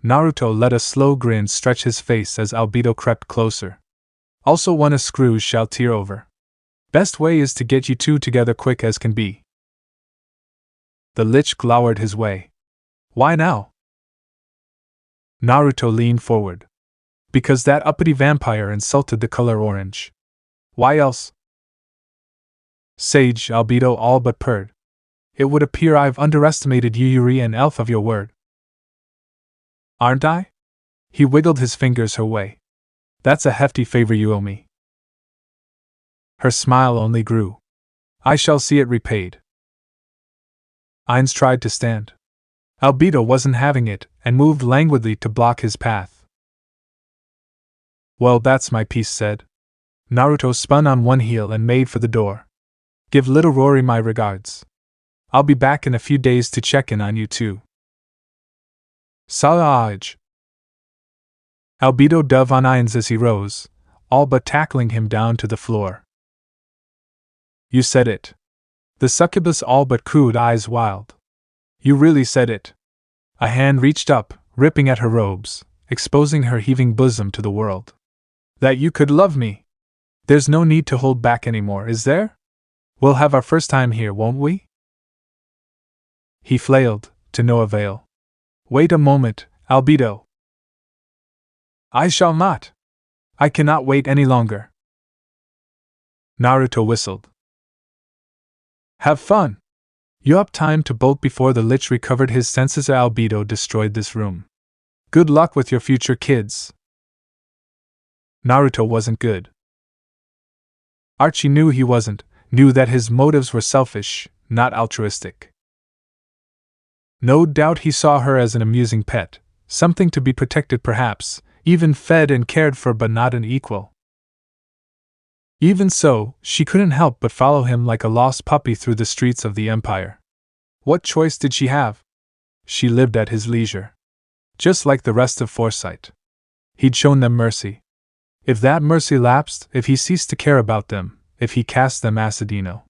Naruto let a slow grin stretch his face as Obito crept closer. Also wanna screw Shalltear over. Best way is to get you two together quick as can be. The Lich glowered his way. Why now? Naruto leaned forward. Because that uppity vampire insulted the color orange. Why else? Sage Obito all but purred. It would appear I've underestimated you, Yuri, and elf of your word. Aren't I? He wiggled his fingers her way. That's a hefty favor you owe me. Her smile only grew. I shall see it repaid. Ainz tried to stand. Obito wasn't having it, and moved languidly to block his path. Well, that's my piece said. Naruto spun on one heel and made for the door. Give little Rory my regards. I'll be back in a few days to check in on you too. Salaj. Obito dove on Ainz as he rose, all but tackling him down to the floor. You said it. The succubus all but cooed, eyes wild. You really said it. A hand reached up, ripping at her robes, exposing her heaving bosom to the world. That you could love me. There's no need to hold back anymore, is there? We'll have our first time here, won't we? He flailed, to no avail. Wait a moment, Obito. I shall not. I cannot wait any longer. Naruto whistled. Have fun. You have time to bolt before the Lich recovered his senses or Obito destroyed this room. Good luck with your future kids. Naruto wasn't good. Archie knew he wasn't, knew that his motives were selfish, not altruistic. No doubt he saw her as an amusing pet, something to be protected perhaps, even fed and cared for but not an equal. Even so, she couldn't help but follow him like a lost puppy through the streets of the Empire. What choice did she have? She lived at his leisure. Just like the rest of Foresight. He'd shown them mercy. If that mercy lapsed, if he ceased to care about them, if he cast them acidino.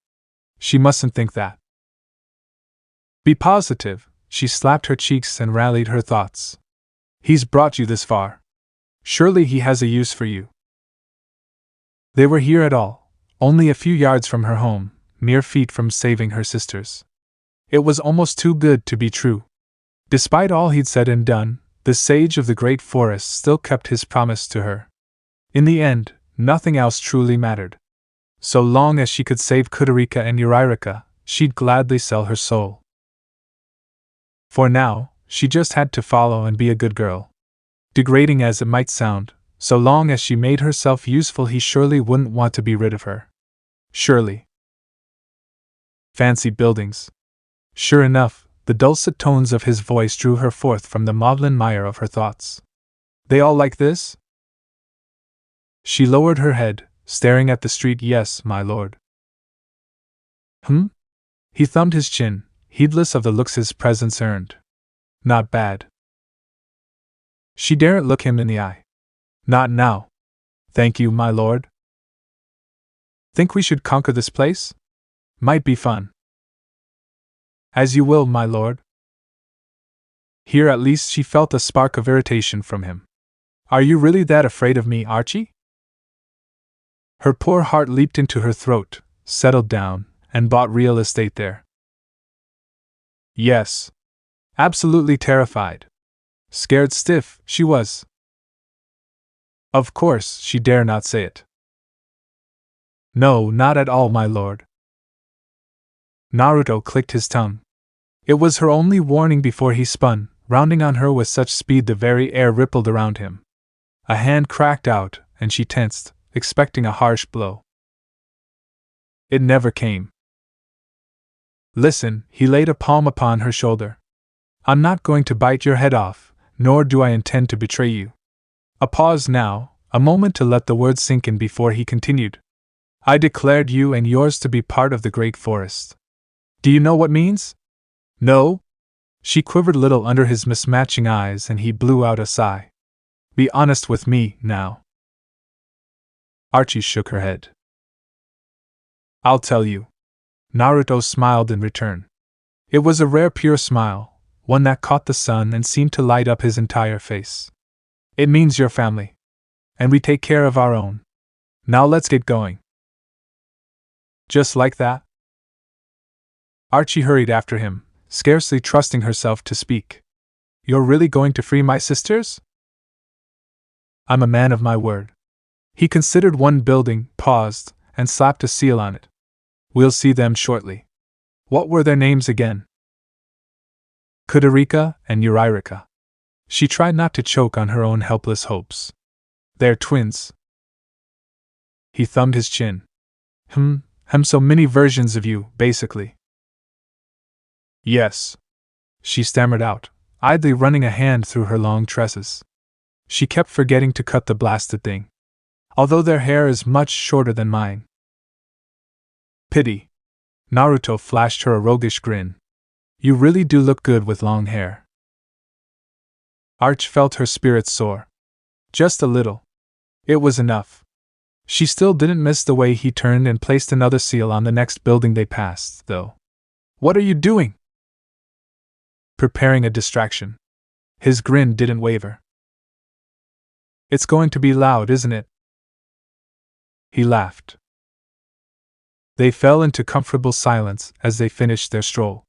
She mustn't think that. Be positive, she slapped her cheeks and rallied her thoughts. He's brought you this far. Surely he has a use for you. They were here at all, only a few yards from her home, mere feet from saving her sisters. It was almost too good to be true. Despite all he'd said and done, the sage of the great forest still kept his promise to her. In the end, nothing else truly mattered. So long as she could save Kudurika and Urairika, she'd gladly sell her soul. For now, she just had to follow and be a good girl. Degrading as it might sound, so long as she made herself useful, he surely wouldn't want to be rid of her. Surely. Fancy buildings. Sure enough, the dulcet tones of his voice drew her forth from the maudlin mire of her thoughts. They all like this? She lowered her head, staring at the street. Yes, my lord. He thumbed his chin, heedless of the looks his presence earned. Not bad. She daren't look him in the eye. Not now. Thank you, my lord. Think we should conquer this place? Might be fun. As you will, my lord. Here at least she felt a spark of irritation from him. Are you really that afraid of me, Archie? Her poor heart leaped into her throat, settled down, and bought real estate there. Yes. Absolutely terrified. Scared stiff, she was. Of course, she dare not say it. No, not at all, my lord. Naruto clicked his tongue. It was her only warning before he spun, rounding on her with such speed the very air rippled around him. A hand cracked out, and she tensed, expecting a harsh blow. It never came. Listen, he laid a palm upon her shoulder. I'm not going to bite your head off, nor do I intend to betray you. A pause now, a moment to let the words sink in before he continued. I declared you and yours to be part of the great forest. Do you know what means? No? She quivered a little under his mismatching eyes and he blew out a sigh. Be honest with me, now. Archie shook her head. I'll tell you. Naruto smiled in return. It was a rare pure smile, one that caught the sun and seemed to light up his entire face. It means your family. And we take care of our own. Now let's get going. Just like that? Archie hurried after him, scarcely trusting herself to speak. You're really going to free my sisters? I'm a man of my word. He considered one building, paused, and slapped a seal on it. We'll see them shortly. What were their names again? Kudurika and Urairika. She tried not to choke on her own helpless hopes. They're twins. He thumbed his chin. So many versions of you, basically. Yes. She stammered out, idly running a hand through her long tresses. She kept forgetting to cut the blasted thing. Although their hair is much shorter than mine. Pity. Naruto flashed her a roguish grin. You really do look good with long hair. Arch felt her spirits soar. Just a little. It was enough. She still didn't miss the way he turned and placed another seal on the next building they passed, though. What are you doing? Preparing a distraction. His grin didn't waver. It's going to be loud, isn't it? He laughed. They fell into comfortable silence as they finished their stroll.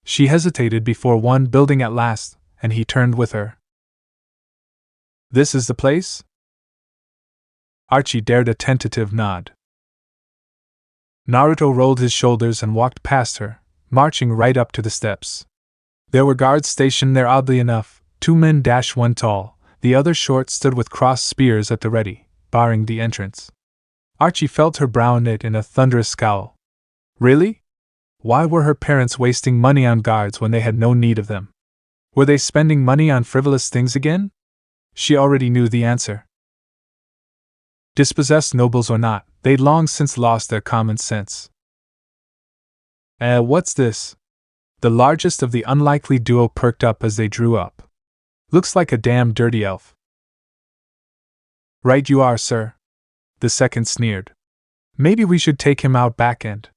She hesitated before one building at last, and he turned with her. This is the place? Archie dared a tentative nod. Naruto rolled his shoulders and walked past her, marching right up to the steps. There were guards stationed there oddly enough, 2 men, one tall, the other short, stood with crossed spears at the ready, barring the entrance. Archie felt her brow knit in a thunderous scowl. Really? Why were her parents wasting money on guards when they had no need of them? Were they spending money on frivolous things again? She already knew the answer. Dispossessed nobles or not, they'd long since lost their common sense. What's this? The largest of the unlikely duo perked up as they drew up. Looks like a damn dirty elf. Right you are, sir. The second sneered. Maybe we should take him out back and.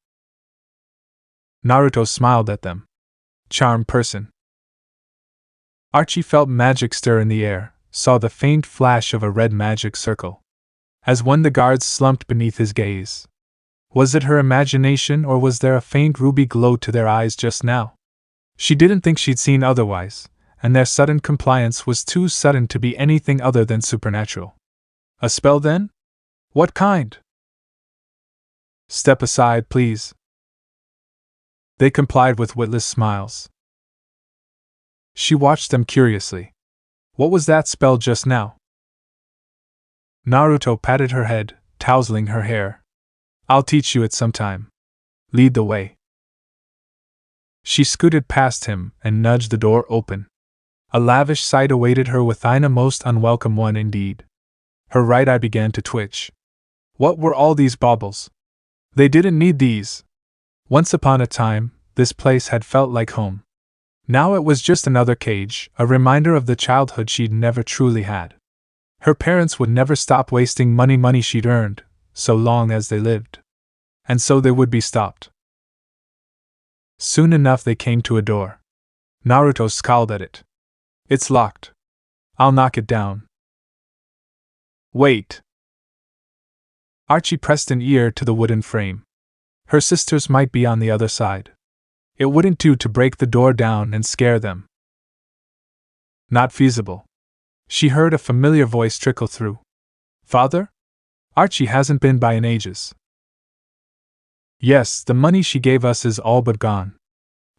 Naruto smiled at them. Charm person. Archie felt magic stir in the air, saw the faint flash of a red magic circle. As when the guards slumped beneath his gaze. Was it her imagination, or was there a faint ruby glow to their eyes just now? She didn't think she'd seen otherwise, and their sudden compliance was too sudden to be anything other than supernatural. A spell then? What kind? Step aside, please. They complied with witless smiles. She watched them curiously. What was that spell just now? Naruto patted her head, tousling her hair. I'll teach you it sometime. Lead the way. She scooted past him and nudged the door open. A lavish sight awaited her within, a most unwelcome one indeed. Her right eye began to twitch. What were all these baubles? They didn't need these. Once upon a time, this place had felt like home. Now it was just another cage, a reminder of the childhood she'd never truly had. Her parents would never stop wasting money she'd earned, so long as they lived. And so they would be stopped. Soon enough they came to a door. Naruto scowled at it. It's locked. I'll knock it down. Wait. Archie pressed an ear to the wooden frame. Her sisters might be on the other side. It wouldn't do to break the door down and scare them. Not feasible. She heard a familiar voice trickle through. Father? Archie hasn't been by in ages. Yes, the money she gave us is all but gone.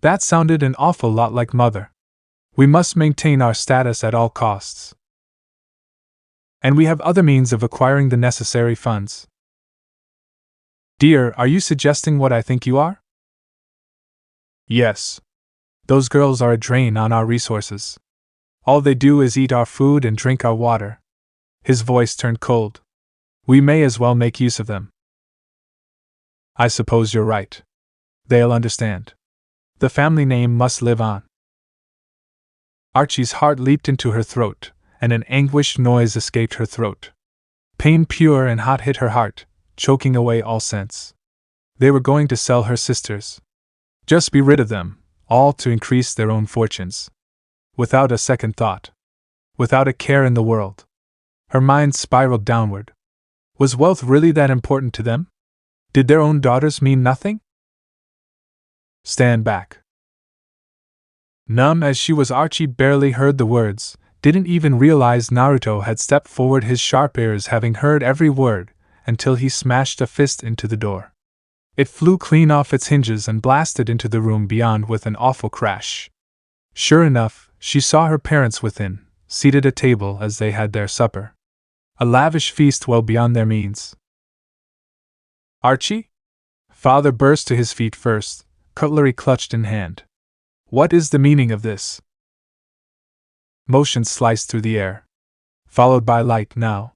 That sounded an awful lot like Mother. We must maintain our status at all costs. And we have other means of acquiring the necessary funds. Dear, are you suggesting what I think you are? Yes. Those girls are a drain on our resources. All they do is eat our food and drink our water. His voice turned cold. We may as well make use of them. I suppose you're right. They'll understand. The family name must live on. Archie's heart leaped into her throat, and an anguished noise escaped her throat. Pain pure and hot hit her heart, choking away all sense. They were going to sell her sisters. Just be rid of them, all to increase their own fortunes. Without a second thought. Without a care in the world. Her mind spiraled downward. Was wealth really that important to them? Did their own daughters mean nothing? Stand back. Numb as she was, Archie barely heard the words, didn't even realize Naruto had stepped forward, his sharp ears having heard every word, until he smashed a fist into the door. It flew clean off its hinges and blasted into the room beyond with an awful crash. Sure enough, she saw her parents within, seated at table as they had their supper. A lavish feast well beyond their means. Archie? Father burst to his feet first, cutlery clutched in hand. What is the meaning of this? Motion sliced through the air. Followed by light now.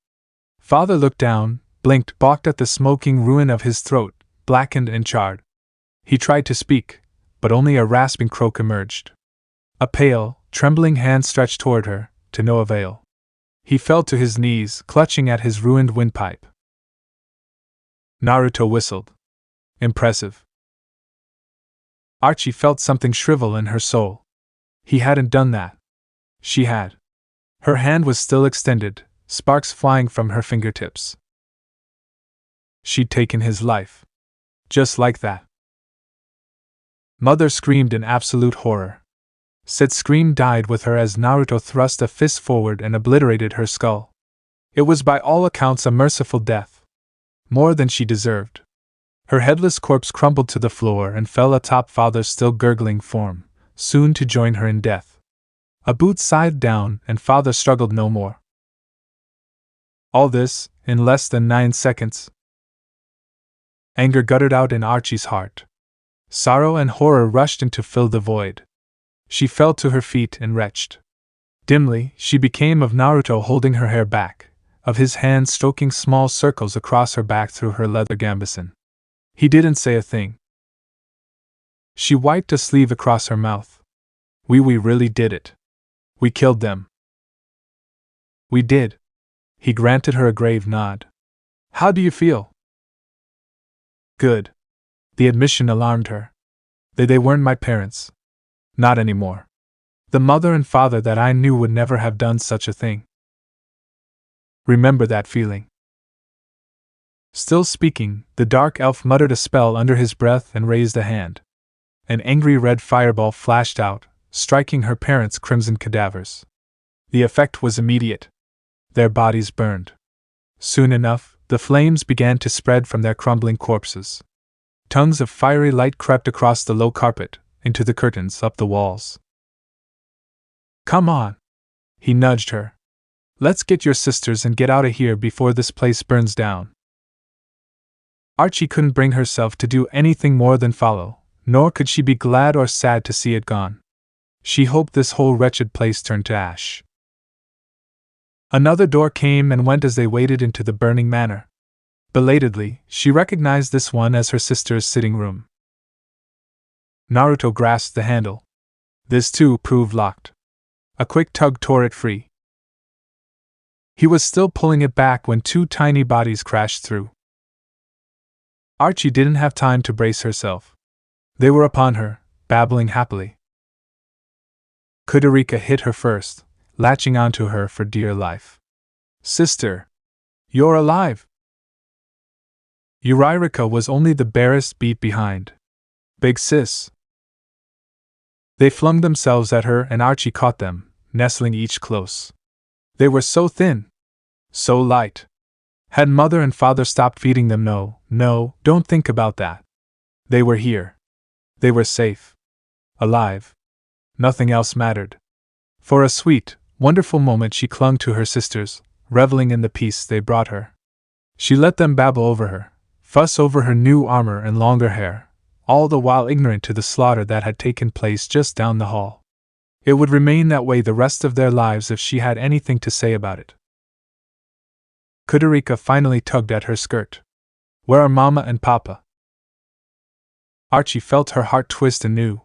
Father looked down, blinked, balked at the smoking ruin of his throat, blackened and charred. He tried to speak, but only a rasping croak emerged. A pale, trembling hand stretched toward her, to no avail. He fell to his knees, clutching at his ruined windpipe. Naruto whistled. Impressive. Archie felt something shrivel in her soul. He hadn't done that. She had. Her hand was still extended, sparks flying from her fingertips. She'd taken his life. Just like that. Mother screamed in absolute horror. Said scream died with her as Naruto thrust a fist forward and obliterated her skull. It was by all accounts a merciful death. More than she deserved. Her headless corpse crumbled to the floor and fell atop Father's still gurgling form, soon to join her in death. A boot sighed down and Father struggled no more. All this, in less than 9 seconds. Anger guttered out in Archie's heart. Sorrow and horror rushed in to fill the void. She fell to her feet and retched. Dimly, she became of Naruto holding her hair back, of his hands stroking small circles across her back through her leather gambeson. He didn't say a thing. She wiped a sleeve across her mouth. We really did it. We killed them. We did. He granted her a grave nod. How do you feel? Good. The admission alarmed her. They weren't my parents. Not anymore. The mother and father that I knew would never have done such a thing. Remember that feeling. Still speaking, the dark elf muttered a spell under his breath and raised a hand. An angry red fireball flashed out, striking her parents' crimson cadavers. The effect was immediate. Their bodies burned. Soon enough, the flames began to spread from their crumbling corpses. Tongues of fiery light crept across the low carpet, into the curtains, up the walls. Come on! He nudged her. Let's get your sisters and get out of here before this place burns down. Archie couldn't bring herself to do anything more than follow, nor could she be glad or sad to see it gone. She hoped this whole wretched place turned to ash. Another door came and went as they waded into the burning manor. Belatedly, she recognized this one as her sister's sitting room. Naruto grasped the handle. This too proved locked. A quick tug tore it free. He was still pulling it back when two tiny bodies crashed through. Archie didn't have time to brace herself. They were upon her, babbling happily. Kudurika hit her first, latching onto her for dear life. Sister! You're alive! Yuririka was only the barest beat behind. Big sis! They flung themselves at her and Archie caught them, nestling each close. They were so thin. So light. Had mother and father stopped feeding them? No, don't think about that. They were here. They were safe. Alive. Nothing else mattered. For a sweet, wonderful moment she clung to her sisters, reveling in the peace they brought her. She let them babble over her, fuss over her new armor and longer hair, all the while ignorant to the slaughter that had taken place just down the hall. It would remain that way the rest of their lives if she had anything to say about it. Kudurika finally tugged at her skirt. Where are Mama and Papa? Archie felt her heart twist anew.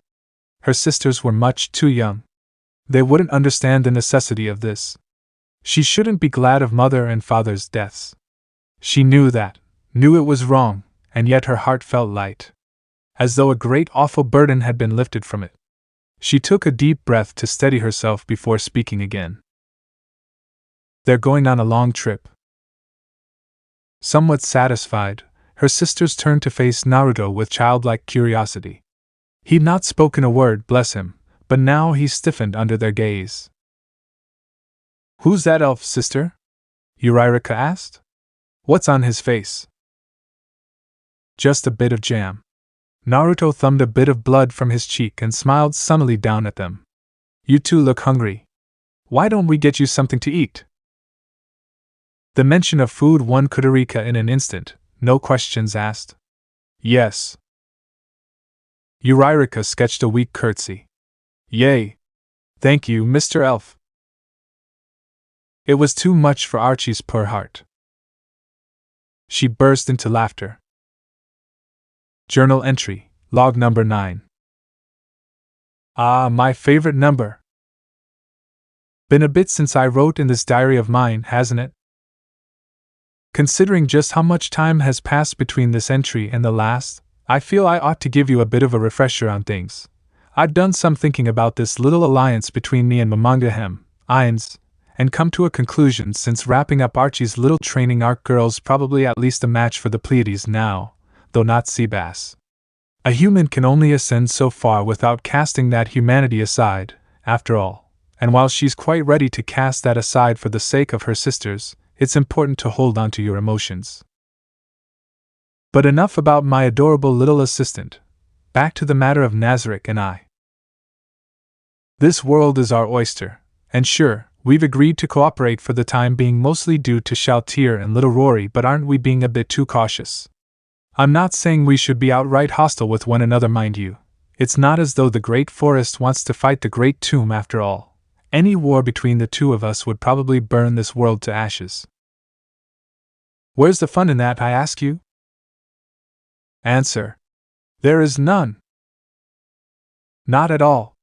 Her sisters were much too young. They wouldn't understand the necessity of this. She shouldn't be glad of mother and father's deaths. She knew that, knew it was wrong, and yet her heart felt light. As though a great awful burden had been lifted from it. She took a deep breath to steady herself before speaking again. They're going on a long trip. Somewhat satisfied, her sisters turned to face Naruto with childlike curiosity. He'd not spoken a word, bless him, but now he stiffened under their gaze. Who's that elf, sister? Yuririka asked. What's on his face? Just a bit of jam. Naruto thumbed a bit of blood from his cheek and smiled sunnily down at them. You two look hungry. Why don't we get you something to eat? The mention of food won Kudurika in an instant, no questions asked. Yes. Yuririka sketched a weak curtsy. Yay! Thank you, Mr. Elf. It was too much for Archie's poor heart. She burst into laughter. Journal entry, log number 9. Ah, my favorite number. Been a bit since I wrote in this diary of mine, hasn't it? Considering just how much time has passed between this entry and the last, I feel I ought to give you a bit of a refresher on things. I've done some thinking about this little alliance between me and Narutoxharem, and come to a conclusion since wrapping up Archie's little training arc. Girl's probably at least a match for the Pleiades now, though not Seabass. A human can only ascend so far without casting that humanity aside, after all, and while she's quite ready to cast that aside for the sake of her sisters, it's important to hold on to your emotions. But enough about my adorable little assistant. Back to the matter of Nazarick and I. This world is our oyster, and sure, we've agreed to cooperate for the time being, mostly due to Shalltear and little Rory, but aren't we being a bit too cautious? I'm not saying we should be outright hostile with one another, mind you. It's not as though the Great Forest wants to fight the Great Tomb after all. Any war between the two of us would probably burn this world to ashes. Where's the fun in that, I ask you? Answer. There is none. Not at all.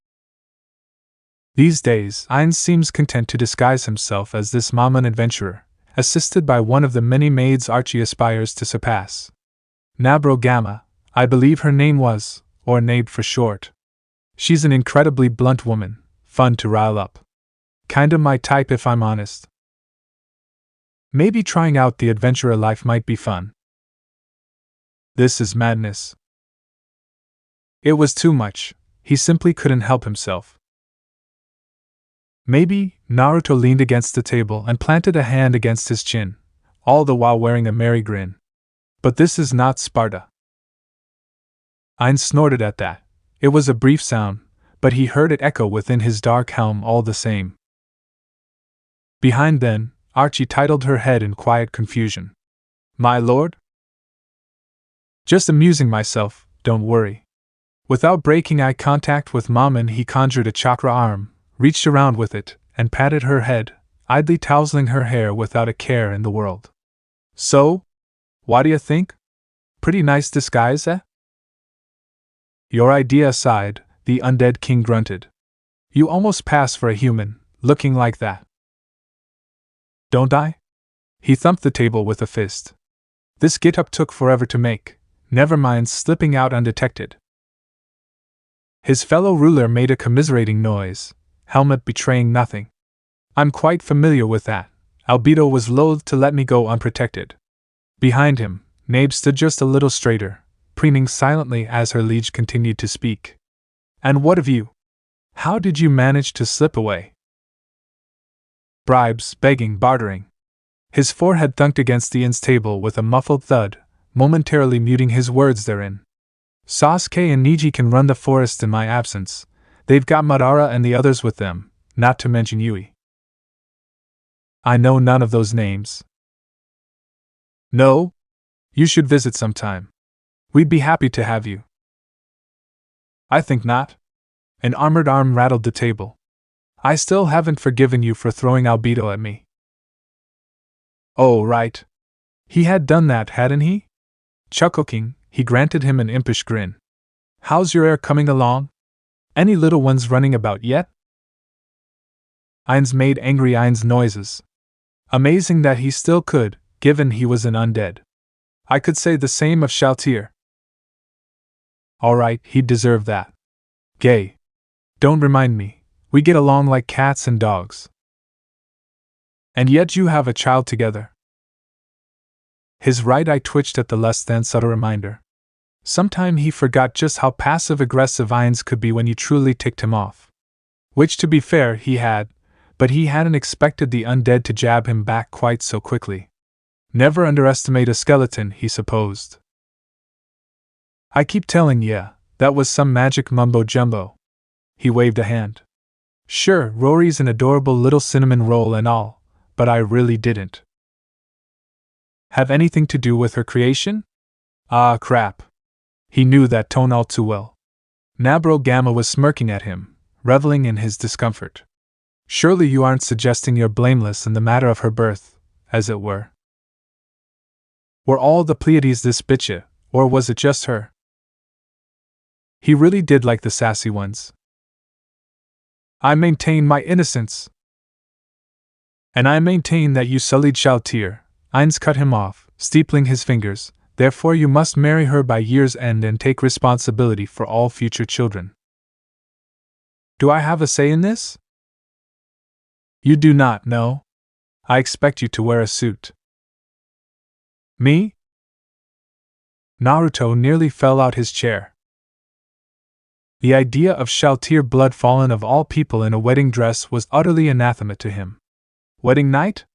These days, Ainz seems content to disguise himself as this Maman adventurer, assisted by one of the many maids Archie aspires to surpass. Nabro Gamma, I believe her name was, or Nabe for short. She's an incredibly blunt woman, Fun to rile up. Kinda my type if I'm honest. Maybe trying out the adventurer life might be fun. This is madness. It was too much. He simply couldn't help himself. Maybe. Naruto leaned against the table and planted a hand against his chin, all the while wearing a merry grin. But this is not Sparta. Ainz snorted at that. It was a brief sound, but he heard it echo within his dark helm all the same. Behind then, Archie titled her head in quiet confusion. My lord? Just amusing myself, don't worry. Without breaking eye contact with Maman, he conjured a chakra arm, reached around with it, and patted her head, idly tousling her hair without a care in the world. So? What do you think? Pretty nice disguise, eh? Your idea aside, the undead king grunted. You almost pass for a human, looking like that. Don't I? He thumped the table with a fist. This get-up took forever to make, never mind slipping out undetected. His fellow ruler made a commiserating noise, helmet betraying nothing. I'm quite familiar with that. Obito was loath to let me go unprotected. Behind him, Nabe stood just a little straighter, preening silently as her liege continued to speak. And what of you? How did you manage to slip away? Bribes, begging, bartering. His forehead thunked against the inn's table with a muffled thud, momentarily muting his words therein. Sasuke and Neji can run the forest in my absence. They've got Madara and the others with them, not to mention Yui. I know none of those names. No? You should visit sometime. We'd be happy to have you. I think not. An armored arm rattled the table. I still haven't forgiven you for throwing Obito at me. Oh, right. He had done that, hadn't he? Chuckling, he granted him an impish grin. How's your heir coming along? Any little ones running about yet? Ainz made angry Ainz noises. Amazing that he still could, given he was an undead. I could say the same of Shalltear. Alright, he'd deserve that. Gay. Don't remind me, we get along like cats and dogs. And yet you have a child together. His right eye twitched at the less than subtle reminder. Sometime he forgot just how passive-aggressive Ainz could be when you truly ticked him off. Which, to be fair, he had, but he hadn't expected the undead to jab him back quite so quickly. Never underestimate a skeleton, he supposed. I keep telling ya, that was some magic mumbo-jumbo. He waved a hand. Sure, Rory's an adorable little cinnamon roll and all, but I really didn't. Have anything to do with her creation? Ah, crap. He knew that tone all too well. Narberal Gamma was smirking at him, reveling in his discomfort. Surely you aren't suggesting you're blameless in the matter of her birth, as it were. Were all the Pleiades this bitcha, or was it just her? He really did like the sassy ones. I maintain my innocence. And I maintain that you sullied Shalltear. Ainz cut him off, steepling his fingers. Therefore you must marry her by year's end and take responsibility for all future children. Do I have a say in this? You do not, no. I expect you to wear a suit. Me? Naruto nearly fell out his chair. The idea of Shalltear blood fallen of all people in a wedding dress was utterly anathema to him. Wedding night?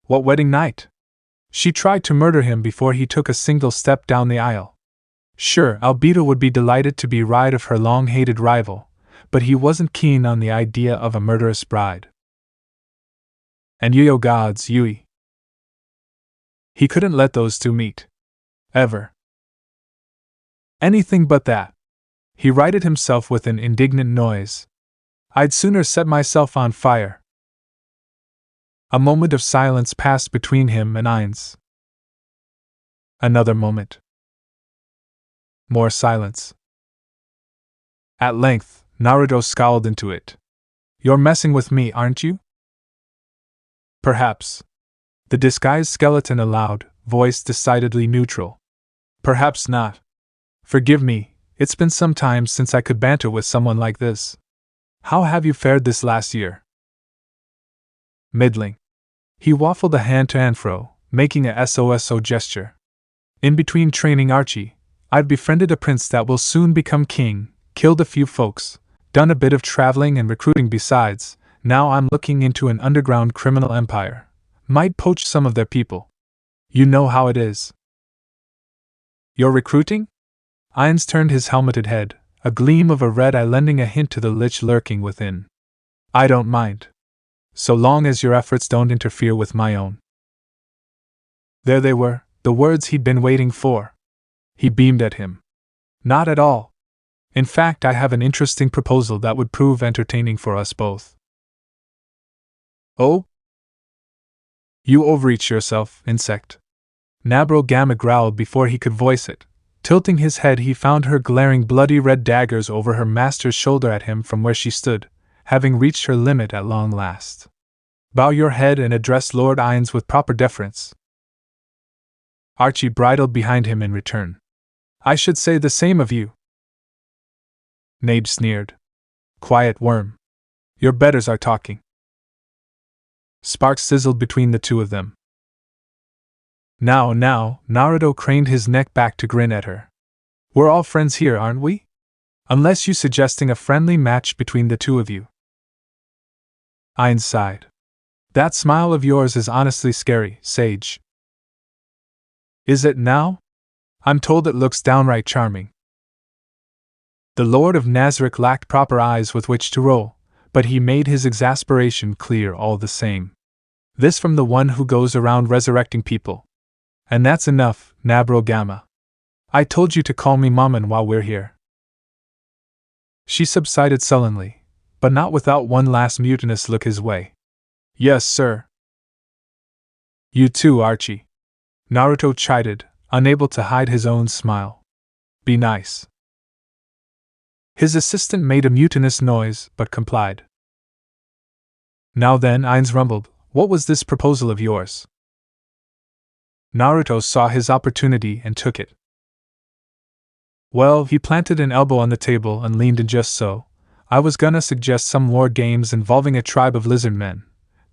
What wedding night? She tried to murder him before he took a single step down the aisle. Sure, Obito would be delighted to be rid of her long-hated rival, but he wasn't keen on the idea of a murderous bride. And Yo-Yo God's Yui. He couldn't let those two meet. Ever. Anything but that. He righted himself with an indignant noise. I'd sooner set myself on fire. A moment of silence passed between him and Ainz. Another moment. More silence. At length, Naruto scowled into it. You're messing with me, aren't you? Perhaps. The disguised skeleton allowed, voice decidedly neutral. Perhaps not. Forgive me, it's been some time since I could banter with someone like this. How have you fared this last year? Middling. He waffled a hand to and fro, making a SOSO gesture. In between training Archie, I've befriended a prince that will soon become king, killed a few folks, done a bit of traveling and recruiting besides. Now I'm looking into an underground criminal empire. Might poach some of their people. You know how it is. You're recruiting? Ainz turned his helmeted head, a gleam of a red eye lending a hint to the lich lurking within. I don't mind. So long as your efforts don't interfere with my own. There they were, the words he'd been waiting for. He beamed at him. Not at all. In fact, I have an interesting proposal that would prove entertaining for us both. Oh? You overreach yourself, insect. Narberal Gamma growled before he could voice it. Tilting his head, he found her glaring bloody red daggers over her master's shoulder at him from where she stood, having reached her limit at long last. Bow your head and address Lord Ainz with proper deference. Archie bridled behind him in return. I should say the same of you. Nage sneered. Quiet, worm. Your betters are talking. Sparks sizzled between the two of them. Now, Naruto craned his neck back to grin at her. We're all friends here, aren't we? Unless you suggesting a friendly match between the two of you. Ainz sighed. That smile of yours is honestly scary, Sage. Is it now? I'm told it looks downright charming. The Lord of Nazarick lacked proper eyes with which to roll, but he made his exasperation clear all the same. This from the one who goes around resurrecting people. And that's enough, Narberal Gamma. I told you to call me Maman while we're here. She subsided sullenly, but not without one last mutinous look his way. Yes, sir. You too, Archie. Naruto chided, unable to hide his own smile. Be nice. His assistant made a mutinous noise, but complied. Now then, Ainz rumbled, what was this proposal of yours? Naruto saw his opportunity and took it. Well, he planted an elbow on the table and leaned in just so. I was gonna suggest some war games involving a tribe of lizard men,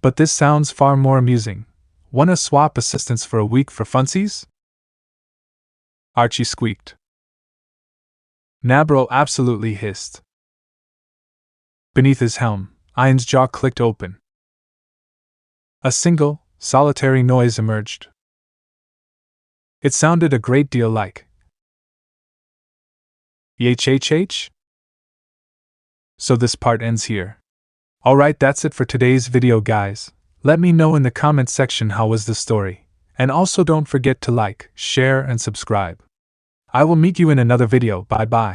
but this sounds far more amusing. Wanna swap assistants for a week for funsies? Archie squeaked. Narberal absolutely hissed. Beneath his helm, Ainz's jaw clicked open. A single, solitary noise emerged. It sounded a great deal like YHHH? So this part ends here. Alright, that's it for today's video, guys. Let me know in the comment section how was the story. And also don't forget to like, share, and subscribe. I will meet you in another video. Bye bye.